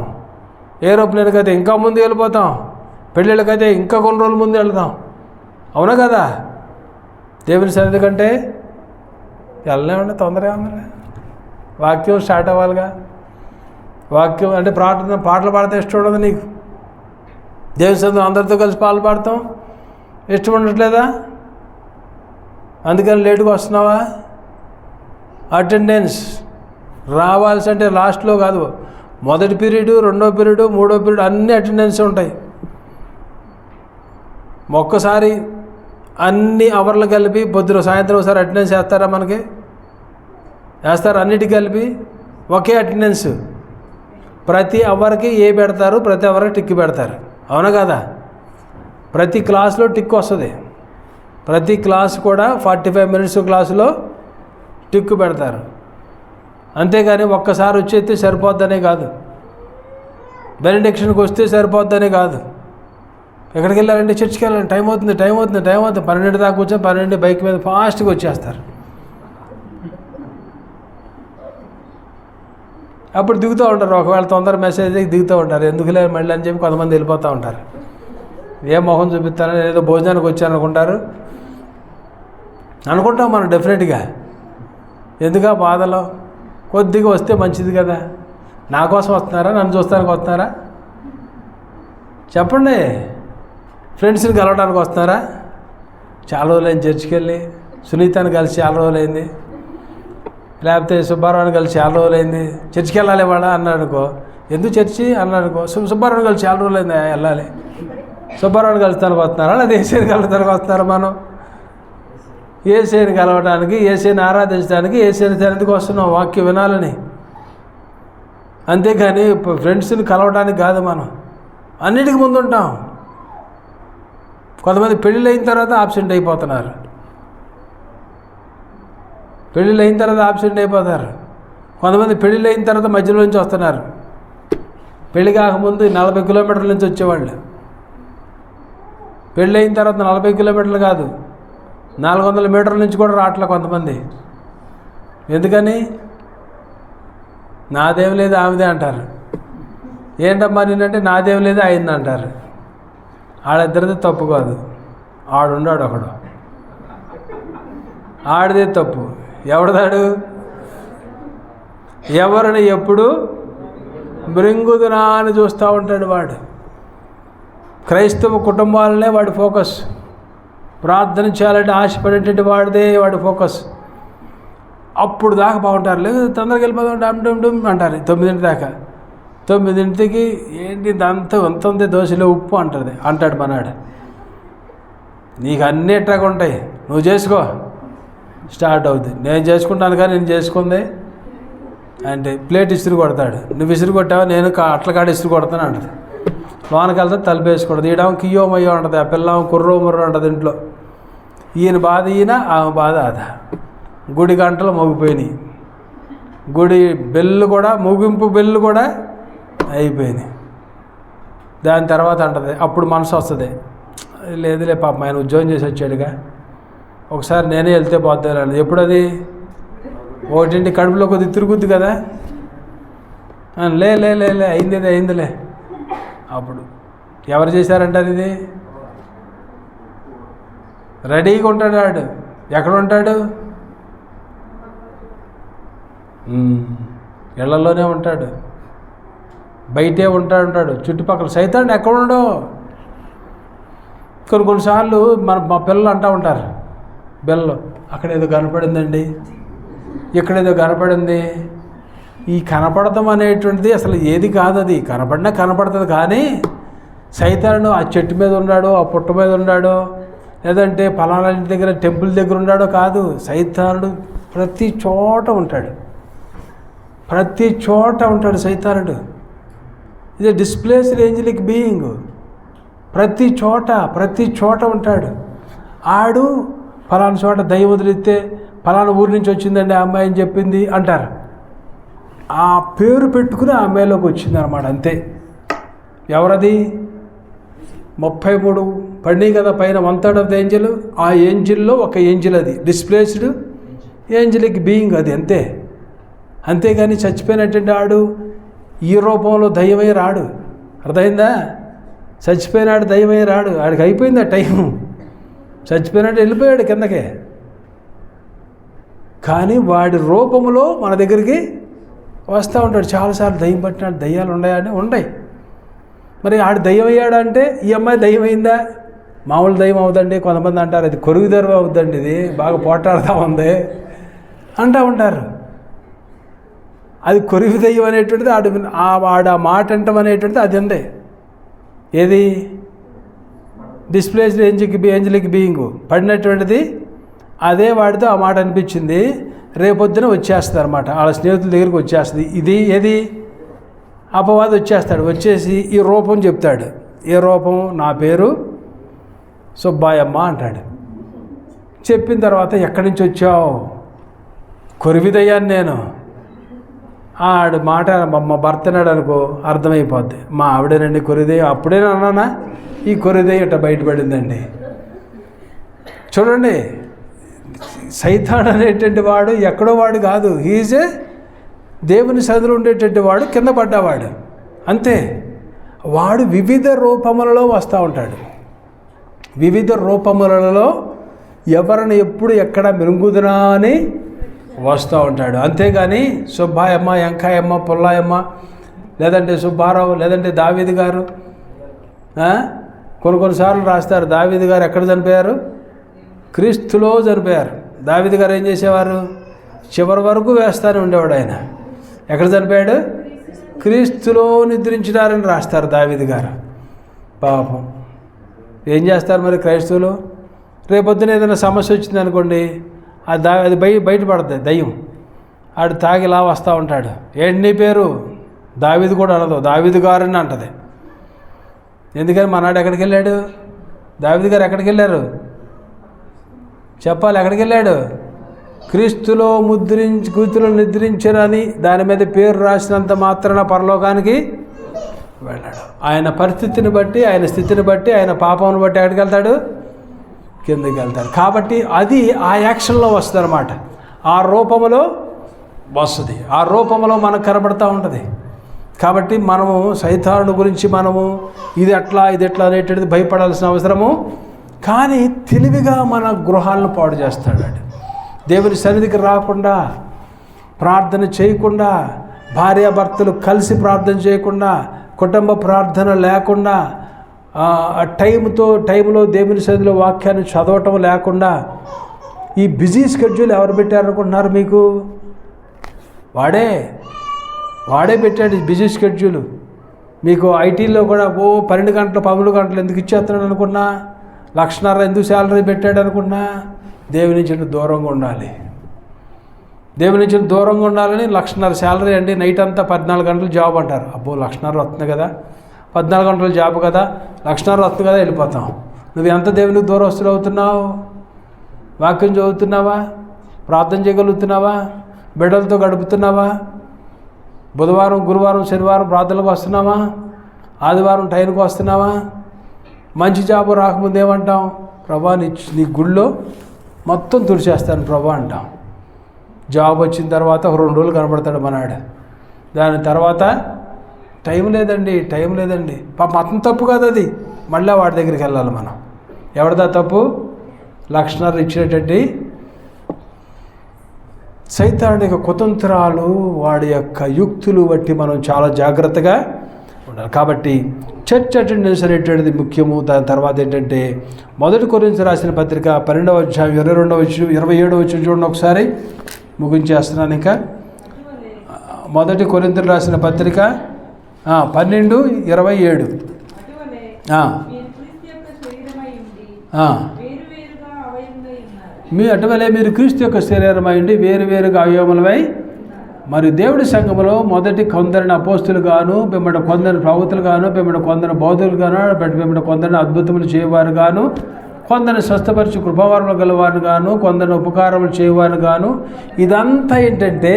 ఏరోప్లేన్కి అయితే ఇంకా ముందు వెళ్ళిపోతాం, పెళ్ళిళ్ళకైతే ఇంకా కొన్ని రోజుల ముందు వెళ్తాం. అవునా కదా? దేవుని సన్నిధి కంటే వెళ్ళలేమండి, తొందరగా ఉందా? వాక్యం స్టార్ట్ అవ్వాలిగా. వాక్యం అంటే ప్రార్థన, పాటలు పాడితే ఇష్టం ఉండదు నీకు. దేవుని సన్నిధి అందరితో కలిసి పాటలు పాడతాం, ఇష్టం ఉండట్లేదా? అందుకని లేటుగా వస్తున్నావా? అటెండెన్స్ రావాల్సి అంటే లాస్ట్లో కాదు, మొదటి పీరియడ్, రెండో పీరియడ్, మూడో పీరియడ్ అన్నీ అటెండెన్స్ ఉంటాయి. ఒక్కసారి అన్ని అవర్లు కలిపి పొద్దున సాయంత్రం ఒకసారి అటెండెన్స్ వేస్తారా? మనకి వేస్తారు. అన్నిటికీ కలిపి ఒకే అటెండెన్స్. ప్రతి అవర్కి ఏ పెడతారు, ప్రతి అవర్కి టిక్ పెడతారు. అవునా కదా? ప్రతి క్లాస్లో టిక్ వస్తుంది. ప్రతి క్లాస్ కూడా 45 minutes క్లాసులో టిక్ పెడతారు. అంతేగాని ఒక్కసారి వచ్చేస్తే సరిపోద్దనే కాదు, బెనడిక్షన్కి వస్తే సరిపోద్దనే కాదు. ఎక్కడికి వెళ్ళాలంటే చర్చికి వెళ్ళాలి, టైం అవుతుంది 12 దాకా వచ్చా, 12 బైక్ మీద ఫాస్ట్గా వచ్చేస్తారు. అప్పుడు దిగుతూ ఉంటారు. ఒకవేళ తొందర మెసేజ్ దిగుతూ ఉంటారు. ఎందుకులే మళ్ళీ అని చెప్పి కొంతమంది వెళ్ళిపోతూ ఉంటారు. ఏ మొహం చూపిస్తారని, ఏదో భోజనానికి వచ్చారనుకుంటారు అనుకుంటాం మనం డెఫినెట్గా. ఎందుకు ఆ బాధలో? కొద్దిగా వస్తే మంచిది కదా. నా కోసం వస్తున్నారా, నన్ను చూస్తానికి వస్తున్నారా? చెప్పండి. ఫ్రెండ్స్ని కలవడానికి వస్తున్నారా? చాలా రోజులైంది చర్చికి వెళ్ళి. సునీతని కలిసి చాలా రోజులైంది, లేకపోతే సుబ్బారావుని కలిసి చాలా రోజులైంది. చర్చికి వెళ్ళాలి ఇవాళ అన్నాడు అనుకో, ఎందుకు చర్చి అన్నాడు అనుకో, సుబ్బారావుని కలిసి చాలా రోజులైంది వెళ్ళాలి. సుబ్బారావుని కలుస్తానికి వస్తున్నారా లేదా ఏసైని కలుస్తానికి వస్తున్నారా? మనం ఏసైని కలవడానికి, ఏసైని ఆరాధించడానికి, ఏసైని సన్నిధికి వస్తున్నాం వాక్యం వినాలని. అంతేకాని ఫ్రెండ్స్ని కలవడానికి కాదు. మనం అన్నిటికీ ముందు ఉంటాం. కొంతమంది పెళ్ళిళ్ళు అయిన తర్వాత ఆబ్సెంట్ అయిపోతున్నారు. పెళ్ళిళ్ళు అయిన తర్వాత ఆబ్సెంట్ అయిపోతారు. కొంతమంది పెళ్ళిళ్ళు అయిన తర్వాత మధ్యలో నుంచి వస్తున్నారు. పెళ్ళి కాకముందు 40 కిలోమీటర్ల నుంచి వచ్చేవాళ్ళు. పెళ్ళి అయిన తర్వాత 40 కిలోమీటర్లు కాదు, 400 మీటర్ల నుంచి కూడా రావట్లే కొంతమంది. ఎందుకని? నాదేం లేదు ఆమెదే అంటారు. ఏంటమ్మా నేనంటే నాదేం లేదు అయింది అంటారు. ఆడిద్దరిది తప్పు కాదు, ఆడున్నాడు ఒకడు, ఆడిదే తప్పు. ఎవడదాడు? ఎవరిని ఎప్పుడు మృంగుదునా అని చూస్తూ ఉంటాడు వాడు. క్రైస్తవ కుటుంబాలనే వాడి ఫోకస్. ప్రార్థన చేయాలంటే ఆశపడేటువంటి వాడిదే వాడి ఫోకస్. అప్పుడు దాకా బాగుంటారు, లేదు తొందరగా వెళ్ళిపోదాం డమ్ డమ్ డమ్ అంటారు 9 దాకా. 9కి ఏంటి దాంతో ఎంత ఉంది దోశలో ఉప్పు అంటాడు మనాడు. నీకు అన్నీ ఎట్టాగా ఉంటాయి, నువ్వు చేసుకో, స్టార్ట్ అవుద్ది. నేను చేసుకుంటాను కానీ నేను చేసుకుంది అంటే ప్లేట్ ఇసురు కొడతాడు. నువ్వు ఇసురు కొట్టావా, నేను అట్ల కాడ ఇసురు కొడతాను అంటది. లోనకి వెళ్తే తలుపు వేసుకోడదు. ఈడేమో కియ్యో మయ్యో ఉంటుంది, ఆ పిల్ల కుర్రో ముర్రో ఉంటుంది ఇంట్లో. ఈయన బాధ ఈయన, ఆమె బాధ అదా. గుడి గంటలు మోగిపోయినాయి, గుడి బెల్లు కూడా, ముగింపు బెల్లు కూడా అయిపోయినాయి. దాని తర్వాత అంటది, అప్పుడు మనసు వస్తుంది, లేదులే పాపం ఆయన ఉద్యోగం చేసి వచ్చాడుగా, ఒకసారి నేనే వెళ్తే పోతాను. ఎప్పుడు అది? 1 కడుపులో కొద్ది తిరుగుద్ది కదా, లే లే లే లే అయిందిలే. అప్పుడు ఎవరు చేశారంటారు? ఇది రెడీగా ఉంటాడు వాడు. ఎక్కడ ఉంటాడు? ఇళ్లలోనే ఉంటాడు, బయటే ఉంటాడు. చుట్టుపక్కల సైతాన్ని ఎక్కడ ఉండవు. కొన్నిసార్లు మా పిల్లలు అంటూ ఉంటారు, బెల్లు అక్కడ ఏదో కనపడిందండి, ఇక్కడేదో కనపడింది. ఈ కనపడటం అనేటువంటిది అసలు ఏది కాదు. అది కనపడినా కనపడుతుంది. కానీ సైతాను ఆ చెట్టు మీద ఉన్నాడో, ఆ పుట్ట మీద ఉన్నాడో, లేదంటే పలానా దగ్గర టెంపుల్ దగ్గర ఉన్నాడో కాదు. సైతానుడు ప్రతి చోట ఉంటాడు, ప్రతి చోట ఉంటాడు సైతానుడు. ఇది డిస్ప్లేస్డ్ ఏంజలిక్ బీయింగ్. ప్రతి చోట ఉంటాడు. ఆడు ఫలానా చోట దయ్యం వదిలిస్తే ఫలానా ఊరి నుంచి వచ్చిందండి ఆ అమ్మాయి అని చెప్పింది అంటారు. ఆ పేరు పెట్టుకుని ఆ అమ్మాయిలోకి వచ్చింది అనమాట. అంతే. ఎవరది? 33 పడినాయి కదా పైన, 1/3 ఆఫ్ ద ఏంజల్. ఆ ఏంజిల్లో ఒక ఏంజిల్ అది, డిస్ప్లేస్డ్ ఏంజలిక్ బీయింగ్ అది. అంతే. అంతేగాని చచ్చిపోయినటువంటి ఆడు ఈ రూపంలో దయ్యమై రాడు. అర్థమైందా? చచ్చిపోయినాడు దయ్యమై రాడు. ఆడికి అయిపోయింది ఆ టైం. చచ్చిపోయినాడు, వెళ్ళిపోయాడు కిందకే. కానీ వాడి రూపంలో మన దగ్గరికి వస్తూ ఉంటాడు. చాలాసార్లు దయ్యం పట్టినాడు, దయ్యాలు ఉన్నాయని ఉంటాయి. మరి ఆడు దయ్యం అయ్యాడంటే ఈ అమ్మాయి దయ్యం అయిందా? మామూలు దయ్యం అవుదండి. కొంతమంది అంటారు అది కొరుగు దర్వ అవుద్దండి, ఇది బాగా పోటాడుతూ ఉంది అంటూ ఉంటారు. అది కొరివి దయ్యం అనేటువంటిది వాడు ఆ మాట అంటాం అనేటువంటిది అది అందే. ఏది? డిస్ప్లేస్డ్ ఏంజలిక్ బీయింగ్ పడినటువంటిది అదే. వాడితో ఆ మాట అనిపించింది, రేపొద్దున వచ్చేస్తుంది అనమాట, వాళ్ళ స్నేహితుల దగ్గరికి వచ్చేస్తుంది. ఇది ఏది? అపవాది వచ్చేస్తాడు. వచ్చేసి ఈ రూపం చెప్తాడు. ఏ రూపం? నా పేరు సుబ్బాయమ్మ అంటాడు. చెప్పిన తర్వాత ఎక్కడి నుంచి వచ్చావు? కొరివిదయ్యాను నేను. ఆడు మాట మా భర్తనాడు అనుకో, అర్థమైపోద్ది. మా ఆవిడేనండి కొరిదే. అప్పుడేనా అన్నానా ఈ కొరిదే ఇట్లా బయటపడిందండి. చూడండి, సైతాన్ అనేటువంటి వాడు ఎక్కడో వాడు కాదు. హీజే దేవుని సన్నిధిలో ఉండేటువంటి వాడు, కింద పడ్డవాడు అంతే. వాడు వివిధ రూపములలో వస్తూ ఉంటాడు. వివిధ రూపములలో ఎవరిని ఎప్పుడు ఎక్కడ మెరుగుదునా అని వస్తూ ఉంటాడు. అంతేగాని సుబ్బాయమ్మ, వెంకాయమ్మ, పుల్లాయమ్మ, లేదంటే సుబ్బారావు, లేదంటే దావీదు గారు. కొన్నిసార్లు రాస్తారు దావీదు గారు ఎక్కడ చనిపోయారు? క్రీస్తులో చనిపోయారు. దావీదు గారు ఏం చేసేవారు? చివరి వరకు వేస్తూనే ఉండేవాడు. ఆయన ఎక్కడ చనిపోయాడు? క్రీస్తులో నిద్రించినారని రాస్తారు దావీదు గారు. పాపం ఏం చేస్తారు మరి క్రైస్తవులు? రేపొద్దున ఏదైనా సమస్య వచ్చింది అనుకోండి, అది బయటపడుతుంది దయ్యం. ఆడు తాగి ఇలా వస్తూ ఉంటాడు. ఏంటి నీ పేరు? దావీదు కూడా అనదు, దావీదు గారని అంటది. ఎందుకని మనాడు ఎక్కడికి వెళ్ళాడు? దావీదు గారు ఎక్కడికి వెళ్ళారు చెప్పాలి? ఎక్కడికి వెళ్ళాడు? క్రీస్తులో నిద్రించరని దాని మీద పేరు రాసినంత మాత్రాన పరలోకానికి వెళ్ళాడు. ఆయన పరిస్థితిని బట్టి, ఆయన స్థితిని బట్టి, ఆయన పాపమును బట్టి ఎక్కడికి వెళ్తాడు? కిందకి వెళ్తాడు. కాబట్టి అది ఆ యాక్షన్లో వస్తుంది అన్నమాట. ఆ రూపంలో వస్తుంది, ఆ రూపంలో మనకు కనబడుతూ ఉంటుంది. కాబట్టి మనము సైతాను గురించి మనము ఇది ఎట్లా అనేటువంటిది భయపడాల్సిన అవసరము కానీ తెలివిగా మన గృహాలను పాడు చేస్తాడు. దేవుని సన్నిధికి రాకుండా, ప్రార్థన చేయకుండా, భార్యాభర్తలు కలిసి ప్రార్థన చేయకుండా, కుటుంబ ప్రార్థన లేకుండా, టైంలో దేవుని సన్నిధిలో వాక్యాన్ని చదవటం లేకుండా, ఈ బిజీ స్కెడ్యూల్ ఎవరు పెట్టారనుకుంటున్నారు మీకు? వాడే పెట్టాడు బిజీ షెడ్యూల్. మీకు ఐటీలో కూడా 12 గంటలు 13 గంటలు ఎందుకు ఇచ్చేస్తున్నాడు అనుకున్నా, 1,50,000 ఎందుకు శాలరీ పెట్టాడు అనుకున్నా, దేవుని నుంచి దూరంగా ఉండాలి. దేవుని నుంచి దూరంగా ఉండాలని 1,50,000 శాలరీ అండి. నైట్ అంతా 14 గంటలు జాబ్ అంటారు. అబ్బో 1,50,000 వస్తుంది కదా, 14 గంటల జాబ్ కదా, 1,50,000 వస్తుంది కదా, వెళ్ళిపోతాం. నువ్వు ఎంత దేవునికి దూరస్తులు అవుతున్నావు? వాక్యం చదువుతున్నావా? ప్రార్థన చేయగలుగుతున్నావా? బిడ్డలతో గడుపుతున్నావా? బుధవారం, గురువారం, శనివారం ప్రార్థనలకు వస్తున్నావా? ఆదివారం టైంకి వస్తున్నావా? మంచి జాబు రాకముందు ఏమంటాం? ప్రభా నీ గుళ్ళో మొత్తం తుడిచేస్తాను ప్రభా అంటాం. జాబ్ వచ్చిన తర్వాత 2 రోజులు కనబడతాడు మనాడు. దాని తర్వాత టైం లేదండి. పాప అతను తప్పు కాదు, అది మళ్ళీ వాడి దగ్గరికి వెళ్ళాలి మనం. ఎవరిదా తప్పు? 1,50,000 ఇచ్చినటువంటి సైతాను యొక్క కుతంత్రాలు, వాడి యొక్క యుక్తులు బట్టి మనం చాలా జాగ్రత్తగా ఉండాలి. కాబట్టి చర్చ్ అటెండెన్స్ అనేటువంటిది ముఖ్యము. దాని తర్వాత ఏంటంటే 1 కొరింథీయులకు రాసిన పత్రిక 12వ అధ్యాయం 22వ వచనం 27వ వచనం చూడండి ఒకసారి, ముగించేస్తున్నాను. ఇంకా 1 కొరింథీయులకు రాసిన పత్రిక 12:27. అటువలే మీరు క్రీస్తు యొక్క శరీరమై ఉండి వేరువేరుగా అవయవములమై మరి దేవుడి సంఘములో మొదటి కొందరిని అపోస్తులు గాను, పిమ్మట కొందరిని ప్రవక్తలు గాను, పిమ్మట కొందరిని బోధకులు గాను, పిమ్మట కొందరిని అద్భుతములు చేయవారు గాను, కొందరిని స్వస్థపరిచి కృపావరములు గలవారు గాను, కొందరిని ఉపకారములు చేయవారు గాను. ఇదంతా ఏంటంటే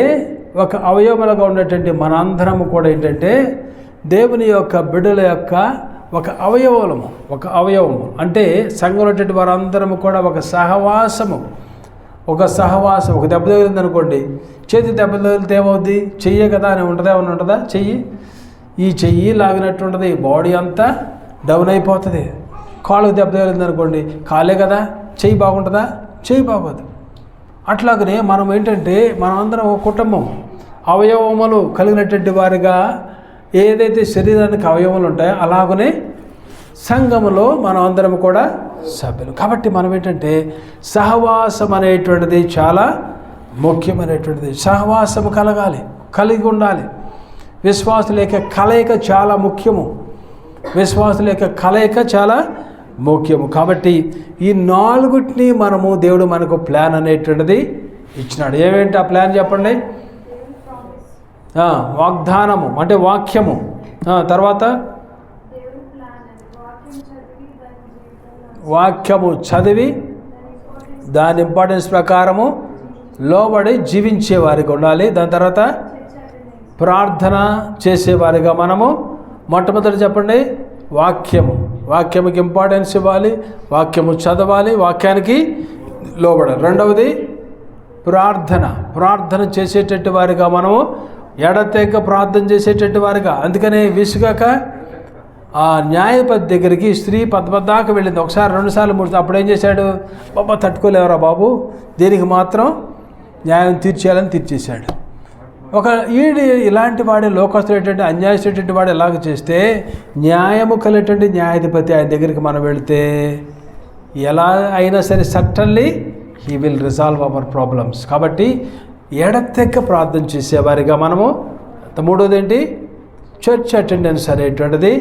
ఒక అవయవములుగా ఉన్నటువంటి మనందరము కూడా ఏంటంటే దేవుని యొక్క బిడ్డల యొక్క ఒక అవయవము అంటే సంఘంలో ఉన్నటువంటి వారందరము కూడా ఒక సహవాసము. ఒక దెబ్బ తగిలింది అనుకోండి, చేతి దెబ్బ తగిలితే ఏమవుద్ది? చెయ్యే కదా అని ఉంటుందా? ఈ చెయ్యి లాగినట్టు ఉంటుంది, బాడీ అంతా డౌన్ అయిపోతుంది. కాళ్ళకు దెబ్బ తగిలింది అనుకోండి, కాలే కదా, చెయ్యి బాగుంటుందా? చెయ్యి బాగోదు. అట్లాగనే మనం ఏంటంటే మనమందరం ఒక కుటుంబం, అవయవములు కలిగినటువంటి వారిగా ఏదైతే శరీరానికి అవయవములు ఉంటాయో అలాగనే సంఘములో మనం అందరం కూడా సభ్యులు. కాబట్టి మనం ఏంటంటే సహవాసం అనేటువంటిది చాలా ముఖ్యమైనటువంటిది. సహవాసము కలిగి ఉండాలి. విశ్వాసుల యొక్క కలయిక చాలా ముఖ్యము. కాబట్టి ఈ 4 మనము దేవుడు మనకు ప్లాన్ అనేటువంటిది ఇచ్చినాడు. ఏమేంటి ఆ ప్లాన్ చెప్పండి? వాగ్దానము అంటే వాక్యము, తర్వాత వాక్యము చదివి దాని ఇంపార్టెన్స్ ప్రకారము లోబడి జీవించేవారిగా ఉండాలి. దాని తర్వాత ప్రార్థన చేసేవారిగా మనము మొట్టమొదటి చెప్పండి వాక్యముకి ఇంపార్టెన్స్ ఇవ్వాలి, వాక్యము చదవాలి, వాక్యానికి లోబడాలి. రెండవది ప్రార్థన చేసేటట్టు వారిగా మనము ఎడతెగ ప్రార్థన చేసేటట్టు వారిగా. అందుకనే విసుగాక ఆ న్యాయపతి దగ్గరికి స్త్రీ పద్దాకా వెళ్ళింది. 1 సారి 2 సార్లు 3 సార్లు. అప్పుడు ఏం చేశాడు? బాబా తట్టుకోలేవరా బాబు, దీనికి మాత్రం న్యాయం తీర్చేయాలని తీర్చేశాడు. ఇలాంటి వాడే లోకస్తుడేటువంటి అన్యాయస్తుడేటువంటి వాడు ఎలాగ చేస్తే న్యాయము కలిగేటువంటి న్యాయాధిపతి ఆయన దగ్గరికి మనం వెళితే ఎలా అయినా సరే certainly he will resolve our problems. కాబట్టి ఎడతెక్క ప్రార్థన చేసేవారిగా మనము. మూడోది ఏంటి? చర్చ్ అటెండెన్స్ అనేటువంటిది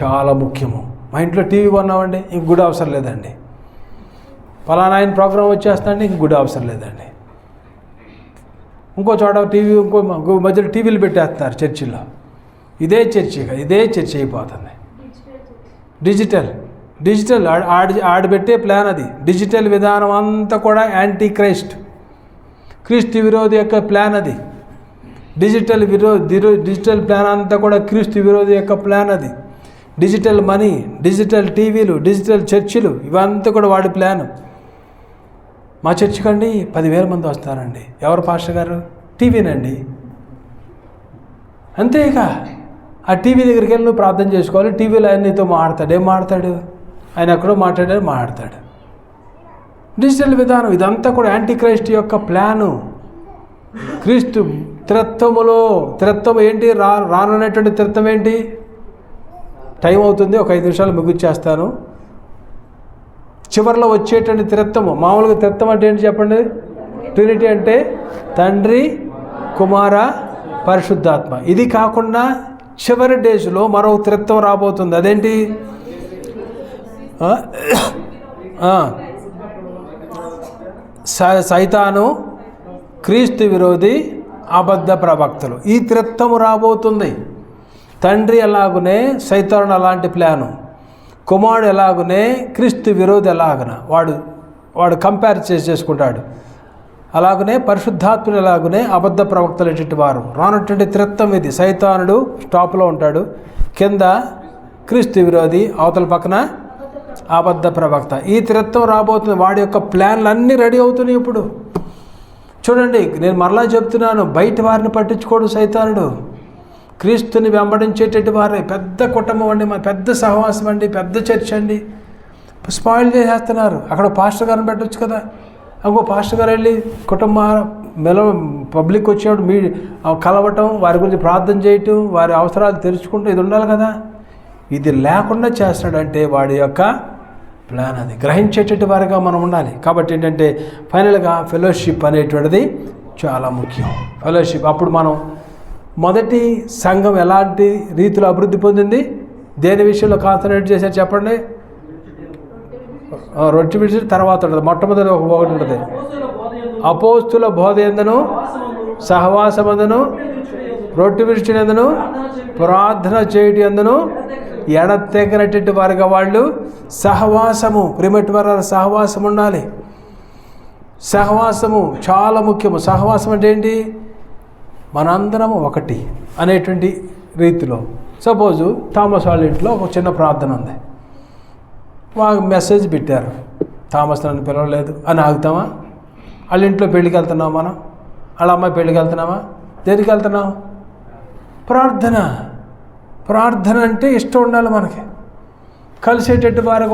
చాలా ముఖ్యము. మా ఇంట్లో టీవీ కొన్నామండి, ఇంక గుడి అవసరం లేదండి. పలానా ఆయన ప్రోగ్రాం వచ్చేస్తాండి, ఇంక గుడి అవసరం లేదండి. ఇంకో చోట టీవీ ఇంకో మధ్యలో టీవీలు పెట్టేస్తున్నారు చర్చిల్లో. ఇదే చర్చి అయిపోతుంది. డిజిటల్ ఆడబెట్టే ప్లాన్ అది. డిజిటల్ విధానం అంతా కూడా యాంటీ క్రీస్తు విరోధి యొక్క ప్లాన్ అది. డిజిటల్ ప్లాన్ అంతా కూడా క్రీస్తు విరోధి యొక్క ప్లాన్ అది. డిజిటల్ మనీ, డిజిటల్ టీవీలు, డిజిటల్ చర్చిలు, ఇవంతా కూడా వాడి ప్లాన్. మా చర్చికండి 10,000 మంది వస్తారండి. ఎవరు పాస్టర్ గారు? టీవీనండి. అంతేక ఆ టీవీ దగ్గరికి వెళ్ళి నువ్వు ప్రార్థన చేసుకోవాలి. టీవీలో ఆయన నీతో మాట్లాడతాడు. ఏం మాట్లాడతాడు? ఆయన ఎక్కడో మాట్లాడతాడు. డిజిటల్ విధానం ఇదంతా కూడా యాంటీ యొక్క ప్లాను. క్రీస్తు త్రిత్వం ఏంటి? రానున్నటువంటి త్రిత్వం ఏంటి? టైం అవుతుంది, ఒక 5 నిమిషాలు ముగించేస్తాను. చివరిలో వచ్చేటువంటి త్రిత్వము, మామూలుగా త్రిత్వం అంటే ఏంటి చెప్పండి? ట్రినిటీ అంటే తండ్రి, కుమార, పరిశుద్ధాత్మ. ఇది కాకుండా చివరి డేస్లో మరో త్రిత్వం రాబోతుంది. అదేంటి? సైతాను, క్రీస్తు విరోధి, అబద్ధ ప్రవక్తలు. ఈ త్రిత్వము రాబోతుంది. తండ్రి ఎలాగునే సైతాను అలాంటి ప్లాను, కుమారుడు ఎలాగునే క్రీస్తు విరోధి ఎలాగున వాడు కంపేర్ చేసుకుంటాడు. అలాగనే పరిశుద్ధాత్ములు ఎలాగునే అబద్ధ ప్రవక్తలు ఎటువంటి వారు. రానటువంటి త్రిత్వం ఇది. సైతానుడు టాప్లో ఉంటాడు, కింద క్రీస్తు విరోధి, అవతల పక్కన అబద్ధ ప్రవక్త. ఈ త్రిత్వం రాబోతుంది. వాడి యొక్క ప్లాన్లు అన్నీ రెడీ అవుతున్నాయి ఇప్పుడు. చూడండి, నేను మరలా చెప్తున్నాను, బయట వారిని పట్టించుకోడు సైతానుడు. క్రీస్తుని వెంబడించేటటువంటి వారే. పెద్ద కుటుంబం అండి, మా పెద్ద సహవాసం అండి, పెద్ద చర్చ్ అండి, స్పాయిల్ చేసేస్తున్నారు. అక్కడ పాస్టర్ గారిని పెట్టవచ్చు కదా. ఇంకో పాస్టర్ గారు వెళ్ళి పబ్లిక్ వచ్చేవాడు కలవటం, వారి గురించి ప్రార్థన చేయటం, వారి అవసరాలు తెరుచుకుంటూ ఇది ఉండాలి కదా. ఇది లేకుండా చేస్తాడంటే వాడి యొక్క ప్లాన్ అది. గ్రహించేటటువంటి వారిగా మనం ఉండాలి. కాబట్టి ఏంటంటే ఫైనల్గా ఫెలోషిప్ అనేటువంటిది చాలా ముఖ్యం. ఫెలోషిప్ అప్పుడు మనం మొదటి సంఘం ఎలాంటి రీతిలో అభివృద్ధి పొందింది? దేని విషయంలో కాన్సన్ట్రేట్ చేశారు చెప్పండి? రొట్టె విడిచి తర్వాత ఉంటుంది. మొట్టమొదటి ఒకటి ఉంటుంది, అపోస్తుల బోధ యందును, సహవాసమందును, రొట్టె విడిచినందును, ప్రార్థన చేయటి యందును ఎడతెగనటువంటి వారిగా వాళ్ళు సహవాసము. ప్రిమటి వారి సహవాసం ఉండాలి. సహవాసము చాలా ముఖ్యము. సహవాసం అంటే ఏంటి? మనందరము ఒకటి అనేటువంటి రీతిలో. సపోజు థామస్ వాళ్ళ ఇంట్లో ఒక చిన్న ప్రార్థన ఉంది, వాళ్ళు మెసేజ్ పెట్టారు, థామస్ నన్ను పిలవలేదు అని ఆగుతామా? వాళ్ళ ఇంట్లో పెళ్ళికి వెళ్తున్నాం మనం, వాళ్ళ అమ్మాయి పెళ్ళికి వెళ్తున్నామా? దేనికి వెళ్తున్నాం? ప్రార్థన అంటే ఇష్టం ఉండాలి మనకి. కలిసేటట్టు వారికి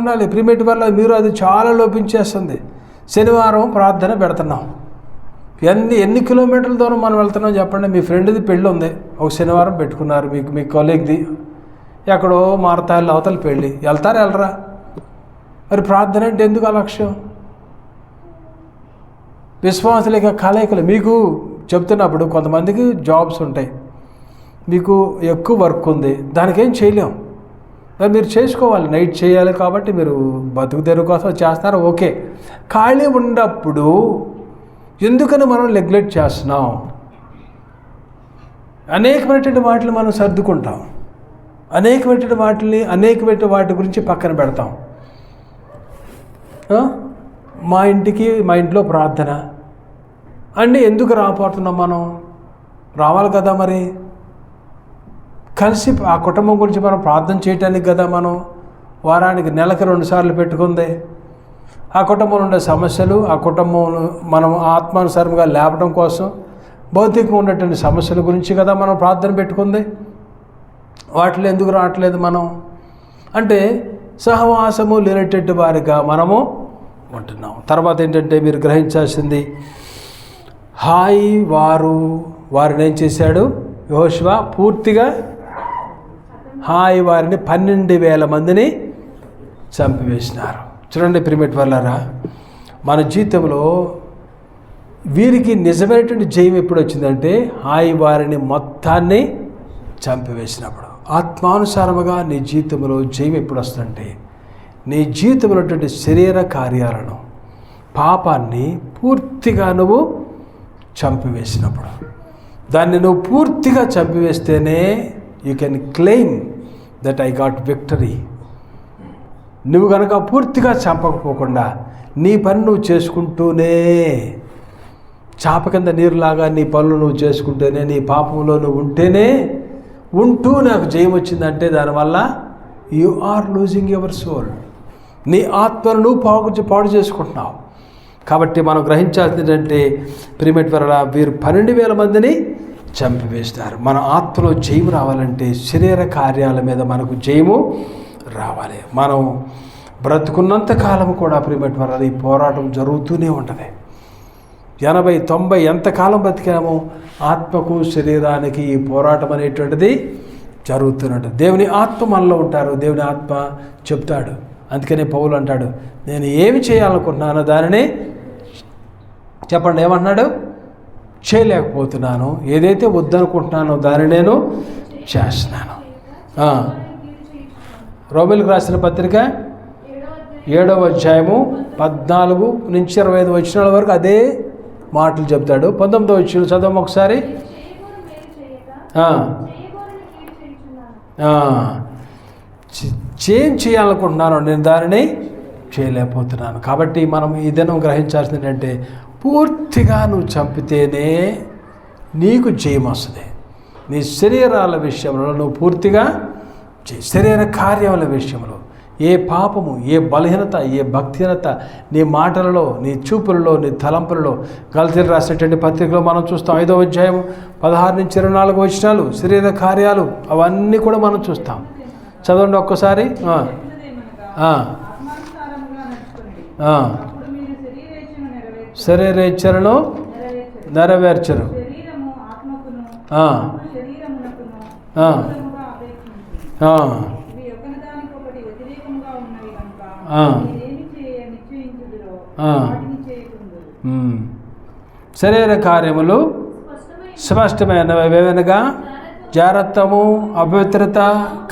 ఉండాలి. ప్రిమేటి వల్ల మీరు అది చాలా లోపించేస్తుంది. శనివారం ప్రార్థన పెడుతున్నాం. ఎన్ని కిలోమీటర్ల దూరం మనం వెళ్తున్నాం చెప్పండి? మీ ఫ్రెండ్ది పెళ్ళి ఉంది, ఒక శనివారం పెట్టుకున్నారు, మీ కొలీగ్ది ఎక్కడో మారతాళ్ళు అవతల పెళ్ళి, వెళ్ళరా? మరి ప్రార్థన అంటే ఎందుకు అలక్ష్యం? విశ్వాసులేక కలయికలు. మీకు చెప్తున్నప్పుడు కొంతమందికి జాబ్స్ ఉంటాయి, మీకు ఎక్కువ వర్క్ ఉంది, దానికేం చేయలేం, మరి మీరు చేసుకోవాలి, నైట్ చేయాలి. కాబట్టి మీరు బతుకు తెరువు కోసం చేస్తున్నారు, ఓకే. ఖాళీ ఉన్నప్పుడు ఎందుకని మనం నెగ్లెక్ట్ చేస్తున్నాం? అనేకమైనటువంటి వాటిని మనం సర్దుకుంటాం, అనేకమైన వాటి గురించి పక్కన పెడతాం. మా ఇంట్లో ప్రార్థన అంటే ఎందుకు రాపోతున్నాం? మనం రావాలి కదా. మరి కలిసి ఆ కుటుంబం గురించి మనం ప్రార్థన చేయటానికి కదా మనం వారానికి నెలకు 2 సార్లు పెట్టుకుంది. ఆ కుటుంబంలో ఉండే సమస్యలు, ఆ కుటుంబం మనం ఆత్మానుసారంగా లేపడం కోసం, భౌతికంగా ఉన్నటువంటి సమస్యల గురించి కదా మనం ప్రార్థన పెట్టుకుంది. వాటిలో ఎందుకు రావట్లేదు మనం? అంటే సహవాసము లేనటువంటి వారిగా మనము ఉంటున్నాం. తర్వాత ఏంటంటే మీరు గ్రహించాల్సింది, వారిని ఏం చేశాడు యెహోషువ? పూర్తిగా వారిని 12,000 మందిని చంపివేసినారు. చూడండి ప్రిమిట్ వల్లరా, మన జీవితంలో వీరికి నిజమైనటువంటి జయం ఎప్పుడు వచ్చిందంటే వారిని మొత్తాన్ని చంపివేసినప్పుడు. ఆత్మానుసారముగా నీ జీవితంలో జయం ఎప్పుడు వస్తుందంటే నీ జీవితంలో ఉన్నటువంటి శరీర కార్యాలను, పాపాన్ని పూర్తిగా నువ్వు చంపివేసినప్పుడు, దాన్ని నువ్వు పూర్తిగా చంపివేస్తేనే you can claim that I got victory. నువ్వు కనుక పూర్తిగా చంపకపోకుండా నీ పని నువ్వు చేసుకుంటూనే, చాప కింద నీరులాగా నీ పనులు నువ్వు చేసుకుంటేనే, నీ పాపంలో నువ్వు ఉంటూ నాకు జయం వచ్చిందంటే దానివల్ల you are losing your soul. నీ ఆత్మను నువ్వు పాడు చేసుకుంటున్నావు. కాబట్టి మనం గ్రహించాల్సింది ఏంటంటే ప్రియమైన వారలా, వీరు 12,000 మందిని చంపివేస్తారు. మన ఆత్మలో జయము రావాలంటే శరీర కార్యాల మీద మనకు జయము రావాలి. మనం బ్రతుకున్నంత కాలం కూడా ప్రియమైన వారలా ఈ పోరాటం జరుగుతూనే ఉంటుంది. 80, 90 ఎంతకాలం బ్రతికామో ఆత్మకు శరీరానికి ఈ పోరాటం అనేటువంటిది జరుగుతున్నట్టు. దేవుని ఆత్మ మనలో ఉంటారు, దేవుని ఆత్మ చెప్తాడు. అందుకనే పౌలు అంటాడు, నేను ఏమి చేయాలనుకుంటున్నానో దానిని చెప్పండి. ఏమన్నాడు? చేయలేకపోతున్నాను. ఏదైతే వద్దనుకుంటున్నానో దాన్ని నేను చేస్తున్నాను. రోమీయులకు రాసిన పత్రిక 7వ అధ్యాయము 14 నుంచి 25 వచనాల వరకు అదే మాటలు చెప్తాడు. 19వ వచనం చదవం ఒకసారి. చేయాలనుకుంటున్నాను, నేను దానిని చేయలేకపోతున్నాను. కాబట్టి మనం ఈ దినం గ్రహించాల్సింది ఏంటంటే పూర్తిగా నువ్వు చంపితేనే నీకు జయం వస్తుంది. నీ శరీరాల విషయంలో నువ్వు పూర్తిగా శరీర కార్యముల విషయంలో ఏ పాపము, ఏ బలహీనత, ఏ భక్తిహీనత నీ మాటలలో, నీ చూపులలో, నీ తలంపులలో, గలతీయులకు రాసినటువంటి పత్రికలో మనం చూస్తాం. 5వ అధ్యాయం 16 నుంచి 24 వచనాలు శరీర కార్యాలు అవన్నీ కూడా మనం చూస్తాం. చదవండి ఒక్కసారి. శరీరేచ్ఛను నెరవేర్చరు. శరీర కార్యములు స్పష్టమైనవేవనగా జారత్వము, అపవిత్రత,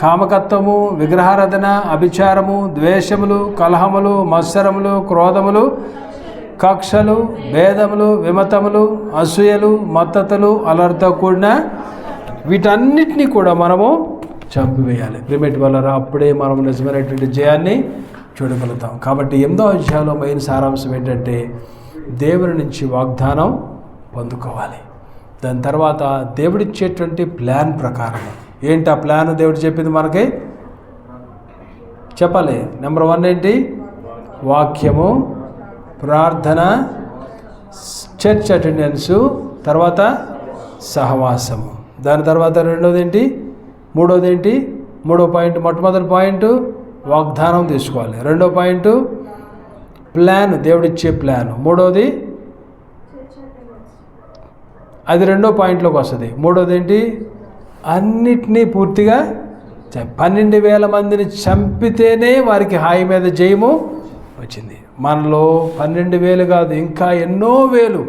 కామకత్వము, విగ్రహారాధన, అభిచారము, ద్వేషములు, కలహములు, మత్సరములు, క్రోధములు, కక్షలు, భేదములు, విమతములు, అసూయలు, మత్తతులు, అలర్తో కూడిన వీటన్నిటినీ కూడా మనము చంపివేయాలి. ప్రిమేట్ వల్ల అప్పుడే మనం నిజమైనటువంటి జయాన్ని చూడగలుగుతాం. కాబట్టి 8వ అధ్యాయంలో మెయిన్ సారాంశం ఏంటంటే దేవుని నుంచి వాగ్దానం పొందుకోవాలి. దాని తర్వాత దేవుడిచ్చేటువంటి ప్లాన్ ప్రకారం ఏంటి ఆ ప్లాన్ దేవుడు చెప్పింది మనకి చెప్పాలి. నెంబర్ 1 ఏంటి? వాక్యము, ప్రార్థన, చర్చ్ అటెండెన్సు, తర్వాత సహవాసము. దాని తర్వాత 2వది ఏంటి? 3వది ఏంటి? 3వ పాయింట్, మొట్టమొదటి పాయింట్ వాగ్దానం తీసుకోవాలి. 2వ పాయింట్ ప్లాన్, దేవుడిచ్చే ప్లాన్. 3వది అది 2వ పాయింట్లోకి వస్తుంది. 3వది ఏంటి? అన్నిటినీ పూర్తిగా 12,000 మందిని చంపితేనే వారికి హాయి మీద జయము వచ్చింది. మనలో 12,000 కాదు, ఇంకా ఎన్నో వేలు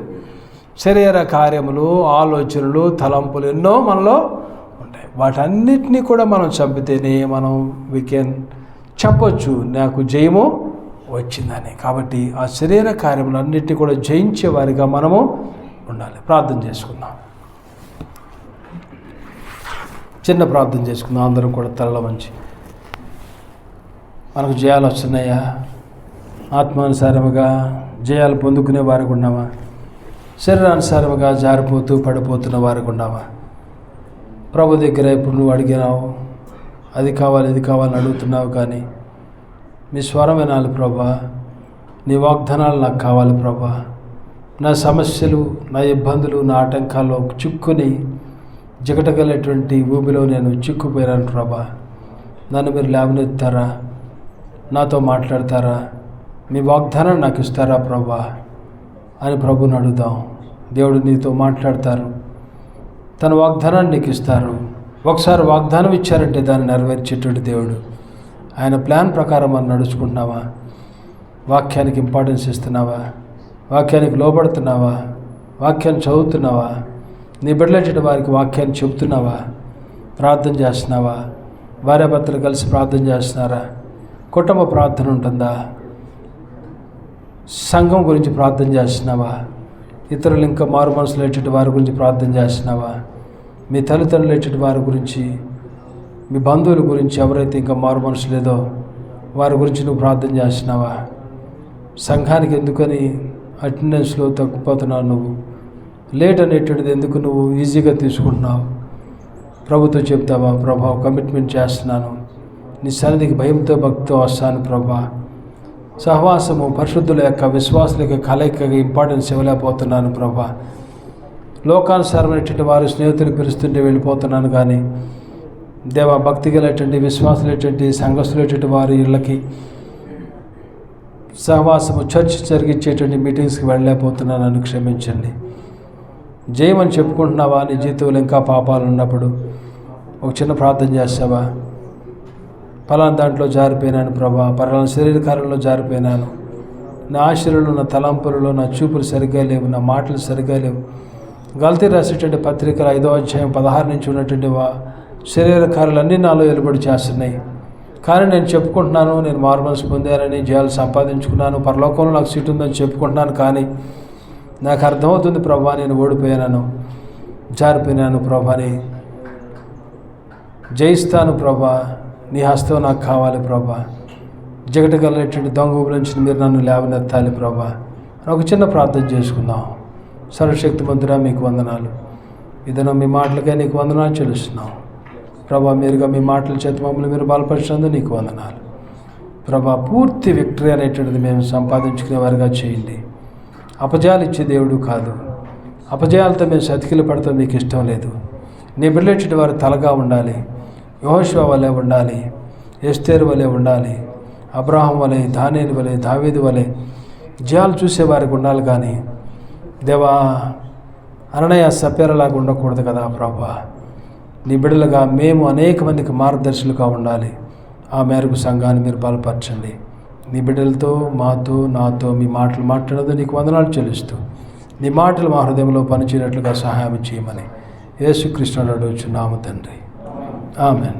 శరీర కార్యములు, ఆలోచనలు, తలంపులు ఎన్నో మనలో ఉంటాయి. వాటన్నిటినీ కూడా మనం చంపితేనే మనం చెప్పొచ్చు నాకు జయము వచ్చిందని. కాబట్టి ఆ శరీర కార్యములన్నిటినీ కూడా జయించే వారిగా మనము ఉండాలి. ప్రార్థన చేసుకుందాం. చిన్న ప్రార్థన చేసుకుందాం. అందరం కూడా తలలో మంచి మనకు జయాలు వస్తున్నాయా? ఆత్మానుసారముగా జయాలు పొందుకునే వారికి ఉన్నామా? శరీరానుసారముగా జారిపోతూ పడిపోతున్న వారికి ఉన్నామా? ప్రభు దగ్గర ఇప్పుడు నువ్వు అడిగినావు, అది కావాలి ఇది కావాలని అడుగుతున్నావు, కానీ నీ స్వరం వినాలి ప్రభా. నీ వాగ్దానాలు నాకు కావాలి ప్రభా. నా సమస్యలు, నా ఇబ్బందులు, నా ఆటంకాల్లో చిక్కుని జిగటగలేటువంటి ఊబిలో నేను చిక్కుపోయాను ప్రభా. నన్ను మీరు లేవనెత్తారా? నాతో మాట్లాడతారా? నీ వాగ్దానం నాకు ఇస్తారా ప్రభా అని ప్రభుని అడుగుదాం. దేవుడు నీతో మాట్లాడతారు, తన వాగ్దానాన్ని నీకు ఇస్తారు. ఒకసారి వాగ్దానం ఇచ్చారంటే దాన్ని నెరవేర్చేటువంటి దేవుడు. ఆయన ప్లాన్ ప్రకారం మనం నడుచుకుంటున్నావా? వాక్యానికి ఇంపార్టెన్స్ ఇస్తున్నావా? వాక్యానికి లోబడుతున్నావా? వాక్యాన్ని చదువుతున్నావా? నీ బిడ్డలైన వారికి వాక్యాన్ని చెబుతున్నావా? ప్రార్థన చేస్తున్నావా? భార్యాభర్తలు కలిసి ప్రార్థన చేస్తున్నారా? కుటుంబ ప్రార్థన ఉంటుందా? సంఘం గురించి ప్రార్థన చేస్తున్నావా? ఇతరులు ఇంకా మారు మనసులు వచ్చేటి వారి గురించి ప్రార్థన చేస్తున్నావా? మీ తల్లిదండ్రులు వచ్చేటి వారి గురించి, మీ బంధువుల గురించి, ఎవరైతే ఇంకా మారు మనసు లేదో వారి గురించి నువ్వు ప్రార్థన చేస్తున్నావా? సంఘానికి ఎందుకని అటెండెన్స్లో తగ్గిపోతున్నావు? నువ్వు లేట్ అనేటువంటిది ఎందుకు నువ్వు ఈజీగా తీసుకుంటున్నావు? ప్రభుతో చెప్తావా? ప్రభా, కమిట్మెంట్ చేస్తున్నాను, నీ సన్నిధికి భయంతో భక్తితో వస్తాను ప్రభా. సహవాసము, పరిశుద్ధుల యొక్క విశ్వాసుల యొక్క కలయికగా ఇంపార్టెన్స్ ఇవ్వలేకపోతున్నాను ప్రభా. లోకానుసారమైనటువంటి వారు స్నేహితులు పిలుస్తుంటే వెళ్ళిపోతున్నాను, కానీ దేవా, భక్తి గలటువంటి విశ్వాసులటువంటి సంఘస్థులటువంటి వారి ఇళ్ళకి సహవాసము, చర్చ్ జరిగించేటువంటి మీటింగ్స్కి వెళ్ళలేకపోతున్నాను, నన్ను క్షమించండి. జయమని చెప్పుకుంటున్నావా? నీ జీవితంలో ఇంకా పాపాలు ఉన్నప్పుడు ఒక చిన్న ప్రార్థన చేస్తావా? ఫలానా దాంట్లో జారిపోయినాను ప్రభా, పలానా శరీరకారంలో జారిపోయినాను, నా ఆశలలో, నా తలంపులలో నా చూపులు సరిగ్గా లేవు, నా మాటలు సరిగ్గా లేవు. గలతీ రాసేటువంటి పత్రికల 5వ అధ్యాయం 16 నుంచి ఉన్నటువంటి శరీరకారులన్నీ నాలో వెలుబడి చేస్తున్నాయి. కానీ నేను చెప్పుకుంటున్నాను, నేను మారుమనసు పొందానని, జయాలు సంపాదించుకున్నాను, పరలోకంలో నాకు సీటు ఉందని చెప్పుకుంటున్నాను. కానీ నాకు అర్థమవుతుంది ప్రభా, నేను ఓడిపోయాను, జారిపోయినాను ప్రభాని. జయిస్తాను ప్రభా, నీ హస్తం నాకు కావాలి ప్రభా. జగటగలటువంటి దొంగ నుంచి మీరు నన్ను లేవనెత్తాలి ప్రభా. ఒక చిన్న ప్రార్థన చేసుకుందాం. సర్వశక్తిమంతుడా, మీకు వందనాలు. ఇదనో మీ మాటలకే నీకు వందనాలు చెల్లిస్తున్నాం ప్రభా. మీరుగా మీ మాటల చేత మమ్మల్ని మీరు బలపరిచినందుకు నీకు వందనాలు ప్రభా. పూర్తి విక్టరీ అనేటువంటిది మేము సంపాదించుకునే వారిగా చేయండి. అపజయాలు ఇచ్చే దేవుడు కాదు. అపజయాలతో మేము సతికిలు పడతాం మీకు ఇష్టం లేదు. నీ బిడ్డలేటి వారు తలగా ఉండాలి, యెహోషువ వలె ఉండాలి, ఎస్తేరు వలె ఉండాలి, అబ్రాహాం వలె, దానియేలు వలె, దావీదు వలె జయాలు చూసేవారికి ఉండాలి. కానీ దేవా, అననయ సప్యరలాగా ఉండకూడదు కదా ప్రభా. నీ బిడ్డలుగా మేము అనేక మందికి మార్గదర్శులుగా ఉండాలి. ఆ మేరకు సంఘాన్ని మీరు బలపరచండి. నీ బిడ్డలతో, మాతో, నాతో మీ మాటలు మాట్లాడదు నీకు వందనాలు చెల్లిస్తూ, నీ మాటలు మా హృదయంలో పనిచేయనట్లుగా సహాయం చేయమని యేసుక్రీస్తు అడుగుచున్నాము తండ్రి. ఆమెన్.